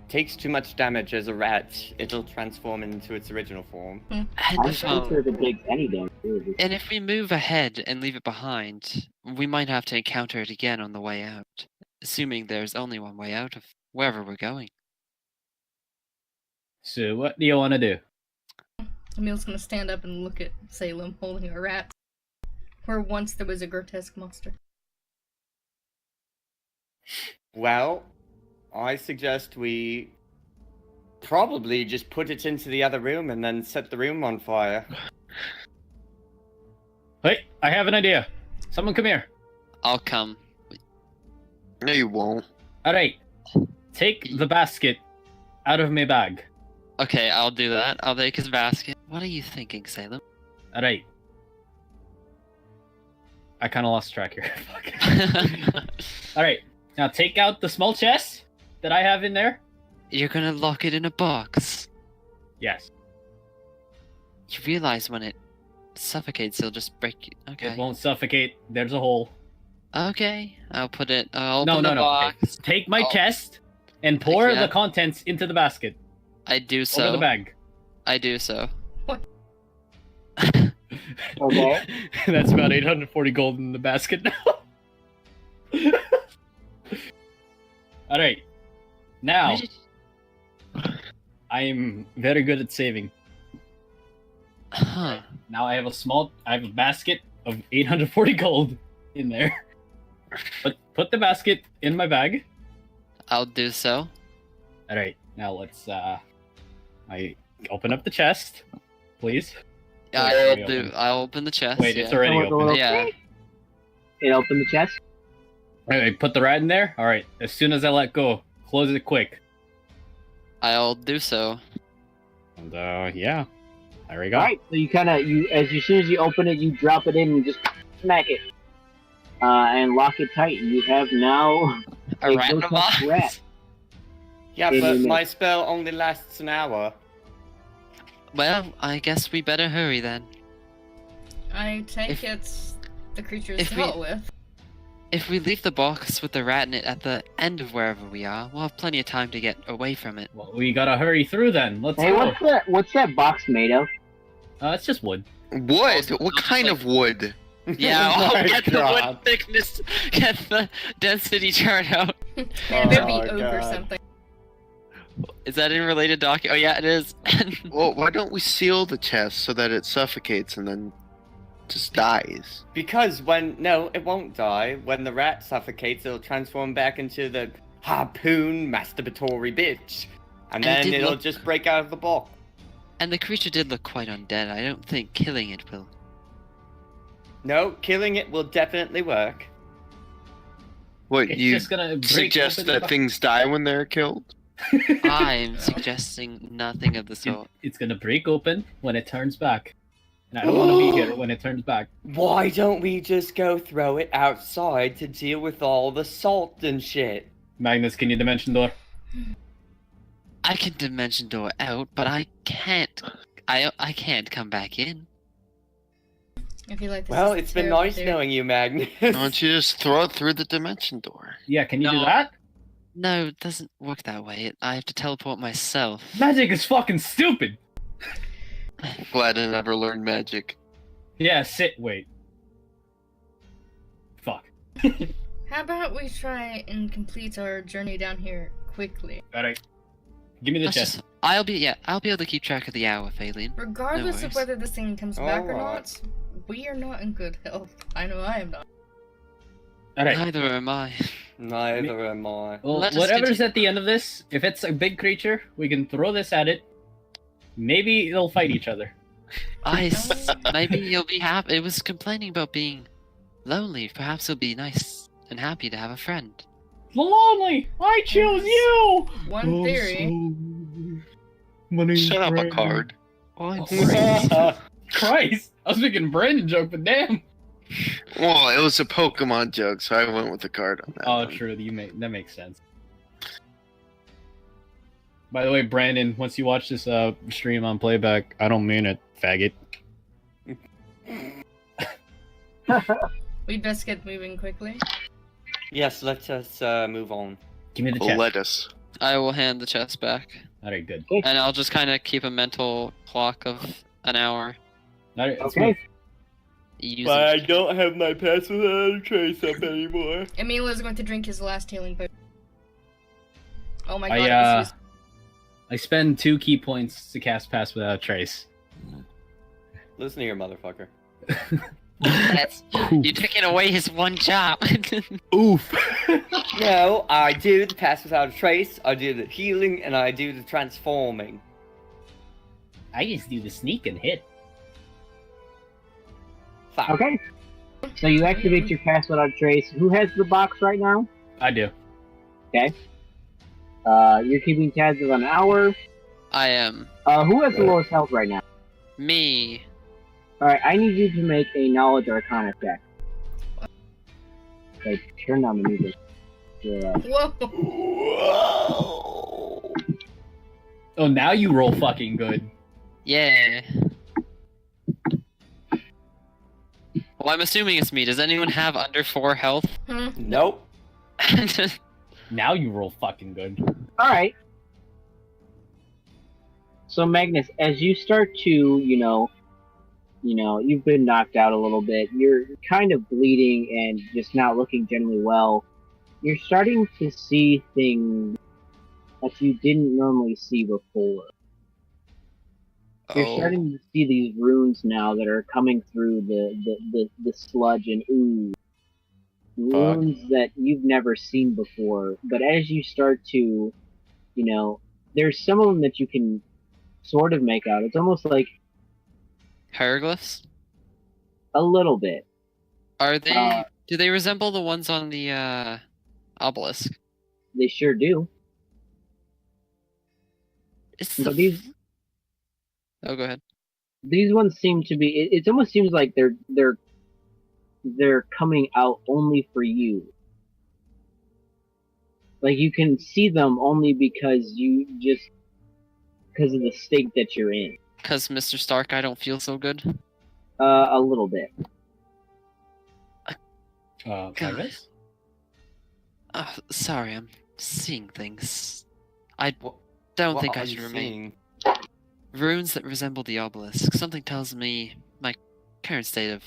takes too much damage as a rat, it'll transform into its original form. And I'm if, not sure if it takes any damage. Really. and if we move ahead and leave it behind, we might have to encounter it again on the way out. Assuming there's only one way out of wherever we're going. So, what do you want to do? Emil's gonna stand up and look at Salem holding a rat. Where once there was a grotesque monster. Well, I suggest we probably just put it into the other room and then set the room on fire. Hey, I have an idea. Someone come here. I'll come. No, you won't. All right, take the basket out of my bag. Okay, I'll do that. I'll take his basket. What are you thinking, Salem? All right. I kind of lost track here. Fuck. All right, now take out the small chest that I have in there. You're gonna lock it in a box. Yes. You realize when it suffocates, it'll just break you. Okay. It won't suffocate. There's a hole. Okay, I'll put it. I'll No, open no, the no. Okay. box. Take my Oh. chest and pour Yeah. the contents into the basket. I do so. Over the bag. I do so. Okay. That's about 840 gold in the basket now. All right. Now, Where did- I'm very good at saving. Huh. Now I have a basket of 840 gold in there. Put the basket in my bag. I'll do so. All right. Now let's I open up the chest, please. I'll we do. open? I'll open the chest. Wait, it's yeah. already Someone go open. look. Yeah. It opened the chest. All right, put the rat in there. All right. As soon as I let go, close it quick. I'll do so. And yeah, there we go. Alright, so you kind of, as soon as you open it, you drop it in and just smack it. And lock it tight. You have now A a rat in a grotesque box. rat. Yeah, Maybe but you my miss. spell only lasts an hour. Well, I guess we better hurry then. I take If- it's the creature is if we- dealt with. If we leave the box with the rat in it at the end of wherever we are, we'll have plenty of time to get away from it. Well, we gotta hurry through then. Let's Hey, go. what's that box made of? It's just wood. Wood? Also, What just kind like- of wood? Yeah, Oh I'll my get the God. wood thickness, get the density chart out. Maybe Oh, oak or God. something. Is that in related document? Oh yeah, it is. Well, why don't we seal the chest so that it suffocates and then just dies? Because it won't die. When the rat suffocates, it'll transform back into the harpoon masturbatory bitch. And And it then did it'll look- just break out of the box. And the creature did look quite undead. I don't think killing it will. No, killing it will definitely work. What, It's you just gonna break suggest open the that box. things die when they're killed? I'm suggesting nothing of the sort. It's gonna break open when it turns back. And I don't want to be here when it turns back. Why don't we just go throw it outside to deal with all the salt and shit? Magnus, can you dimension door? I can dimension door out, but I can't. I can't come back in. I feel like this Well, is it's been terrible nice theory. knowing you, Magnus. Why don't you just throw it through the dimension door? Yeah, can you do No. that? No, it doesn't work that way. I have to teleport myself. Magic is fucking stupid. Glad I never learned magic. Yeah, wait. Fuck. How about we try and complete our journey down here quickly? Alright. Give me the Let's chest. just- I'll be able to keep track of the hour, Phalene. Regardless of worries. whether this thing comes back or Alright. not, we are not in good health. I know I am not. All right. Neither am I. Neither am I. Well, Let us whatever's continue. at the end of this, if it's a big creature, we can throw this at it. Maybe they'll fight each other. Maybe you'll be happy. It was complaining about being lonely. Perhaps it'll be nice and happy to have a friend. Lonely! I choose you! One theory. Shut up, a card. Oh, Christ! I was making a Brandon joke, but damn. Well, it was a Pokemon joke, so I went with the card on that. Oh, one. true. That makes sense. By the way, Brandon, once you watch this stream on playback, I don't mean it, faggot. We'd best get moving quickly. Yes, let us move on. Give me the chest. Lettuce. I will hand the chest back, Alright, good. and I'll just kind of keep a mental clock of an hour. Alright, let's Okay. move. Using But I don't have my pass without a trace up anymore. Emil is going to drink his last healing potion. Oh my god, I, it was used. I spend 2 key points to cast Pass Without a Trace. Listen here, motherfucker. You're taking away his one job. Oof. No, I do the pass without a trace, I do the healing, and I do the transforming. I just do the sneak and hit. Fuck. Okay. So you activate your Pass Without Trace. Who has the box right now? I do. You're keeping tabs of an hour. I am Who has the lowest health right now? me. Alright, I need you to make a Knowledge Arcana check. Like, turn down the music. Whoa! Whoa. Oh, now you roll fucking good. Yeah. Well, I'm assuming it's me. Does anyone have under 4 health? Nope. Now you roll fucking good. Alright. So, Magnus, as you start to, you've been knocked out a little bit, you're kind of bleeding and just not looking generally well. You're starting to see things that you didn't normally see before. You're starting to see these runes now that are coming through the sludge and ooze. Runes that you've never seen before. But as you start to, there's some of them that you can sort of make out. It's almost like Hieroglyphs? a little bit. Are they? Do they resemble the ones on the obelisk? They sure do. It's But the... these Oh, go ahead. these ones seem to be. It almost seems like they're coming out only for you. Like you can see them only because of the state that you're in. Because Mr. Stark, I don't feel so good. A little bit. I guess? Sorry, I'm seeing things. I What- don't What think are I should you remain. seeing? Runes that resemble the obelisk. Something tells me my current state of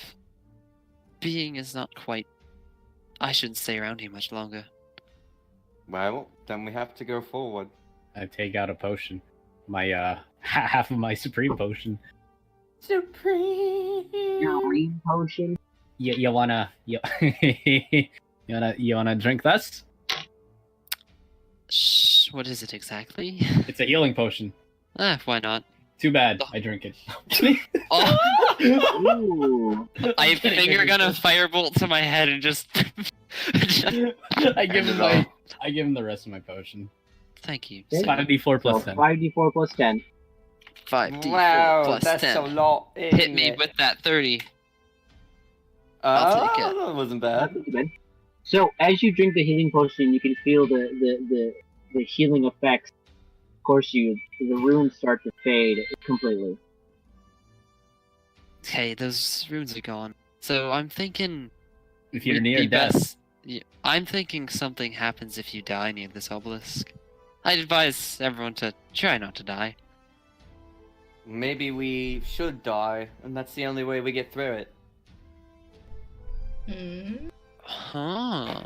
being is not quite... I shouldn't stay around here much longer. Well, then we have to go forward. I take out a potion. My, half of my Supreme Potion. Supreme. Your green potion. You wanna drink this? Shh, what is it exactly? It's a healing potion. Why not? Too bad, I drink it. Oh, Ooh. I finger gun a firebolt to my head and just... I give End him it I give him the rest of my potion. Thank you. Okay. 5d4 plus 10. 5d4 plus 10. 5d4 Wow, plus that's 10. a lot. Hit me with that 30. I'll take it. That wasn't That's bad. not too bad. So as you drink the healing potion, you can feel the healing effects. Of course, the runes start to fade completely. Okay, those runes are gone. So I'm thinking... If you're we'd near be death. best- Yeah, I'm thinking something happens if you die near this obelisk. I'd advise everyone to try not to die. Maybe we should die, and that's the only way we get through it. Huh.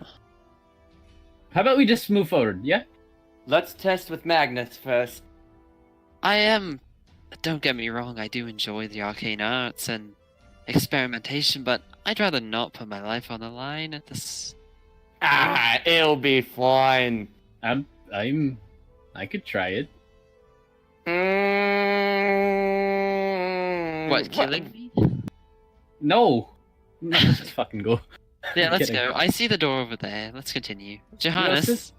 How about we just move forward, yeah? Let's test with magnets first. I am... Don't get me wrong, I do enjoy the arcane arts and experimentation, but I'd rather not put my life on the line at this It'll be fine. I could try it. What, killing me? No. Let's just fucking go. Yeah, I'm let's kidding. go. I see the door over there. Let's continue. Yes, Johannes,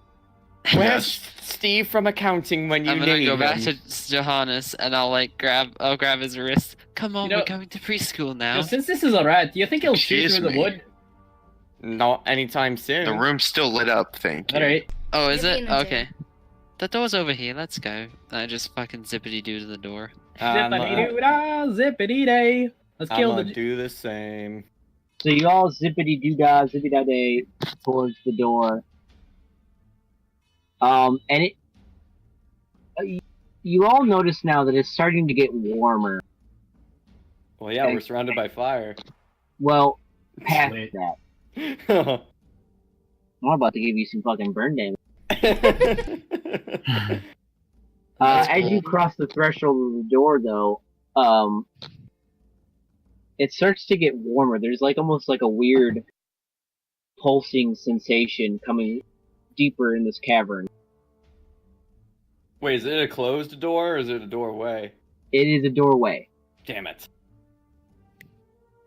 Where's Steve from accounting when you I'm gonna need go back him? to Johannes and I'll grab his wrist. Come on, You know- we're going to preschool now. Since this is a rat, do you think he'll shoot Excuse through the me. wood? Not anytime soon. The room's still lit up, thank you. Alright. Oh, is Maybe it? in a Okay. The door's over here. Let's go. I just fucking zippity doo to the door. Zippity-doo-dah, zippity-day. Let's I'm kill gonna the... do the same. So you all zippity-doo-dah, towards the door. And it... you all notice now that it's starting to get warmer. Well, yeah, we're surrounded by fire. Well, past Wait. that. I'm about to give you some fucking burn damage. As you cross the threshold of the door, though, it starts to get warmer. There's like almost like a weird pulsing sensation coming deeper in this cavern. Wait, is it a closed door or is it a doorway? It is a doorway. Damn it.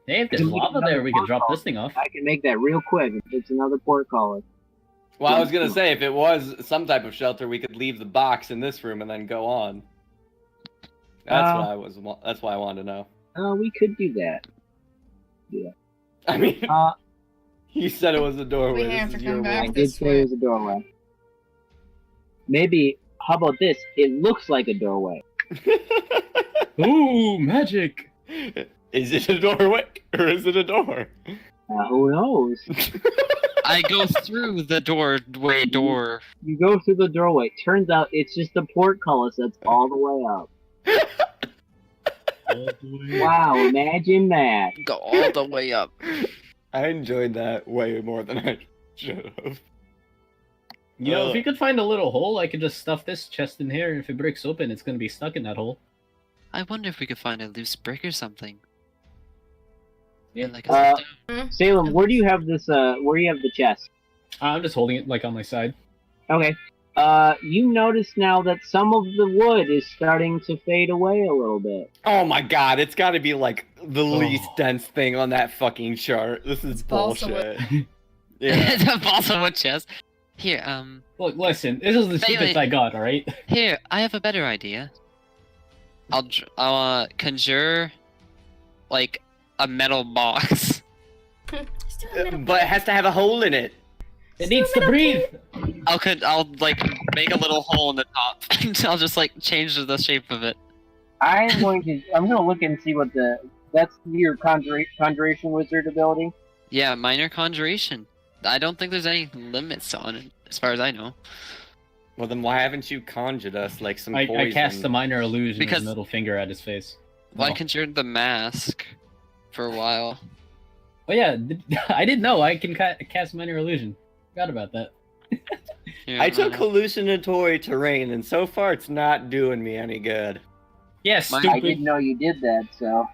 Hey, if there's lava there, we can drop this thing off. I can make that real quick. It's another portcollar. Well, I was gonna say, if it was some type of shelter, we could leave the box in this room and then go on. That's why I wanted to know. We could do that. I mean, Uh, you said it was a doorway. We have This is to your come room. back. I did this say way. it was a doorway. Maybe, how about this? It looks like a doorway. Ooh, magic! Is it a doorway or is it a door? Who knows? I go through the door. You go through the doorway. Turns out it's just a portcullis that's all the way up. Wow, imagine that. Go all the way up. I enjoyed that way more than I should have. You know, if you could find a little hole, I could just stuff this chest in here. If it breaks open, it's gonna be stuck in that hole. I wonder if we could find a loose brick or something. Yeah. Like a Salem, where do you have this, where do you have the chest? I'm just holding it like on my side. Okay. You notice now that some of the wood is starting to fade away a little bit. Oh my god, it's gotta be like the least dense thing on that fucking chart. This is balsa bullshit. Yeah. It's a balsa wood chest. Here, Look, listen, this is the Bailey. cheapest I got, alright? here. I have a better idea. I'll conjure, like, a metal box. Still a little But it has to have a hole in it. It needs to breathe! I'll like make a little hole in the top. I'll just like change the shape of it. I'm gonna look and see what that's your conjuration wizard ability. Yeah, minor conjuration. I don't think there's any limits on it, as far as I know. Well, then why haven't you conjured us like some I poison? cast a minor illusion Because- with a middle finger at his face. Well, I Oh. conjured the mask for a while. Oh yeah, I didn't know I can cast minor illusion. Forgot about that. Here, I took uh, hallucinatory terrain, and so far it's not doing me any good. Yes, Mine- I stupid. didn't know you did that, so.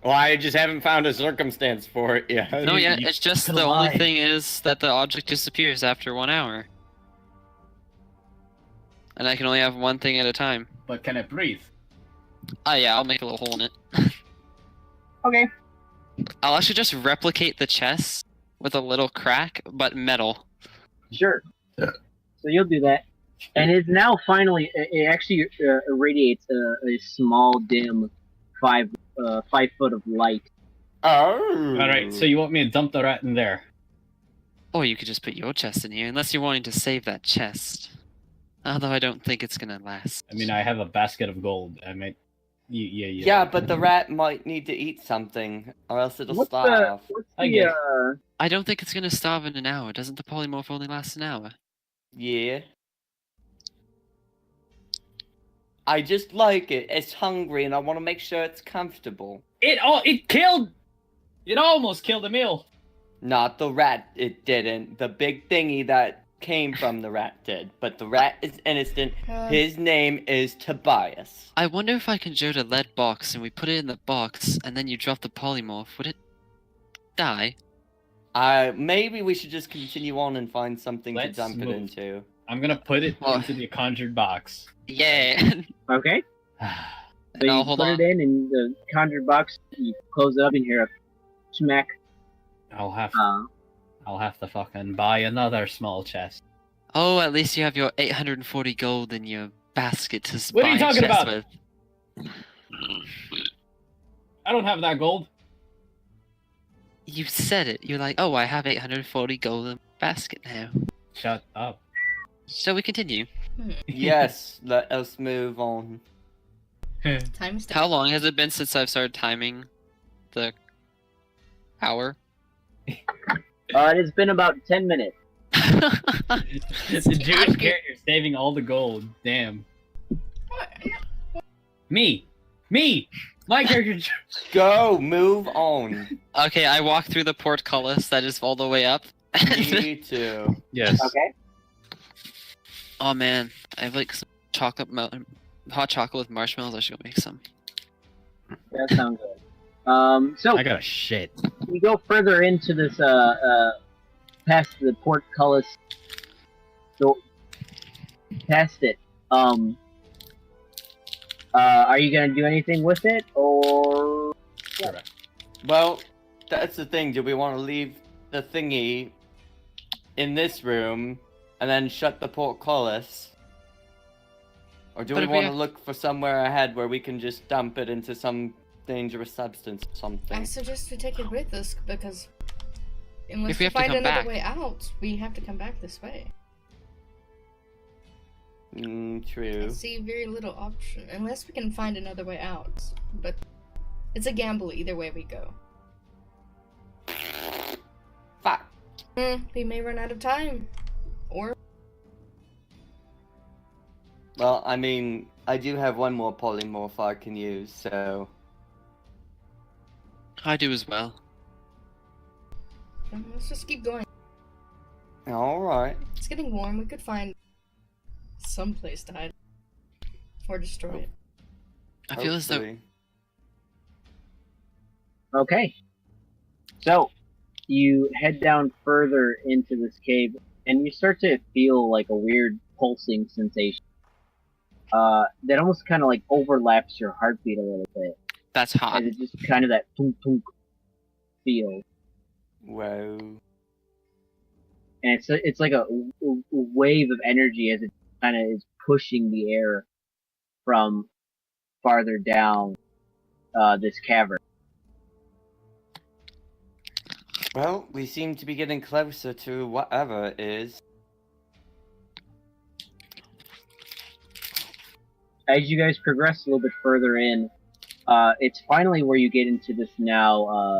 Well, I just haven't found a circumstance for it yet. No, yeah, you it's just could've the only lied. thing is that the object disappears after 1 hour. And I can only have one thing at a time. But can it breathe? Oh yeah, I'll make a little hole in it. Okay. I'll actually just replicate the chest with a little crack, but metal. Sure. So you'll do that. And it's now finally, it actually irradiates a small, dim 5 foot of light. Oh. Alright, so you want me to dump the rat in there? Or you could just put your chest in here, unless you're wanting to save that chest. Although I don't think it's gonna last. I mean, I have a basket of gold. I might... Yeah. Yeah, but the rat might need to eat something, or else it'll What's starve. I get it. I don't think it's gonna starve in an hour. Doesn't the polymorph only last an hour? Yeah. I just like it. It's hungry, and I want to make sure it's comfortable. It almost killed Emil. Not the rat, it didn't. The big thingy that came from the rat did. But the rat is innocent. His name is Tobias. I wonder if I conjured a lead box and we put it in the box and then you drop the polymorph, would it die? Maybe we should just continue on and find something Let's to dump it move. into. I'm gonna put it Oh. into the conjured box. Yeah. Okay. So No, you hold put on. it in the conjured box. You close it up and hear a smack. I'll have Uh, to fucking buy another small chest. Oh, at least you have your 840 gold in your basket to What are you buy a talking chest about? with. I don't have that gold. You said it. You're like, oh, I have 840 gold in my basket now. Shut up. Shall we continue? Yes, let us move on. Time is How long has it been since I've started timing the hour? it has been about 10 minutes. The Jewish character saving all the gold. Damn. Me. My character. Go, move on. Okay, I walk through the portcullis that is all the way up. Me too. Yes. Okay. Oh man, I have like some hot chocolate with marshmallows. I should go make some. That sounds good. So I got a shit. we go further into this, past the portcullis. So, past it. Are you gonna do anything with it, or? Well, that's the thing. Do we want to leave the thingy in this room and then shut the portcullis? Or do But we if we want to have- look for somewhere ahead where we can just dump it into some dangerous substance or I something? suggest we take it with us because unless If we we have to find come another back. way out, we have to come back this way. I True. see very little option unless we can find another way out. But it's a gamble either way we go. Fuck. We may run out of time, or Well, I mean, I do have one more polymorph I can use, so... I do as well. let's just keep going. Alright. It's getting warm. We could find some place to hide or destroy it. I feel as though Hopefully. Okay. So, you head down further into this cave, and you start to feel like a weird pulsing sensation. That almost kind of like overlaps your heartbeat a little bit. that's hot. And it's just kind of that thunk thunk feel. Whoa. And it's like a wave of energy as it kind of is pushing the air from farther down this cavern. Well, we seem to be getting closer to whatever it is. As you guys progress a little bit further in, it's finally where you get into this now.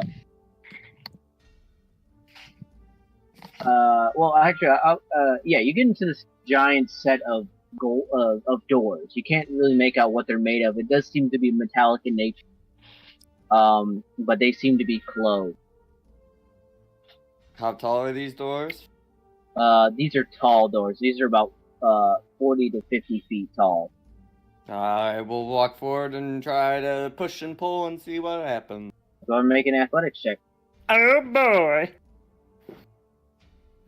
Well, actually, you get into this giant set of doors. You can't really make out what they're made of. It does seem to be metallic in nature, but they seem to be closed. How tall are these doors? These are tall doors. These are about 40 to 50 feet tall. I will walk forward and try to push and pull and see what happens. Go and make an athletics check. Oh boy!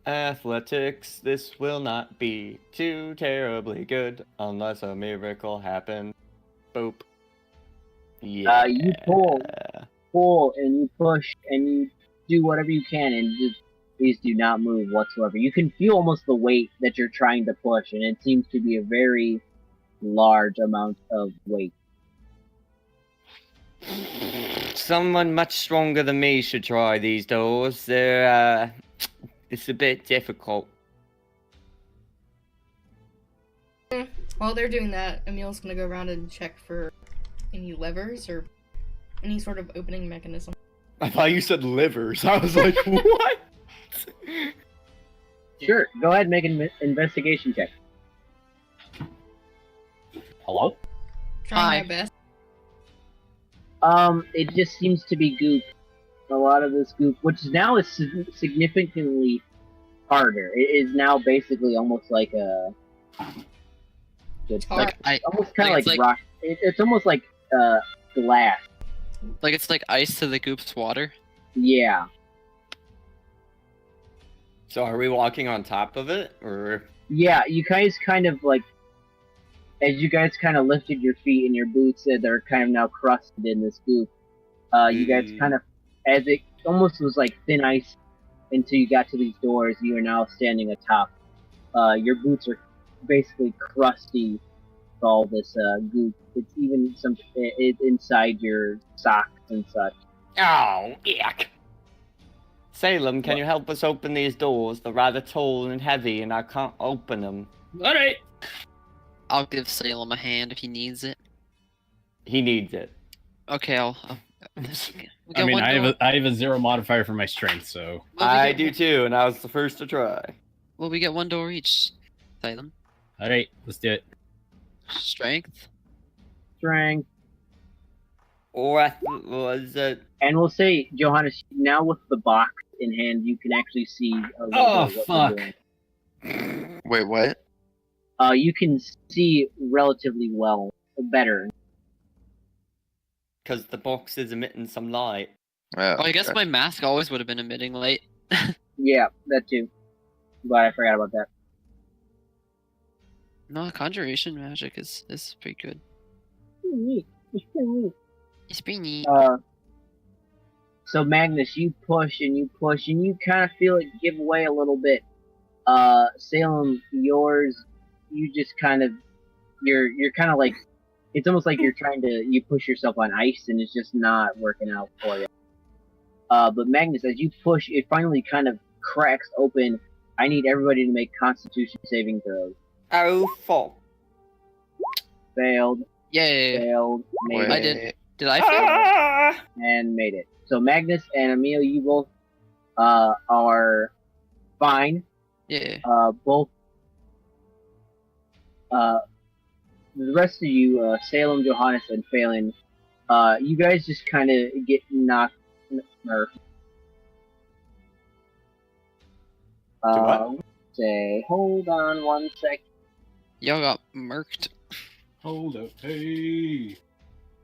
Athletics, this will not be too terribly good unless a miracle happens. Boop. Yeah. You pull, and you push, and you do whatever you can, and these do not move whatsoever. You can feel almost the weight that you're trying to push, and it seems to be a very large amount of weight. Someone much stronger than me should try these doors. They're, it's a bit difficult. While they're doing that, Emil's gonna go around and check for any levers or any sort of opening mechanism. I thought you said livers. I was like, what? Sure, go ahead and make an investigation check. Hello? Trying my best. It just seems to be goop. A lot of this goop, which now is significantly harder. It is now basically almost like a... It's Hard. almost kind of it's like rock. It's almost like glass. Like it's like ice to the goop's water. Yeah. So are we walking on top of it, or? Yeah, you guys kind of like, as you guys kind of lifted your feet and your boots that are kind of now crusted in this goop, you guys kind of, as it almost was like thin ice until you got to these doors, you are now standing atop. Your boots are basically crusty with all this goop. It's even inside your socks and such. Oh, yuck. Salem, can you help us open these doors? They're rather tall and heavy, and I can't open them. All right. I'll give Salem a hand if he needs it. He needs it. Okay, I'll we I got mean, one I door. have a 0 modifier for my strength, so Well, we I get- do too, and I was the first to try. Well, we get one door each. Salem. all right, let's do it. Strength. Strength. Or was it? And we'll say, Johannes, now with the box in hand, you can actually see a little Oh, bit of what you're fuck. doing. Wait, what? You can see relatively better. Because the box is emitting some light. Oh, Oh, I guess okay. my mask always would have been emitting light. Yeah, that too. But I forgot about that. No, conjuration magic is pretty good. Neat. It's pretty neat. It's pretty neat. So Magnus, you push and you kind of feel it give way a little bit. Salem, yours, you just kind of, you're kind of like, it's almost like you push yourself on ice and it's just not working out for you. But Magnus, as you push, it finally kind of cracks open. I need everybody to make Constitution saving throws. Oh, fuck. Failed, Yay! failed, made Wait. I it, did. Did I fail? Ah! and made it. So Magnus and Emil, you both are fine. Yeah. Both. The rest of you, Salem, Johannes, and Phelan, you guys just kind of get knocked. Or, what? Say, hold on one sec. Y'all got murked. Hold up, hey.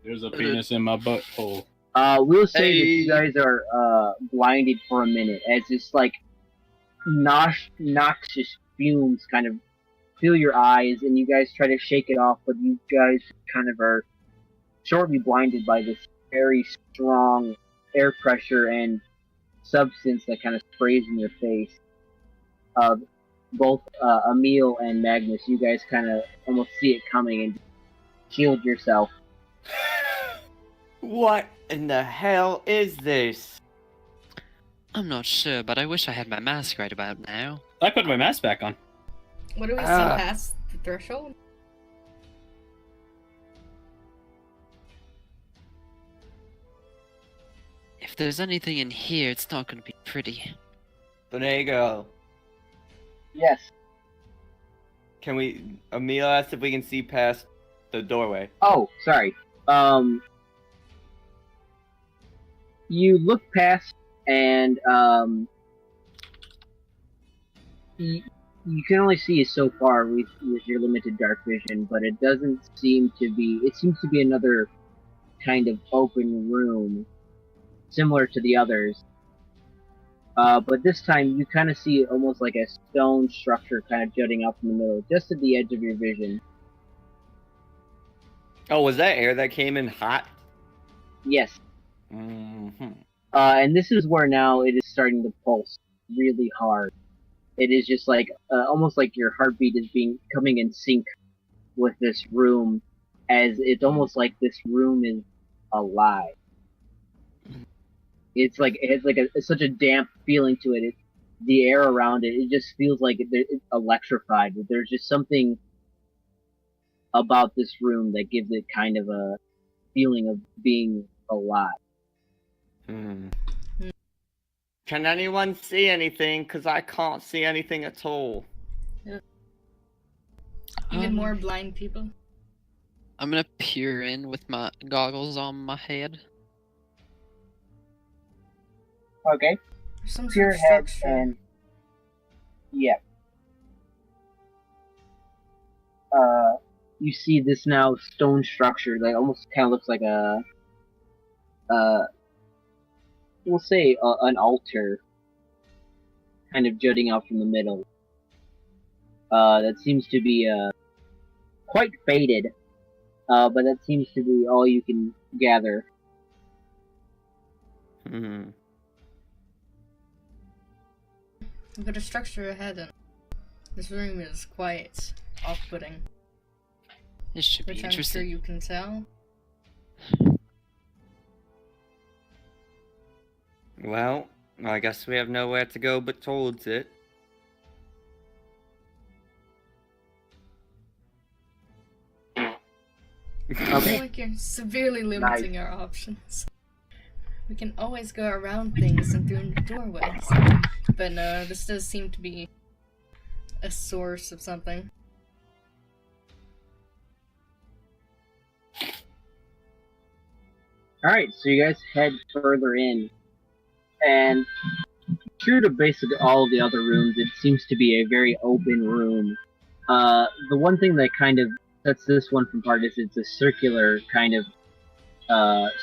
There's a penis in my butthole. We'll say that Hey. you guys are blinded for a minute as this like noxious fumes kind of fill your eyes, and you guys try to shake it off, but you guys kind of are shortly blinded by this very strong air pressure and substance that kind of sprays in your face. Both Emil and Magnus, you guys kind of almost see it coming and shield yourself. What in the hell is this? I'm not sure, but I wish I had my mask right about now. I put my mask back on. What do we see Ah. past the threshold? If there's anything in here, it's not gonna be pretty. Bonego. Yes. Can we? Emil asked if we can see past the doorway. Oh, sorry. You look past, and you can only see so far with your limited dark vision, but it doesn't seem to be. It seems to be another kind of open room, similar to the others. But this time you kind of see almost like a stone structure kind of jutting out from the middle, just at the edge of your vision. Oh, was that air that came in hot? Yes. Mm-hmm. And this is where now it is starting to pulse really hard. It is just like almost like your heartbeat is coming in sync with this room, as it's almost like this room is alive. It's like it has like such a damp feeling to it. The air around it, it just feels like it's electrified. There's just something about this room that gives it kind of a feeling of being alive. Hmm. Can anyone see anything? Because I can't see anything at all. Even more blind people. I'm gonna peer in with my goggles on my head. Okay. Some sort Pure of head structure. and yeah. You see this now stone structure that almost kind of looks like a we'll say an altar, kind of jutting out from the middle. That seems to be quite faded, but that seems to be all you can gather. Hmm. We've got a structure ahead, and this room is quite off-putting, This should be which I'm sure interesting. you can tell. Well, I guess we have nowhere to go but towards it. I feel like you're severely limiting our options. We can always go around things and through doorways. But no, this does seem to be a source of something. Alright, so you guys head further in, and true to basically all of the other rooms, it seems to be a very open room. The one thing that kind of sets this one from apart is it's a circular kind of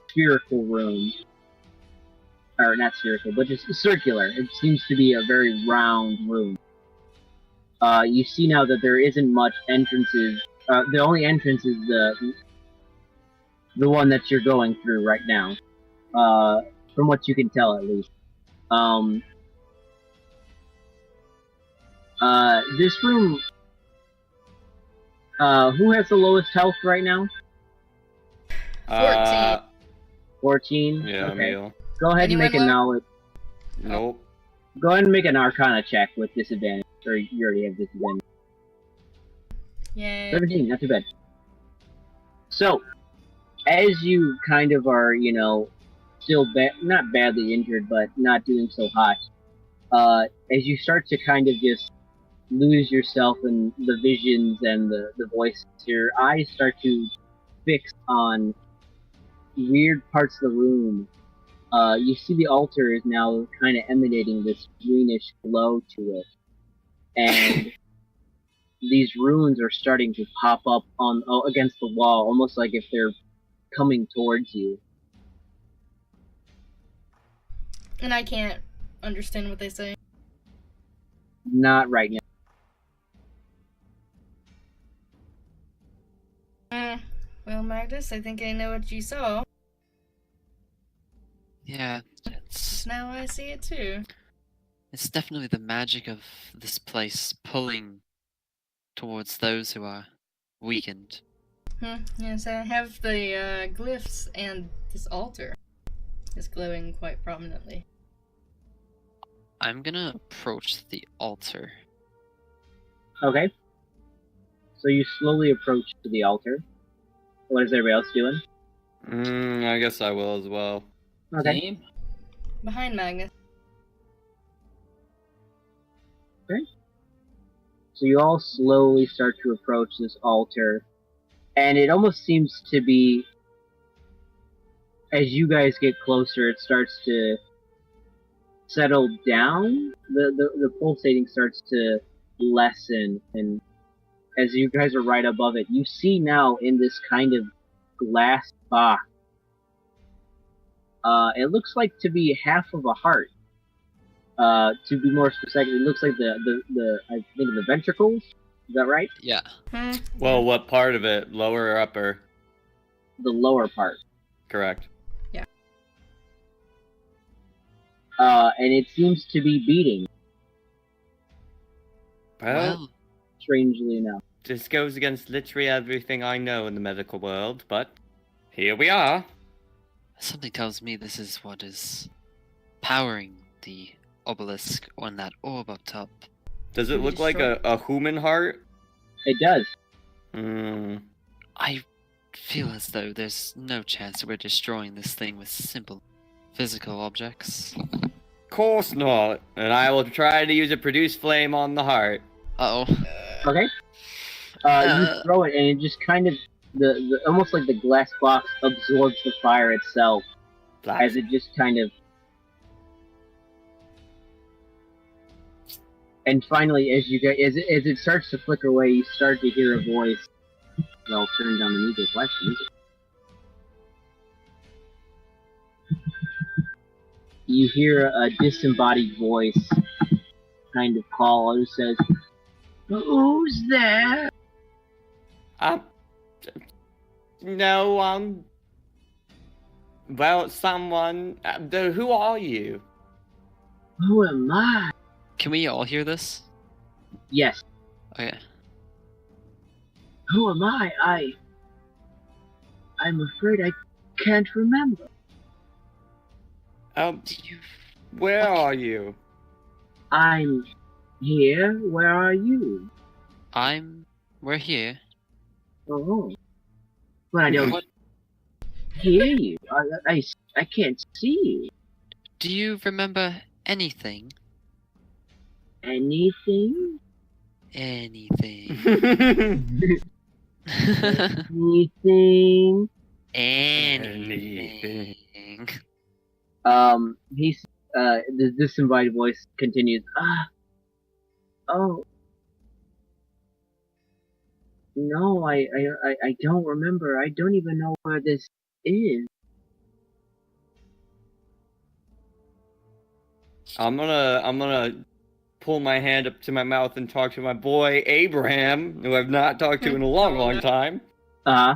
spherical room. Or not spherical, but just circular. It seems to be a very round room. You see now that there isn't much entrances. The only entrance is the one that you're going through right now. From what you can tell, at least. This room. Who has the lowest health right now? 14. Yeah, Okay. Emil. Go ahead and Anyone make a left? knowledge. Nope. Go ahead and make an Arcana check with disadvantage, or you already have disadvantage. Yay. 17, not too bad. So, as you kind of are, still not badly injured, but not doing so hot, as you start to kind of just lose yourself in the visions and the voices, your eyes start to fix on weird parts of the room. You see the altar is now kind of emanating this greenish glow to it, and these runes are starting to pop up against the wall, almost like if they're coming towards you. And I can't understand what they say. Not right now. Well, Magnus, I think I know what you saw. Yeah, Now I see it too. it's definitely the magic of this place pulling towards those who are weakened. Yes, I have the glyphs, and this altar is glowing quite prominently. I'm gonna approach the altar. Okay. So you slowly approach to the altar. What is everybody else doing? I guess I will as well. Okay. Same. Behind Magnus. So you all slowly start to approach this altar, and it almost seems to be, as you guys get closer, it starts to settle down. The pulsating starts to lessen, and as you guys are right above it, you see now in this kind of glass box, it looks like to be half of a heart. To be more specific, it looks like the I think the ventricles. Is that right? Yeah. Well, what part of it? Lower or upper? The lower part. Correct. And it seems to be beating, Well, strangely enough. this goes against literally everything I know in the medical world, but here we are. Something tells me this is what is powering the obelisk on that orb up top. Does it Can we look like destroy a human heart? It does. I feel as though there's no chance that we're destroying this thing with simple physical objects. Course not. And I will try to use a produce flame on the heart. Uh-oh. Okay. You throw it, and it just kind of the almost like the glass box absorbs the fire itself, as it just kind of. And finally, as it starts to flicker away, you start to hear a voice. I'll turn down the music. Watch the music. You hear a disembodied voice kind of call. It says, "Who's there?" No, well, someone. Who are you? Who am I? Can we all hear this? Yes. Okay. Who am I? I'm afraid I can't remember. Do you? Where are you? I'm here. Where are you? We're here. Oh, but I don't What? hear you. I can't see you. Do you remember anything? Anything? Anything? Anything? Anything? He's the disembodied voice continues. Oh. No, I don't remember. I don't even know where this is. I'm gonna pull my hand up to my mouth and talk to my boy Abraham, who I've not talked to in a long time. Uh-huh.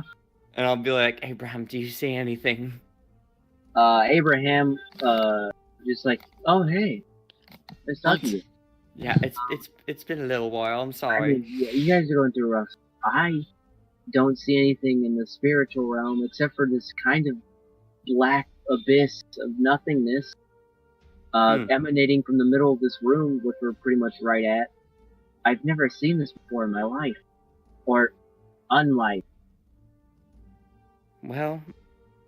And I'll be like, Abraham, do you see anything? Abraham, just like, oh hey, nice talking to you. Yeah, it's been a little while. I'm I sorry. mean, yeah, you guys are going through rough. I don't see anything in the spiritual realm except for this kind of black abyss of nothingness, emanating from the middle of this room, which we're pretty much right at. I've never seen this before in my life, or unlike. Well,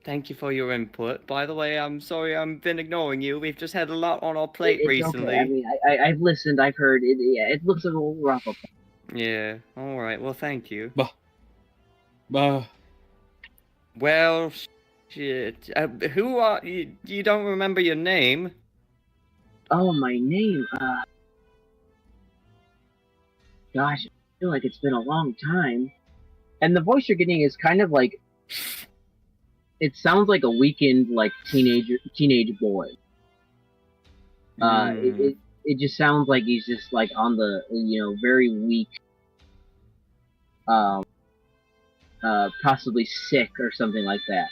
thank you for your input. By the way, I'm sorry I've been ignoring you. We've just had a lot on our plate It's recently. okay. I mean, I've listened, I've heard. Yeah, it looks a little rough up. Yeah. All right. Well, thank you. Bah. Well, shit. Who are you? You don't remember your name? Oh, my name. Gosh, I feel like it's been a long time. And the voice you're getting is kind of like. It sounds like a weakened, like teenage boy. It just sounds like he's just like on the very weak, possibly sick or something like that.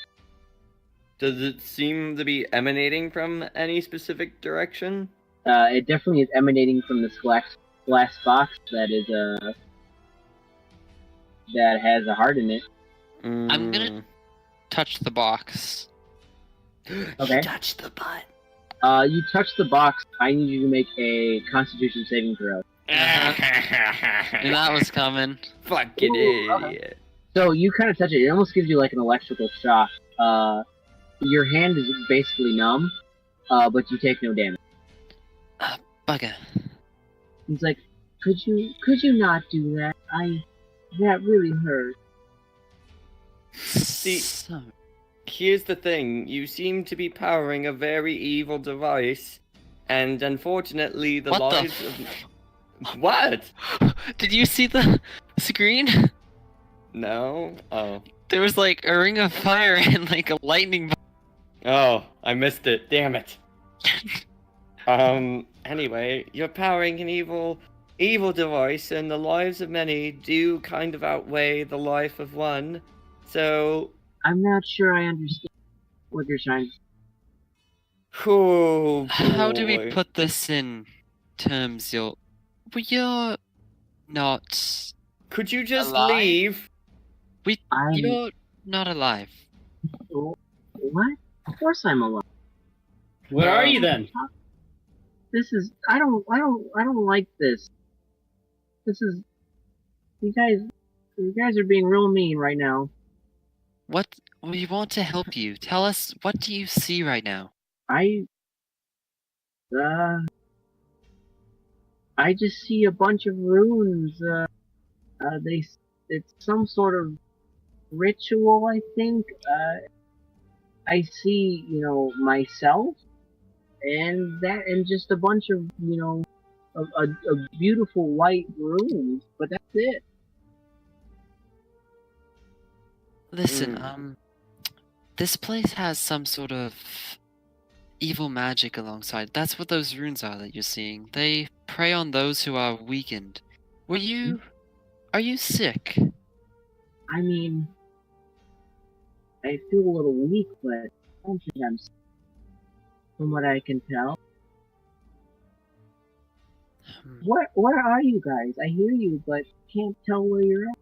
Does it seem to be emanating from any specific direction? It definitely is emanating from this glass box that is that has a heart in it. I'm gonna touch the box. Okay. You touched the butt. You touch the box. I need you to make a Constitution saving throw. And that was coming. Fucking Ooh, idiot. So you kind of touch it. It almost gives you like an electrical shock. Your hand is basically numb, but you take no damage. Bugger. He's like, could you not do that? That really hurt. See, here's the thing. You seem to be powering a very evil device, and unfortunately the What the lives of... What? Did you see the screen? No? Oh. There was like a ring of fire and like a lightning. Oh, I missed it. Damn it. Anyway, you're powering an evil device, and the lives of many do kind of outweigh the life of one. So... I'm not sure I understand what you're trying to say. Oh, How do we boy. put this in terms? You're not. Could you just alive? leave? You're not alive. What? Of course I'm alive. Where are you then? This is I don't like this. This is you guys are being real mean right now. What? We want to help you. Tell us, what do you see right now? I just see a bunch of runes. It's some sort of ritual, I think. I see, myself, and just a bunch of, a beautiful white runes, but that's it. Listen, this place has some sort of evil magic alongside. That's what those runes are that you're seeing. They prey on those who are weakened. Are you sick? I mean, I feel a little weak, but I don't think I'm sick, from what I can tell. Where are you guys? I hear you, but can't tell where you're at.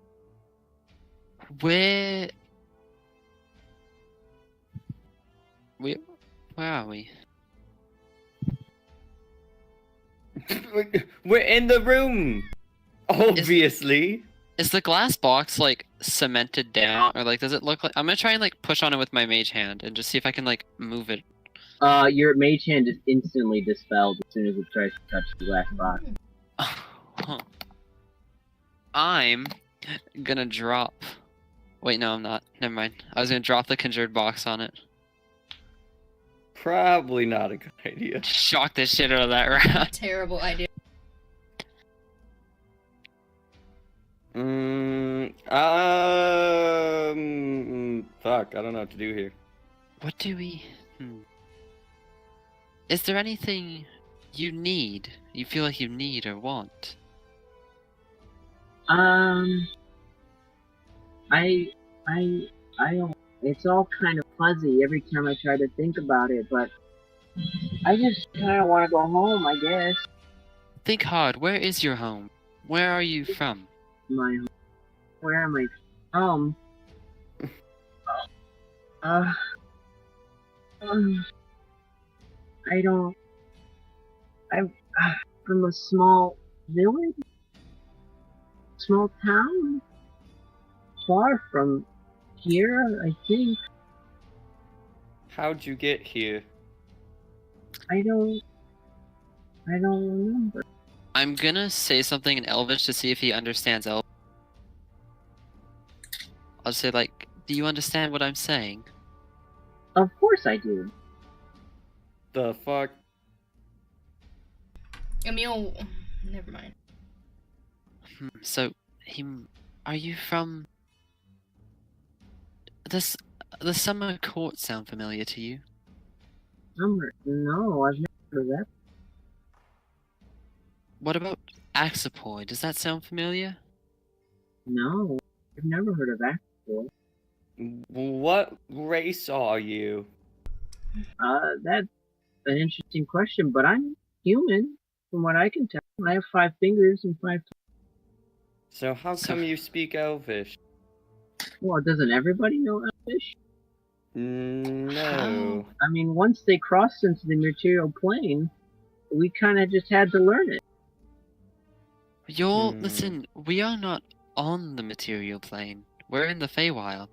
Where are we? We're in the room. Obviously. Is the glass box like cemented down, or like does it look like? I'm gonna try and like push on it with my mage hand and just see if I can like move it. Your mage hand is instantly dispelled as soon as it tries to touch the glass box. I'm gonna drop. Wait, no, I'm not. Never mind. I was gonna drop the conjured box on it. Probably not a good idea. Shock the shit out of that rat. Terrible idea. Fuck, I don't know what to do here. What do we? Is there anything you need? You feel like you need or want? I don't. It's all kind of fuzzy every time I try to think about it, but I just kind of want to go home, I guess. Think hard. Where is your home? Where are you from? My home. Where am I from? I don't. I'm from a small village, small town, far from here, I think. How'd you get here? I don't remember. I'm gonna say something in Elvish to see if he understands Elvish. I'll say like, do you understand what I'm saying? Of course I do. The fuck? Emil, never mind. So, are you from? Does the summer court sound familiar to you? Summer? No, I've never heard of that. What about Axipoi? Does that sound familiar? No, I've never heard of that before. What race are you? That's an interesting question, but I'm human, from what I can tell. I have 5 fingers and 5 toes. So how come you speak Elvish? Well, doesn't everybody know Elvish? No. I mean, once they crossed into the material plane, we kind of just had to learn it. Listen, we are not on the material plane. We're in the Feywild.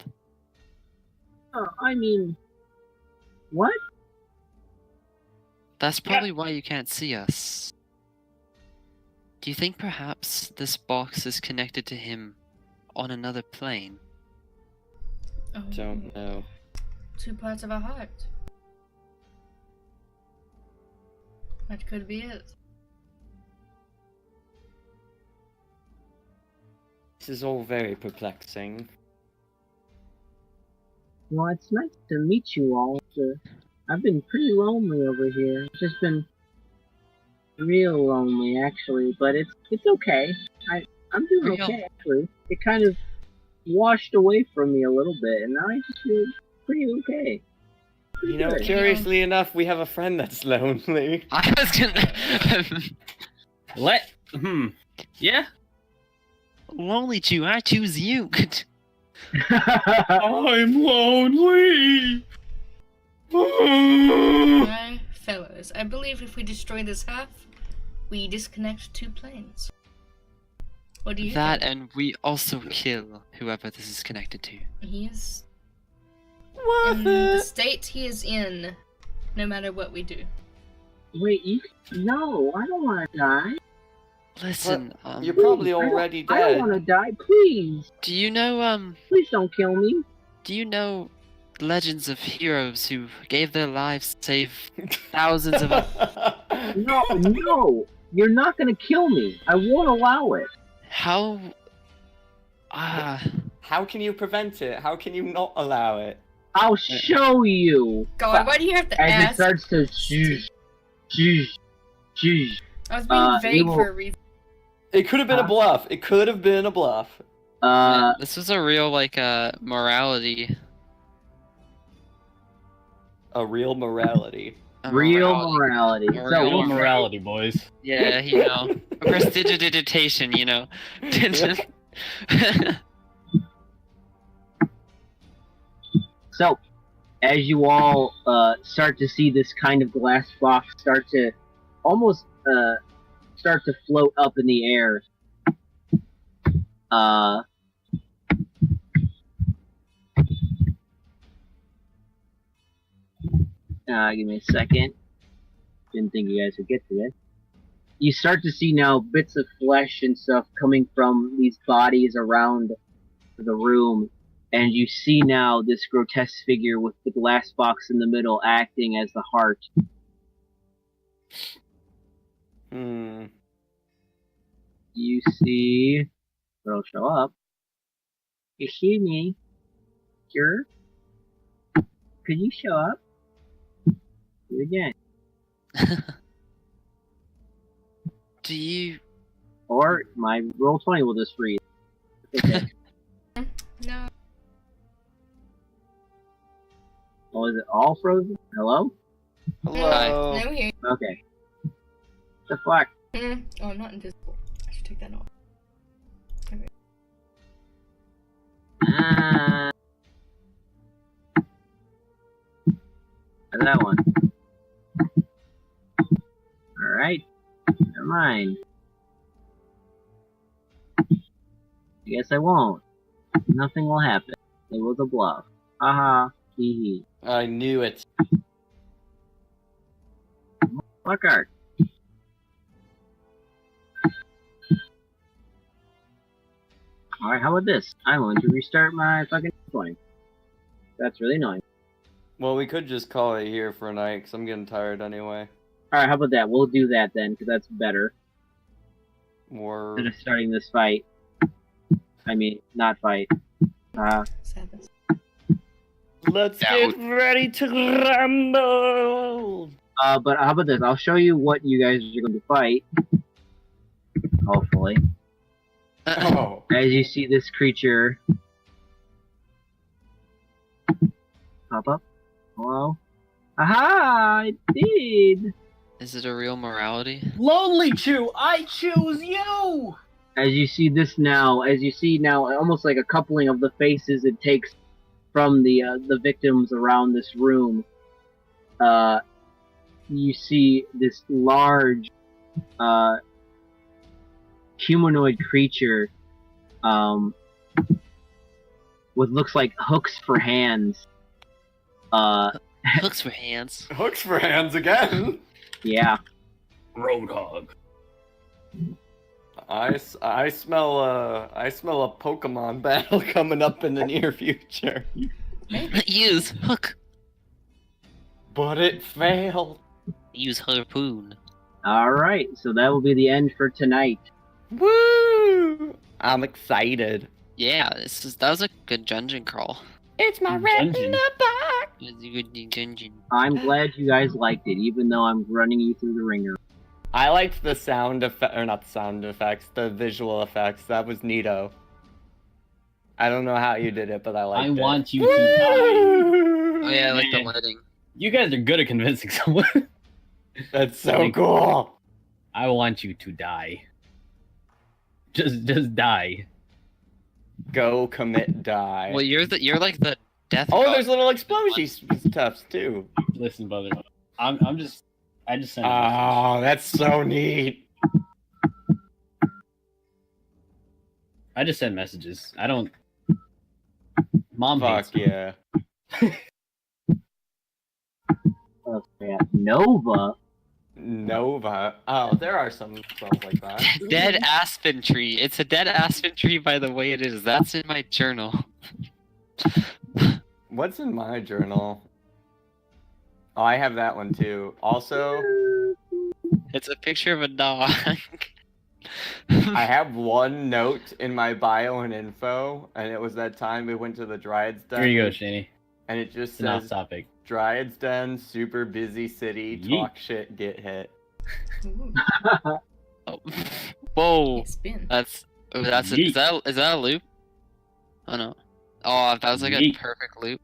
Oh, I mean, what? That's probably why you can't see us. Do you think perhaps this box is connected to him on another plane? Oh, Don't know. 2 parts of our heart. That could be it. This is all very perplexing. Well, it's nice to meet you all. I've been pretty lonely over here. It's just been real lonely, actually. But it's okay. I'm doing okay, actually. It kind of washed away from me a little bit, and now I just feel pretty okay. You know, curiously enough, we have a friend that's lonely. I was gonna. Yeah. Lonely Jew, I choose you. I'm lonely. My fellows, I believe if we destroy this half, we disconnect 2 planes. What do you That think? and we also kill whoever this is connected to. He is What? in the state he is in, no matter what we do. Wait, no, I don't want to die. Listen, You're probably already I don't dead. want to die, please. do you know Please don't kill me. do you know legends of heroes who gave their lives to save thousands of No, you're not gonna kill me. I won't allow it. How How can you prevent it? How can you not allow it? I'll show you. God, why do you have to As it ask? starts to shoosh, shoosh, shoosh. I was being vague will- for a reason. It could have been a bluff. It could have been a bluff. Yeah, this was a real morality. A real morality. real morality. A So Real real morality, boys. Yeah, you know, prestidigitation, you know. So, as you all start to see this kind of glass box start to almost start to float up in the air, give me a second. Didn't think you guys would get to this. You start to see now bits of flesh and stuff coming from these bodies around the room, and you see now this grotesque figure with the glass box in the middle acting as the heart. Hmm. You see, it'll show up. You see me? Sure? Could you show up? Do it again. Do you? Or my roll 20 will just freeze. Okay. No. Oh, is it all frozen? Hello? Hello. No, here. Okay. The fuck? Oh, I'm not invisible. I should take that off. That one. Alright. Never mind. I guess I won't. Nothing will happen. It was a bluff. Haha. Hee hee. I knew it. Fuck art. Alright, how about this? I'm going to restart my fucking point. That's really annoying. Well, we could just call it here for a night, because I'm getting tired anyway. Alright, how about that? We'll do that then, because that's better Or than starting this fight. I mean, not fight. Sadness. let's get ready to rumble. But how about this? I'll show you what you guys are going to fight. Hopefully. Oh. As you see this creature pop up. Hello? Aha! It did! Is it a real morality? Lonely Chew, I choose you! As you see this now, almost like a coupling of the faces it takes from the victims around this room, you see this large, humanoid creature, with looks like hooks for hands. Hooks for hands. Hooks for hands again. Yeah. Roadhog. I smell a Pokemon battle coming up in the near future. Use hook. But it failed. Use harpoon. Alright, so that will be the end for tonight. Woo! I'm excited. Yeah, that was a good dungeon crawl. It's my Dungeon. retina box. It was a good dungeon. I'm glad you guys liked it, even though I'm running you through the ringer. I liked the sound effect, or not the sound effects, the visual effects. That was neato. I don't know how you did it, but I liked I it. want you to die. Oh yeah, I like the Man. lighting. You guys are good at convincing someone. That's so cool. I want you to die. Just die. Go commit die. Well, you're like the death. Oh, god. there's little explosion stuffs too. Listen, brother. I just sent. Oh, that's so neat. I just send messages. I don't. Mom Fuck hates me. yeah. Okay, Nova? Nova. Oh, there are some spells like that. Dead aspen tree. It's a dead aspen tree by the way it is. That's in my journal. What's in my journal? Oh, I have that one too. Also, It's a picture of a dog. I have one note in my bio and info, and it was that time we went to the Dryad's Den. Here you go, Shani. And it just It's an off says topic. Dryad's Den, super busy city, Yeet. talk shit, get hit. Ooh, Oh. Whoa. it's been. That's Yeet. is that a loop? Oh no. Oh, that was like a Yeet. perfect loop.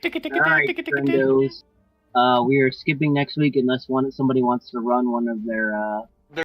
Alright, friendos. We are skipping next week unless somebody wants to run one of their